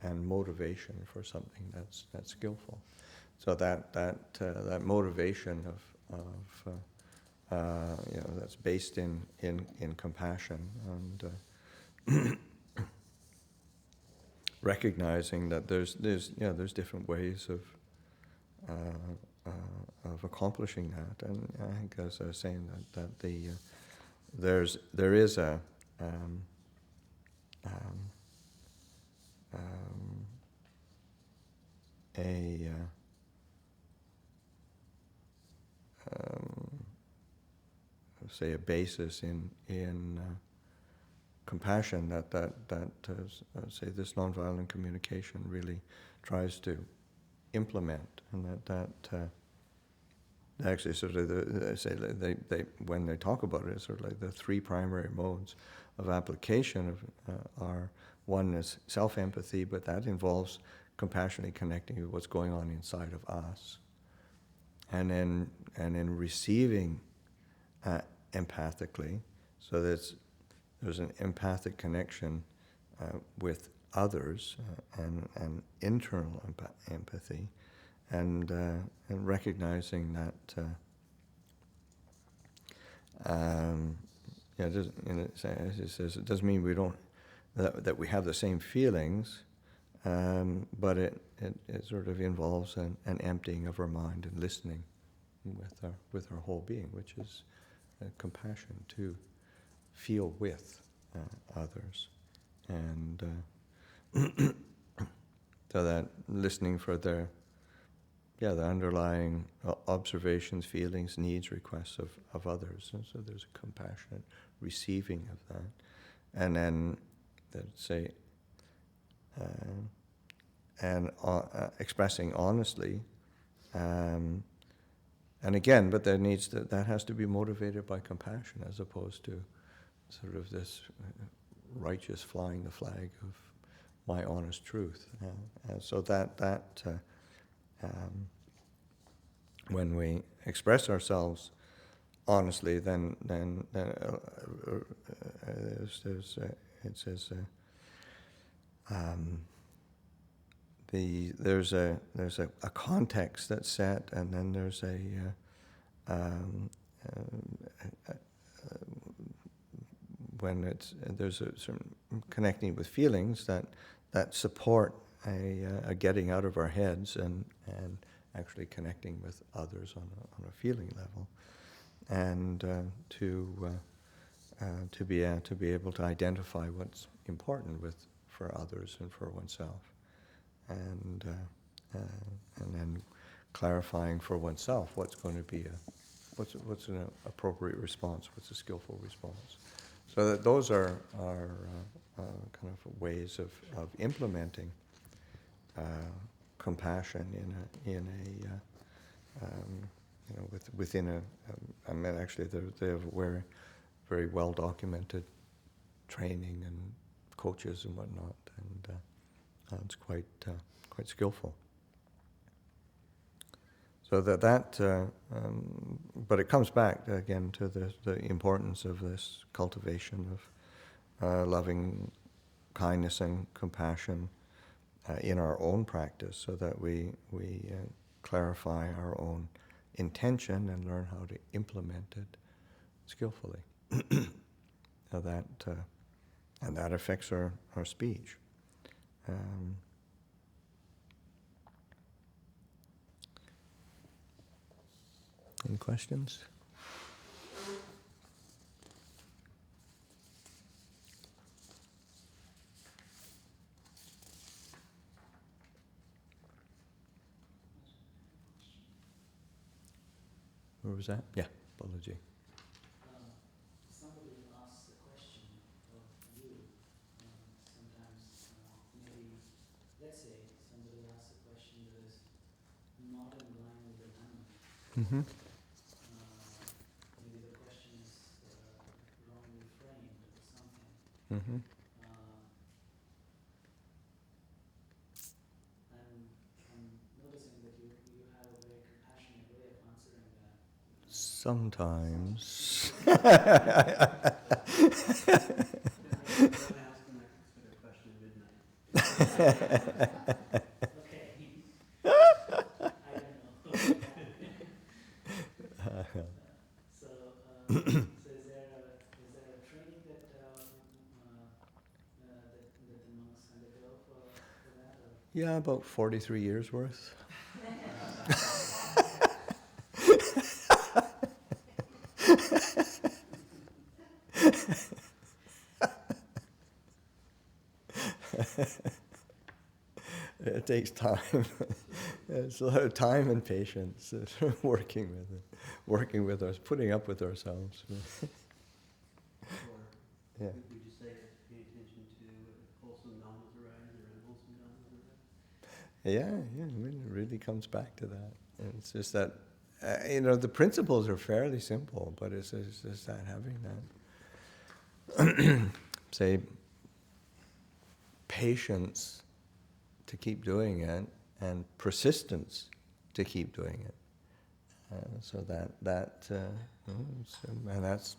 and motivation for something that's skillful. So that motivation of that's based in compassion and recognizing that there's different ways of accomplishing that. And I think, as I was saying, that there is a say a basis in compassion that say this nonviolent communication really tries to implement, and that actually sort of they when they talk about it, it's sort of like the three primary modes of application are, one is self-empathy, but that involves compassionately connecting with what's going on inside of us, and then receiving empathically, so there's an empathic connection with others and internal empathy, and recognizing that as it says, it doesn't mean we don't that we have the same feelings, but it sort of involves an emptying of our mind and listening with our whole being, which is compassion to feel with others, and so that listening for the underlying observations, feelings, needs, requests of others, and so there's a compassionate receiving of that, and then say expressing honestly. And again, but that has to be motivated by compassion, as opposed to sort of this righteous flying the flag my honest truth. So that when we express ourselves honestly, then it says there's a context that's set, and then there's when there's a certain connecting with feelings that support a getting out of our heads and actually connecting with others on a feeling level, and to be able to identify what's important for others and for oneself, and then clarifying for oneself what's going to be what's an appropriate response, what's a skillful response. So that those are kind of ways of implementing compassion within a. I mean, actually, they have very well documented training and coaches and whatnot, and it's quite skillful. So but it comes back again to the importance of this cultivation of loving kindness and compassion in our own practice, so that we clarify our own intention and learn how to implement it skillfully. And that affects our speech. Any questions? Where was that? Yeah, Balaji. Somebody asks a question of you. Sometimes, maybe, let's say somebody asks a question that is not in line with the Dhamma. Mm-hmm. Maybe the question is wrongly framed or something. Mm-hmm. I'm noticing that you have a very compassionate way of answering that. Sometimes. Don't ask an unexpected question at midnight. Okay. I don't know. So is there a training that the monks undergo for that? Or? Yeah, about 43 years worth. It takes time. It's a lot of time and patience working with us, putting up with ourselves. Yeah. Would you say that pay attention to wholesome dhammas arise or unwholesome dhammas arise? Yeah, I mean, it really comes back to that. And it's just that, the principles are fairly simple, but it's just that having that, say, patience to keep doing it and persistence to keep doing it. So and that's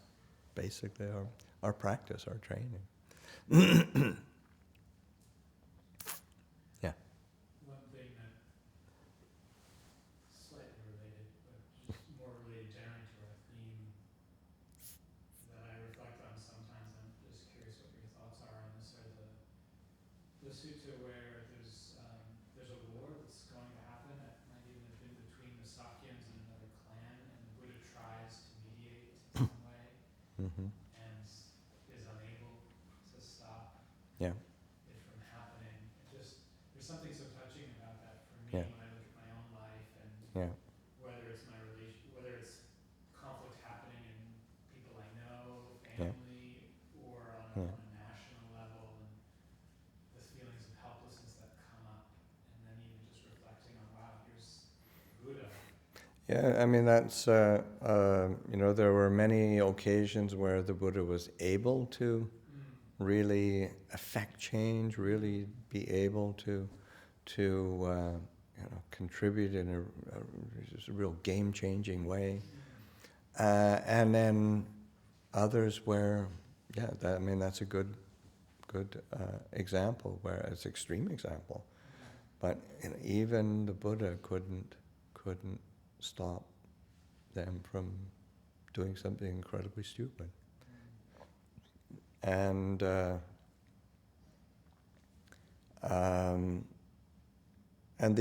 basically our practice, our training. Yeah. One thing that slightly related, but just more related generally to our theme that I reflect on sometimes. I'm just curious what your thoughts are on this, or the sutta where there's a war that's going to happen. It might even have been between the Sakyans and another clan, and the Buddha tries to mediate in some way, Mm-hmm. and is unable to stop Yeah. it from happening. There's something so touching about that for me Yeah. when I look at my own life, and Yeah. whether it's conflict happening in people I know, Yeah. family, or on Yeah. a national level, and the feelings of helplessness that come up, and then even just reflecting on, wow, here's Buddha. Yeah, I mean, that's, there were many occasions where the Buddha was able to really affect change, really be able to contribute in a real game-changing way. And then others where, that's a good example, where it's extreme example. But even the Buddha couldn't stop them from doing something incredibly stupid. And the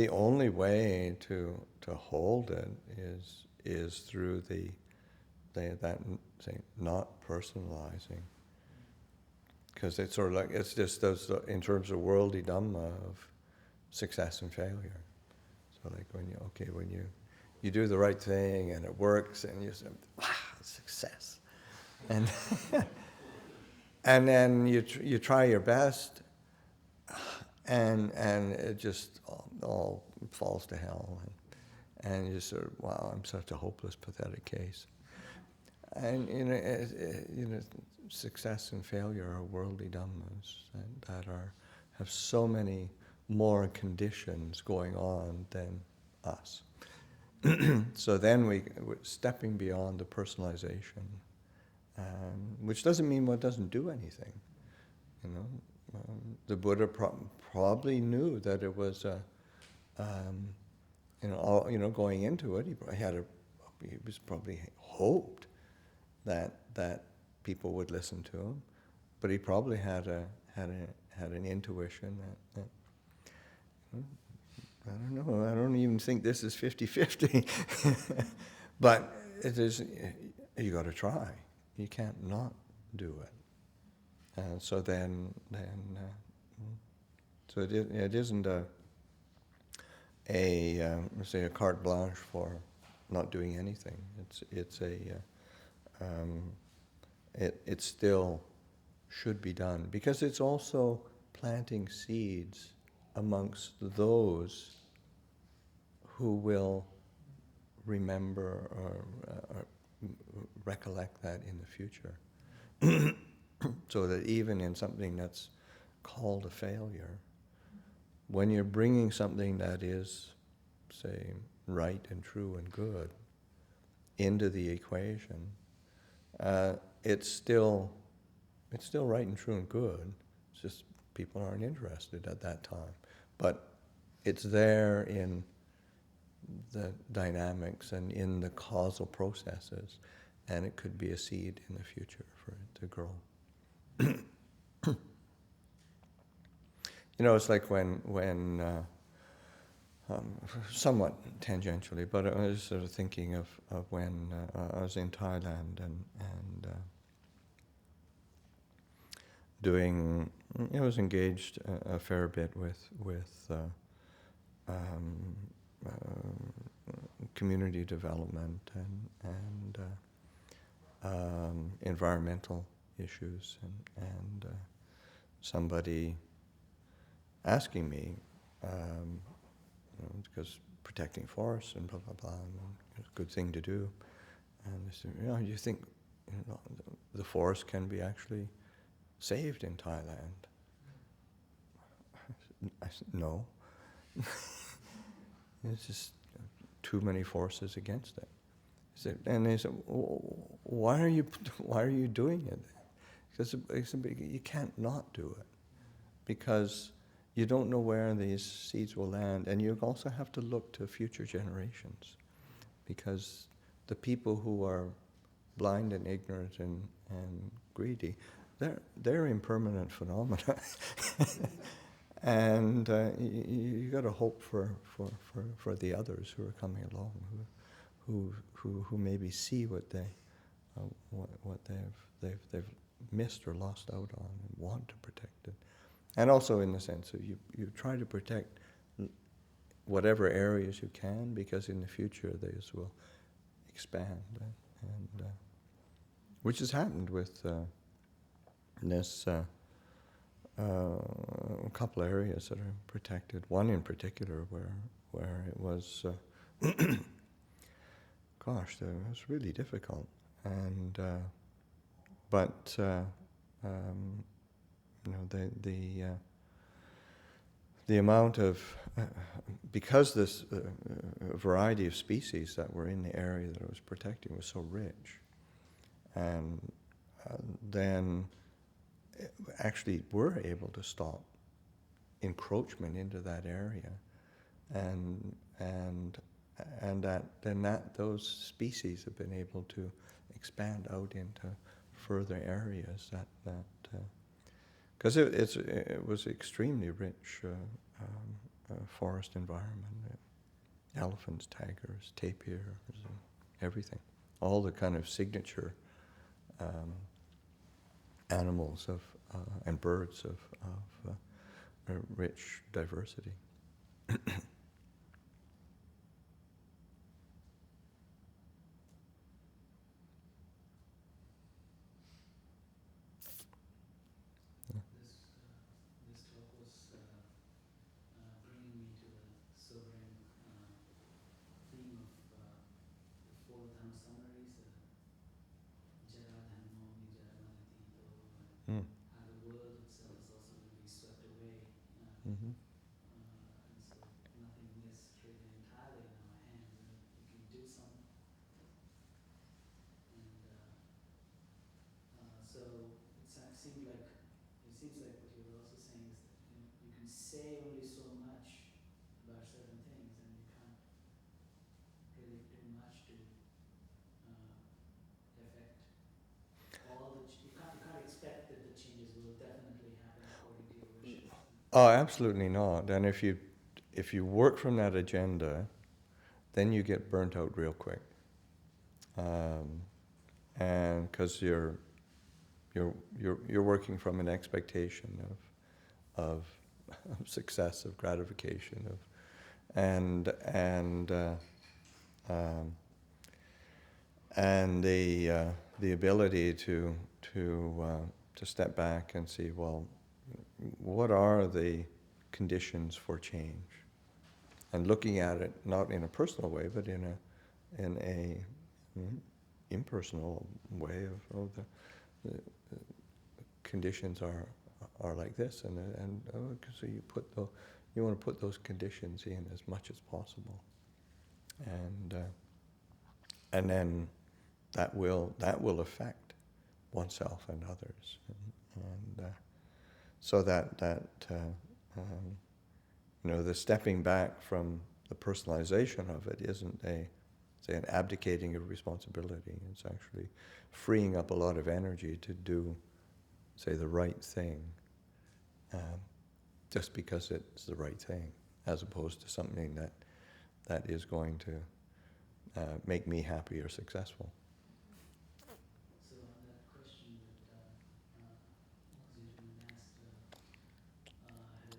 only way to hold it is through that not personalizing, because it's sort of like it's just those in terms of worldly dhamma of success and failure. So like when you do the right thing and it works and you say, wow, success, and and then you try your best and it just all falls to hell, and you sort of, wow, I'm such a hopeless, pathetic case. And success and failure are worldly dhammas that have so many more conditions going on than us. So then we're stepping beyond the personalization, which doesn't mean one doesn't do anything. The Buddha probably knew that it was going into it. He was probably hoped that people would listen to him, but he probably had an intuition that I don't know. I don't even think this is 50-50, but it is. You got to try. You can't not do it. And so then, so it isn't a carte blanche for not doing anything. It still should be done, because it's also planting seeds amongst those who will remember or recollect that in the future. So that even in something that's called a failure, when you're bringing something that is, say, right and true and good into the equation, it's still right and true and good. It's just people aren't interested at that time. But it's there in the dynamics and in the causal processes, and it could be a seed in the future for it to grow. It's like when somewhat tangentially, but I was sort of thinking of when I was in Thailand and I was engaged a fair bit with community development and environmental issues, and somebody asking me, because protecting forests and blah blah blah, and it's a good thing to do, and they said, do you think the forest can be actually saved in Thailand? I said, no. It's just too many forces against it. And they said, why are you doing it? Because you can't not do it, because you don't know where these seeds will land, and you also have to look to future generations, because the people who are blind and ignorant and greedy, they're impermanent phenomena. And you got to hope for the others who are coming along, who maybe see what they've missed or lost out on and want to protect it. And also in the sense of you try to protect whatever areas you can, because in the future these will expand, and which has happened with this. A couple of areas that are protected. One in particular where it was, it was really difficult. And but the amount of, because this variety of species that were in the area that I was protecting was so rich, and then actually were able to stop encroachment into that area, and those species have been able to expand out into further areas because it was extremely rich forest environment. Elephants, tigers, tapirs, and everything. All the kind of signature animals and birds of rich diversity. This talk was bringing me to the sobering theme of the four Dhamma summaries, Jara Dhammo, Nijara Manatito, and how the world itself is also going to be swept away. Mm-hmm. And so nothing is really entirely in our hands, and we can do something. And so it seems like what you were also saying is that you can say only so much about certain things, and you can't really do much to affect all the. You can't expect that the changes will definitely happen according to your wishes. Oh, absolutely not. And if you work from that agenda, then you get burnt out real quick, and because you're working from an expectation of success, of gratification, and the ability to step back and see, well, what are the conditions for change, and looking at it not in a personal way, but in a impersonal way of the conditions are like this, and so you want to put those conditions in as much as possible, and then that will affect oneself and others, and so that the stepping back from the personalization of it isn't an abdicating of responsibility. It's actually freeing up a lot of energy to do, say, the right thing, just because it's the right thing, as opposed to something that is going to make me happy or successful. So on that question that Zidane asked, I had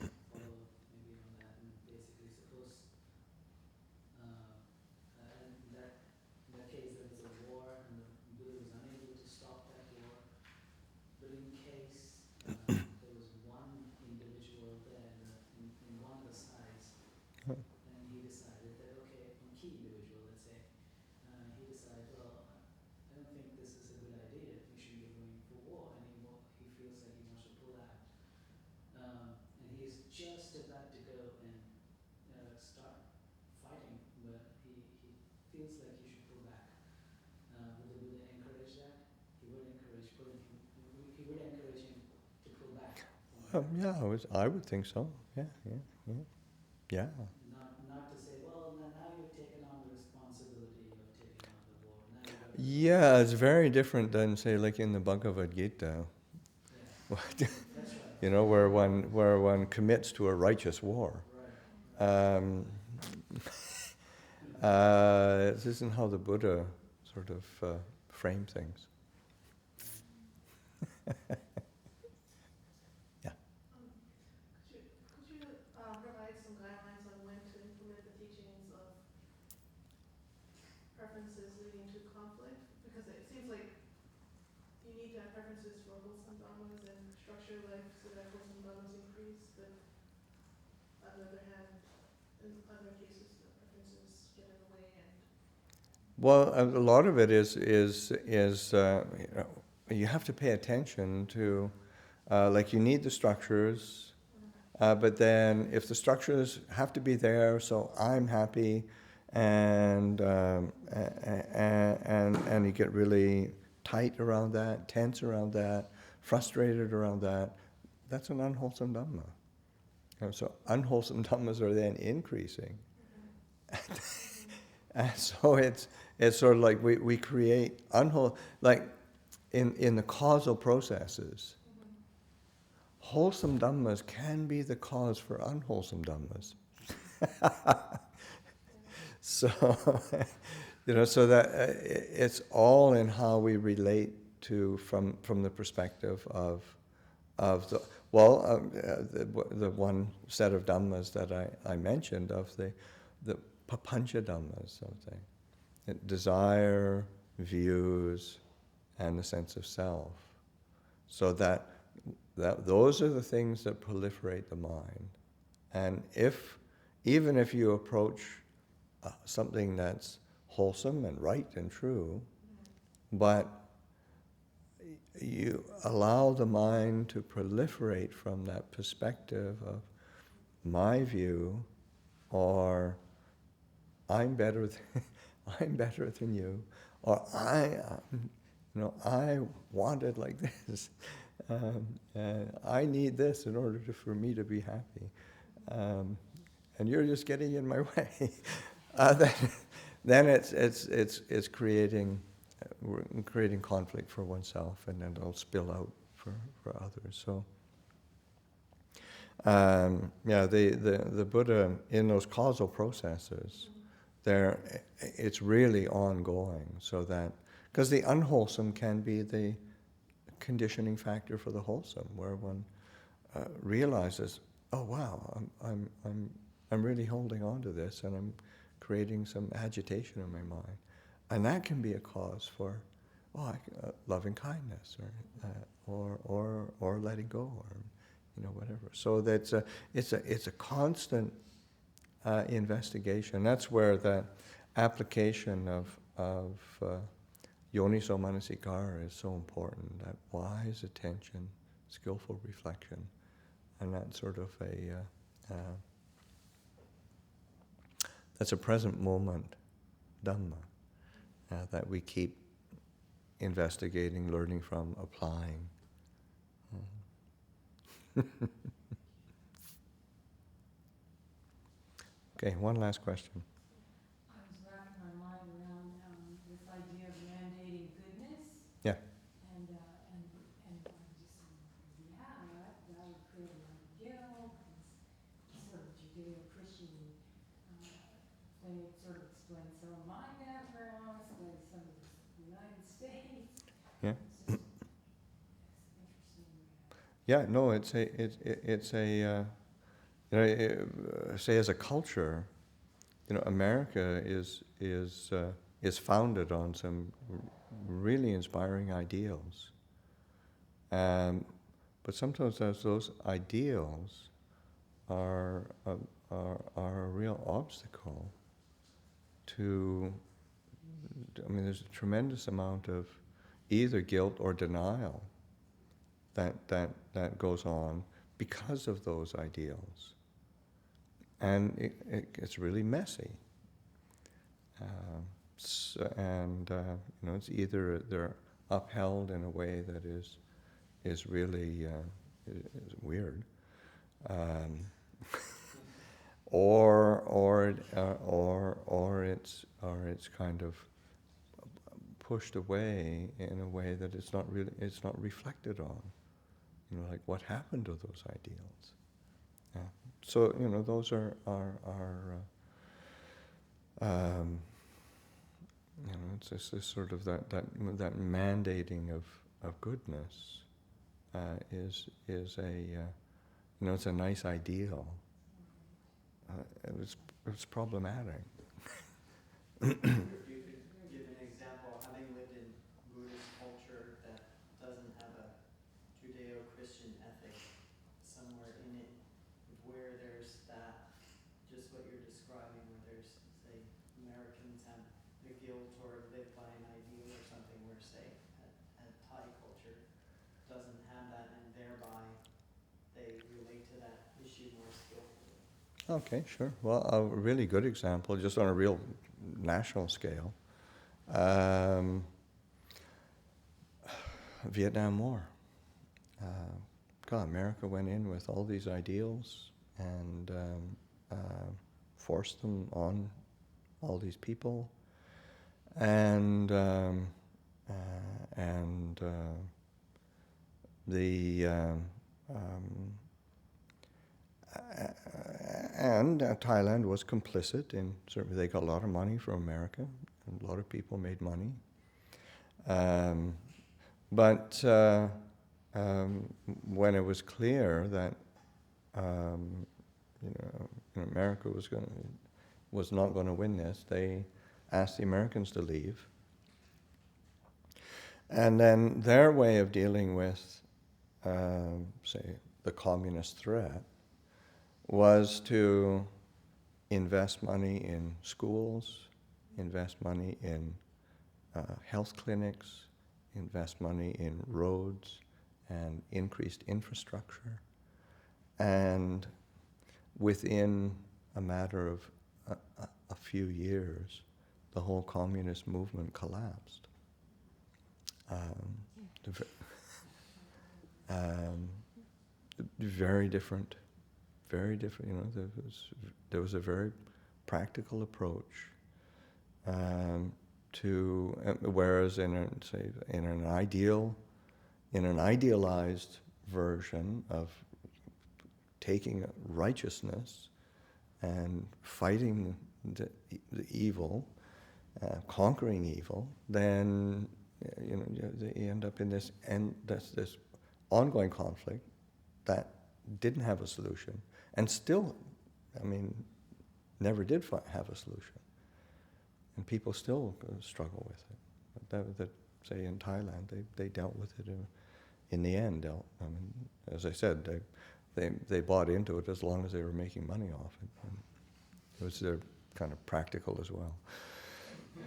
a follow-up maybe on that, and basically suppose in that case there was a war and the Buddha was unable to stop that war, but in case there was one individual there in one of the sides, and he decided that, okay, one key individual, let's say, he decided, well, I don't think this is a good idea, we shouldn't be going for war, and he feels like he wants to pull out. And he is just about to go and start fighting, but he feels like he should pull back. Would the Buddha encourage that? He would encourage him to pull back. Yeah, I would think so. Yeah. Not to say, well, now you've taken on the responsibility of taking on the war. Now you've got to Yeah, it's very different than, say, like in the Bhagavad Gita. That's right. Where one commits to a righteous war. Right. This isn't how the Buddha sort of framed things. Yeah. Could you provide some guidelines on when to implement the teachings of preferences leading to conflict? Because it seems like you need to have preferences for wholesome dhammas and structure life so that wholesome dhammas increase, but on the other hand, in other cases, the preferences get in the way. Well, a lot of it is you have to pay attention to Like you need the structures, but then if the structures have to be there, so I'm happy, and you get really tight around that, tense around that, frustrated around that, that's an unwholesome Dhamma. And so unwholesome Dhammas are then increasing. And so it's sort of like we create like in the causal processes, wholesome Dhammas can be the cause for unwholesome Dhammas. So, so that it's all in how we relate to from the perspective of the the one set of Dhammas that I mentioned of the papancha Dhammas of the desire, views, and the sense of self. So that those are the things that proliferate the mind. And even if you approach something that's wholesome and right and true, but you allow the mind to proliferate from that perspective of my view, or I'm better than you, or I want it like this. I need this in order for me to be happy, and you're just getting in my way. Then it's creating conflict for oneself, and then it'll spill out for others. So the Buddha in those causal processes, it's really ongoing. So that because the unwholesome can be the conditioning factor for the wholesome, where one realizes, oh wow, I'm really holding on to this, and I'm creating some agitation in my mind, and that can be a cause for loving kindness, or letting go, or whatever. So that's it's a constant investigation. That's where the application of yoniso manasikara is so important. That wise attention, skillful reflection, and that sort of that's a present moment Dhamma that we keep investigating, learning from, applying. Okay, one last question. I was wrapping my mind around this idea of mandating goodness. Yeah. And I'm just saying, that would create an ideal, because sort of Judeo-Christian thing. It sort of explains some of my background, explains some of the United States. Yeah. It's interesting. Yeah. No, it's a say as a culture, America is founded on some really inspiring ideals. But sometimes those ideals are a real obstacle to. There's a tremendous amount of either guilt or denial that goes on because of those ideals, and it gets really messy. It's either they're upheld in a way that is really is weird, or it's kind of pushed away in a way that it's not reflected on. Like what happened to those ideals? Yeah. So those are it's just this sort of that mandating of goodness is a it's a nice ideal. It's problematic. If you could give an example, having lived in Buddhist culture that doesn't have a Judeo-Christian ethic somewhere in it, where there's that, just what you're describing, where there's, say, Americans have the guilt or live by an ideal or something, where, say, a Thai culture doesn't have that, and thereby Okay, sure. Well, a really good example, just on a real national scale. Vietnam War. America went in with all these ideals and forced them on all these people, and Thailand was complicit in. Certainly, they got a lot of money from America, and a lot of people made money. But when it was clear that America was not going to win this, they asked the Americans to leave. And then their way of dealing with, say, the communist threat was to invest money in schools, invest money in health clinics, invest money in roads and increased infrastructure. And within a matter of a few years, the whole communist movement collapsed. Very different. There was a very practical approach to, whereas in an idealized version of taking righteousness and fighting the evil, conquering evil, then you end up in this ongoing conflict that didn't have a solution, and still, never did have a solution, and people still struggle with it. That say in Thailand, they dealt with it in the end. As I said, they bought into it as long as they were making money off it. And it was kind of practical as well,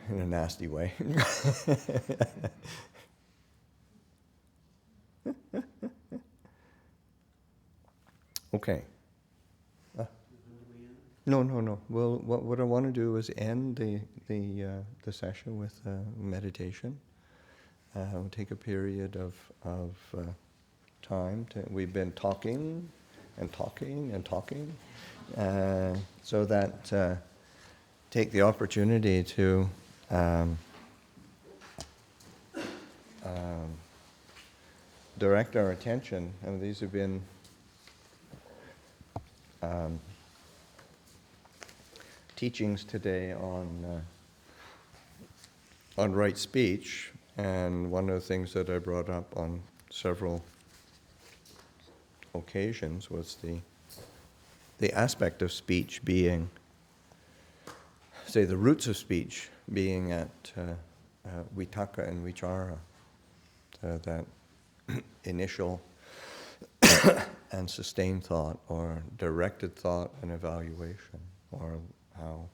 in a nasty way. Okay. No. Well, what I want to do is end the session with meditation. We'll take a period of time. We've been talking and talking and talking, so that take the opportunity to direct our attention. And these have been teachings today on right speech, and one of the things that I brought up on several occasions was the aspect of speech being, say, the roots of speech being at vitakka and vichara, that initial and sustained thought, or directed thought and evaluation, or how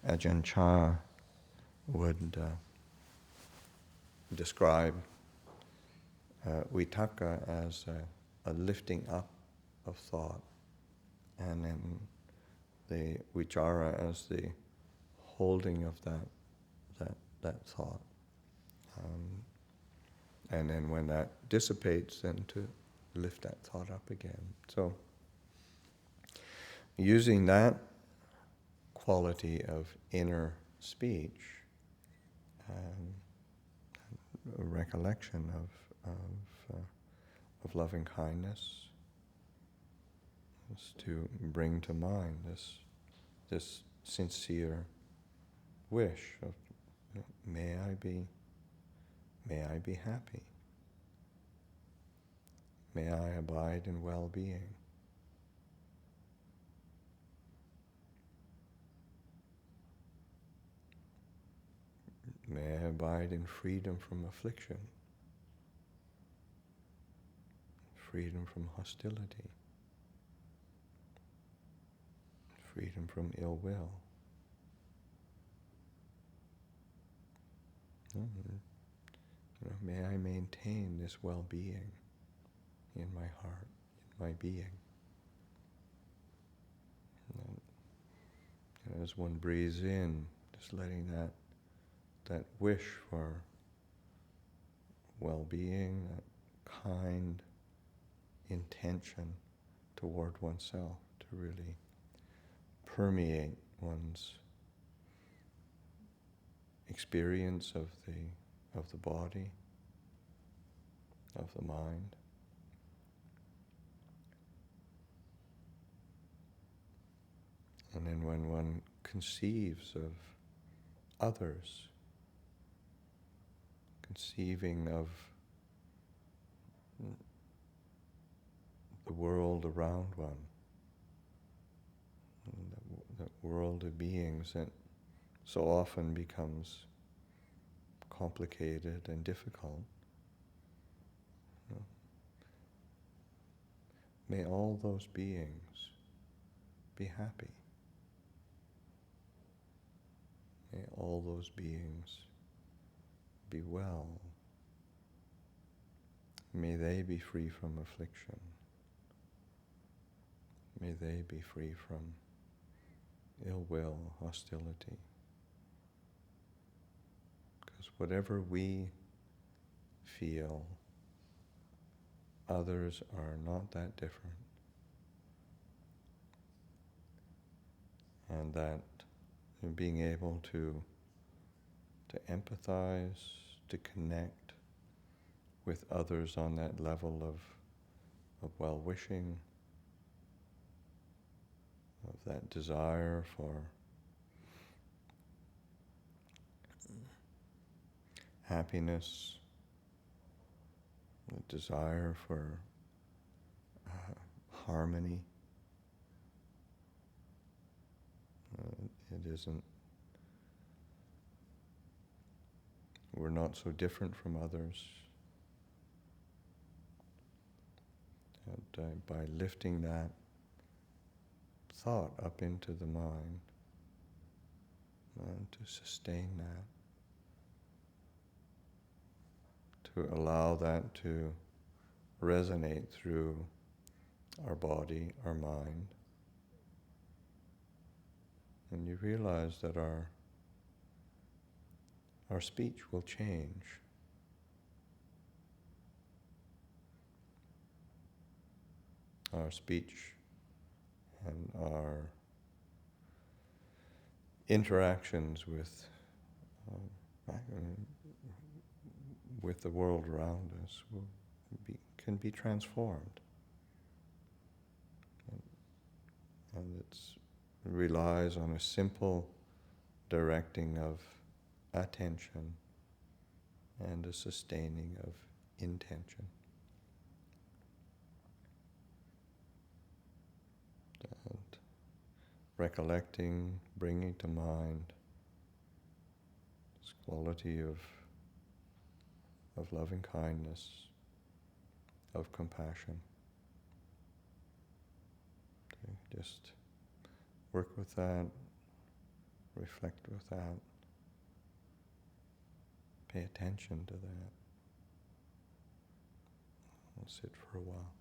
Ajahn Chah would describe vitakka as a lifting up of thought, and then the vichara as the holding of that thought, and then when that dissipates, then to lift that thought up again. So using that quality of inner speech, a recollection of loving kindness, is to bring to mind this sincere wish of, may I be happy. May I abide in well-being. May I abide in freedom from affliction, freedom from hostility, freedom from ill will. May I maintain this well-being in my heart, in my being. as one breathes in, just letting that wish for well-being, that kind intention toward oneself to really permeate one's experience of the body, of the mind. And then when one conceives of others, conceiving of the world around one, that world of beings that so often becomes complicated and difficult. May all those beings be happy. May all those beings be well. May they be free from affliction. May they be free from ill will, hostility. Because whatever we feel, others are not that different. And that being able to empathize, to connect with others on that level of well-wishing, of that desire for happiness, the desire for harmony. It isn't, we're not so different from others. And by lifting that thought up into the mind, and to sustain that, to allow that to resonate through our body, our mind, and you realize that our speech will change. Our speech and our interactions with the world around us can be transformed. And it relies on a simple directing of attention and a sustaining of intention. And recollecting, bringing to mind this quality of loving kindness, of compassion. To just work with that, reflect with that, pay attention to that. We'll sit for a while.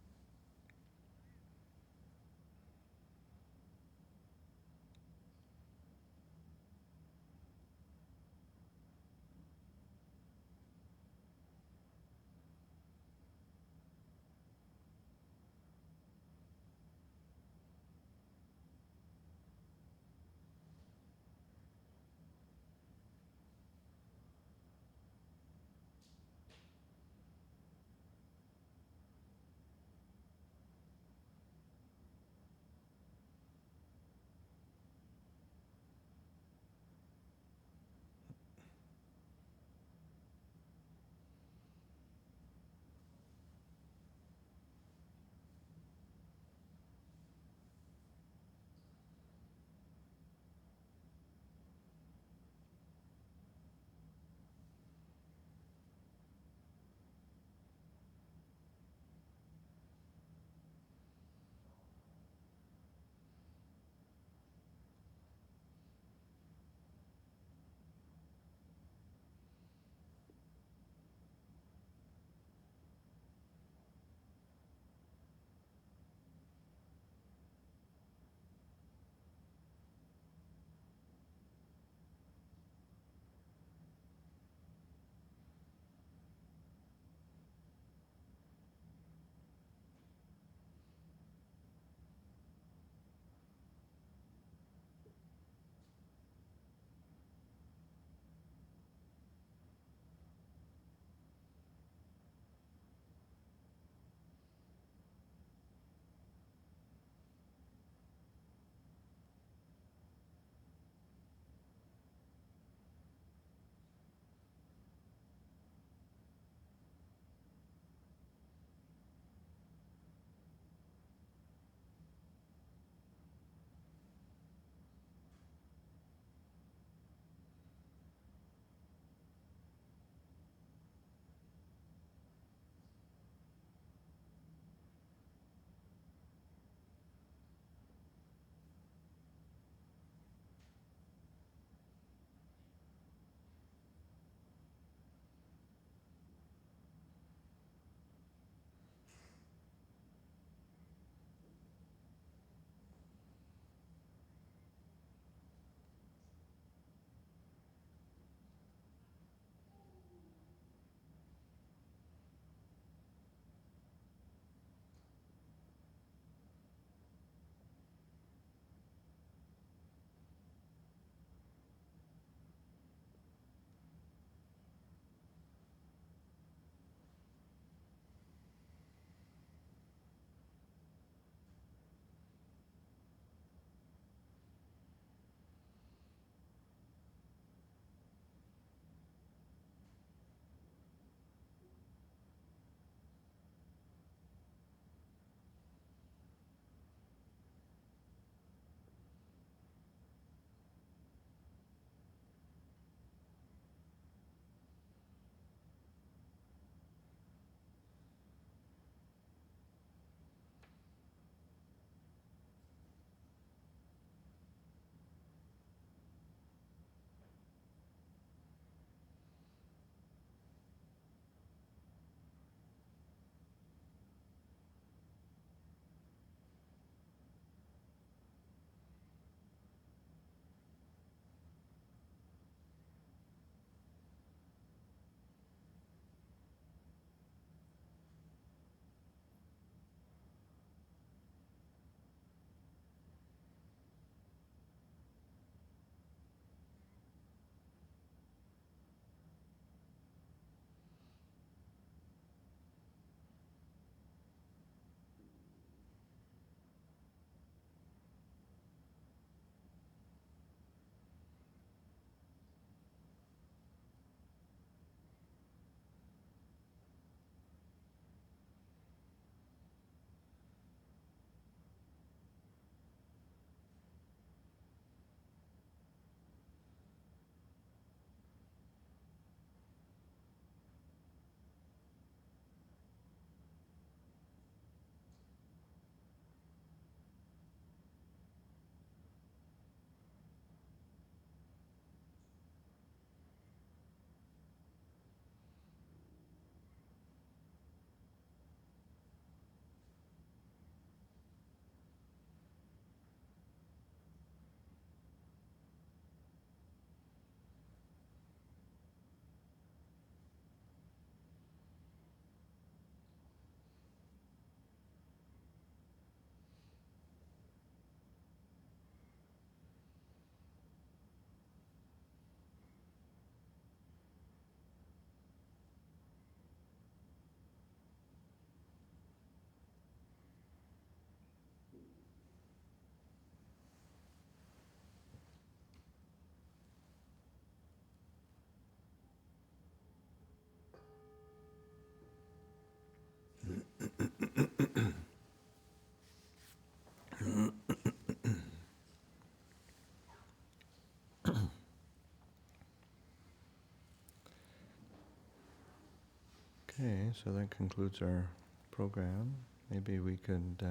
Okay, so that concludes our program. Maybe we could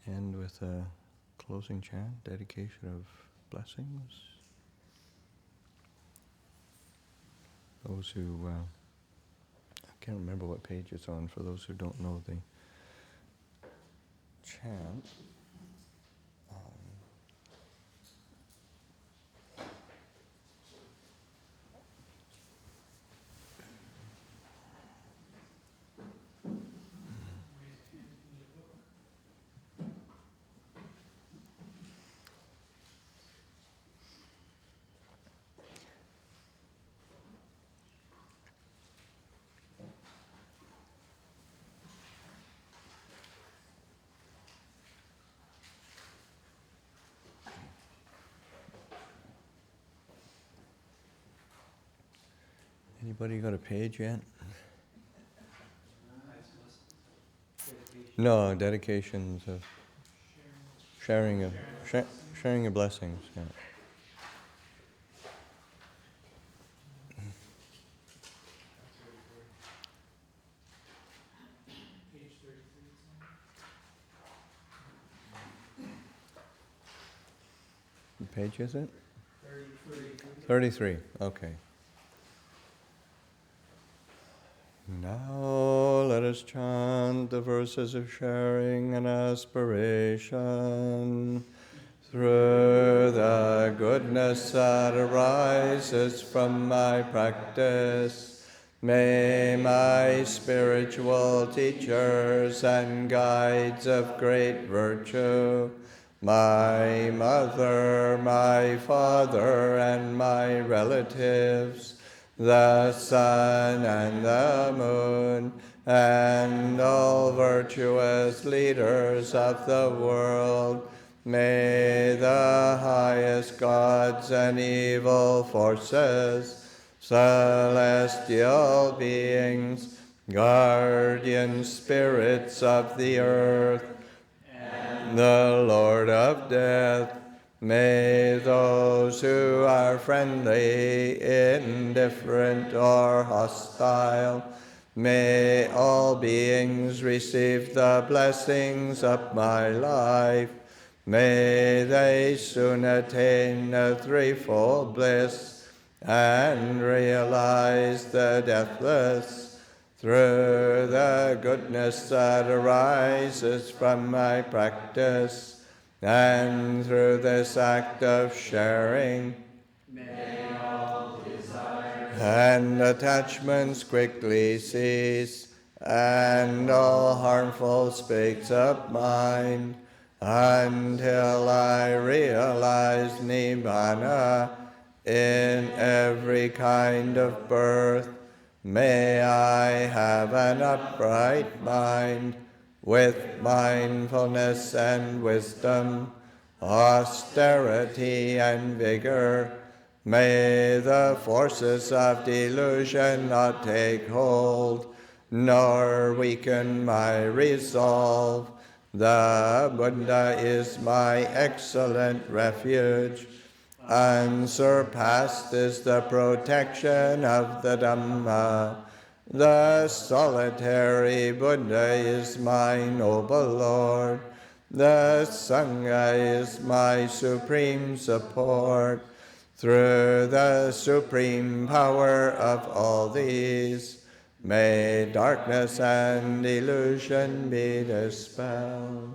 end with a closing chant, dedication of blessings. Those who, I can't remember what page it's on, for those who don't know the chant. Anybody got a page yet? No, dedications of sharing of blessings. Yeah. Page 33. What page is it? 33. 33. Okay. Now let us chant the verses of sharing and aspiration. Through the goodness that arises from my practice, may my spiritual teachers and guides of great virtue, my mother, my father, and my relatives, the sun and the moon, and all virtuous leaders of the world, may the highest gods and evil forces, celestial beings, guardian spirits of the earth, and the Lord of death, may those who are friendly, indifferent, or hostile, may all beings receive the blessings of my life. May they soon attain a threefold bliss and realize the deathless through the goodness that arises from my practice. And through this act of sharing, may all desires and attachments quickly cease, and all harmful speaks of mind, until I realize Nibbana in every kind of birth. May I have an upright mind, with mindfulness and wisdom, austerity and vigor. May the forces of delusion not take hold, nor weaken my resolve. The Buddha is my excellent refuge. Unsurpassed is the protection of the Dhamma. The solitary Buddha is my noble Lord. The Sangha is my supreme support. Through the supreme power of all these, may darkness and illusion be dispelled.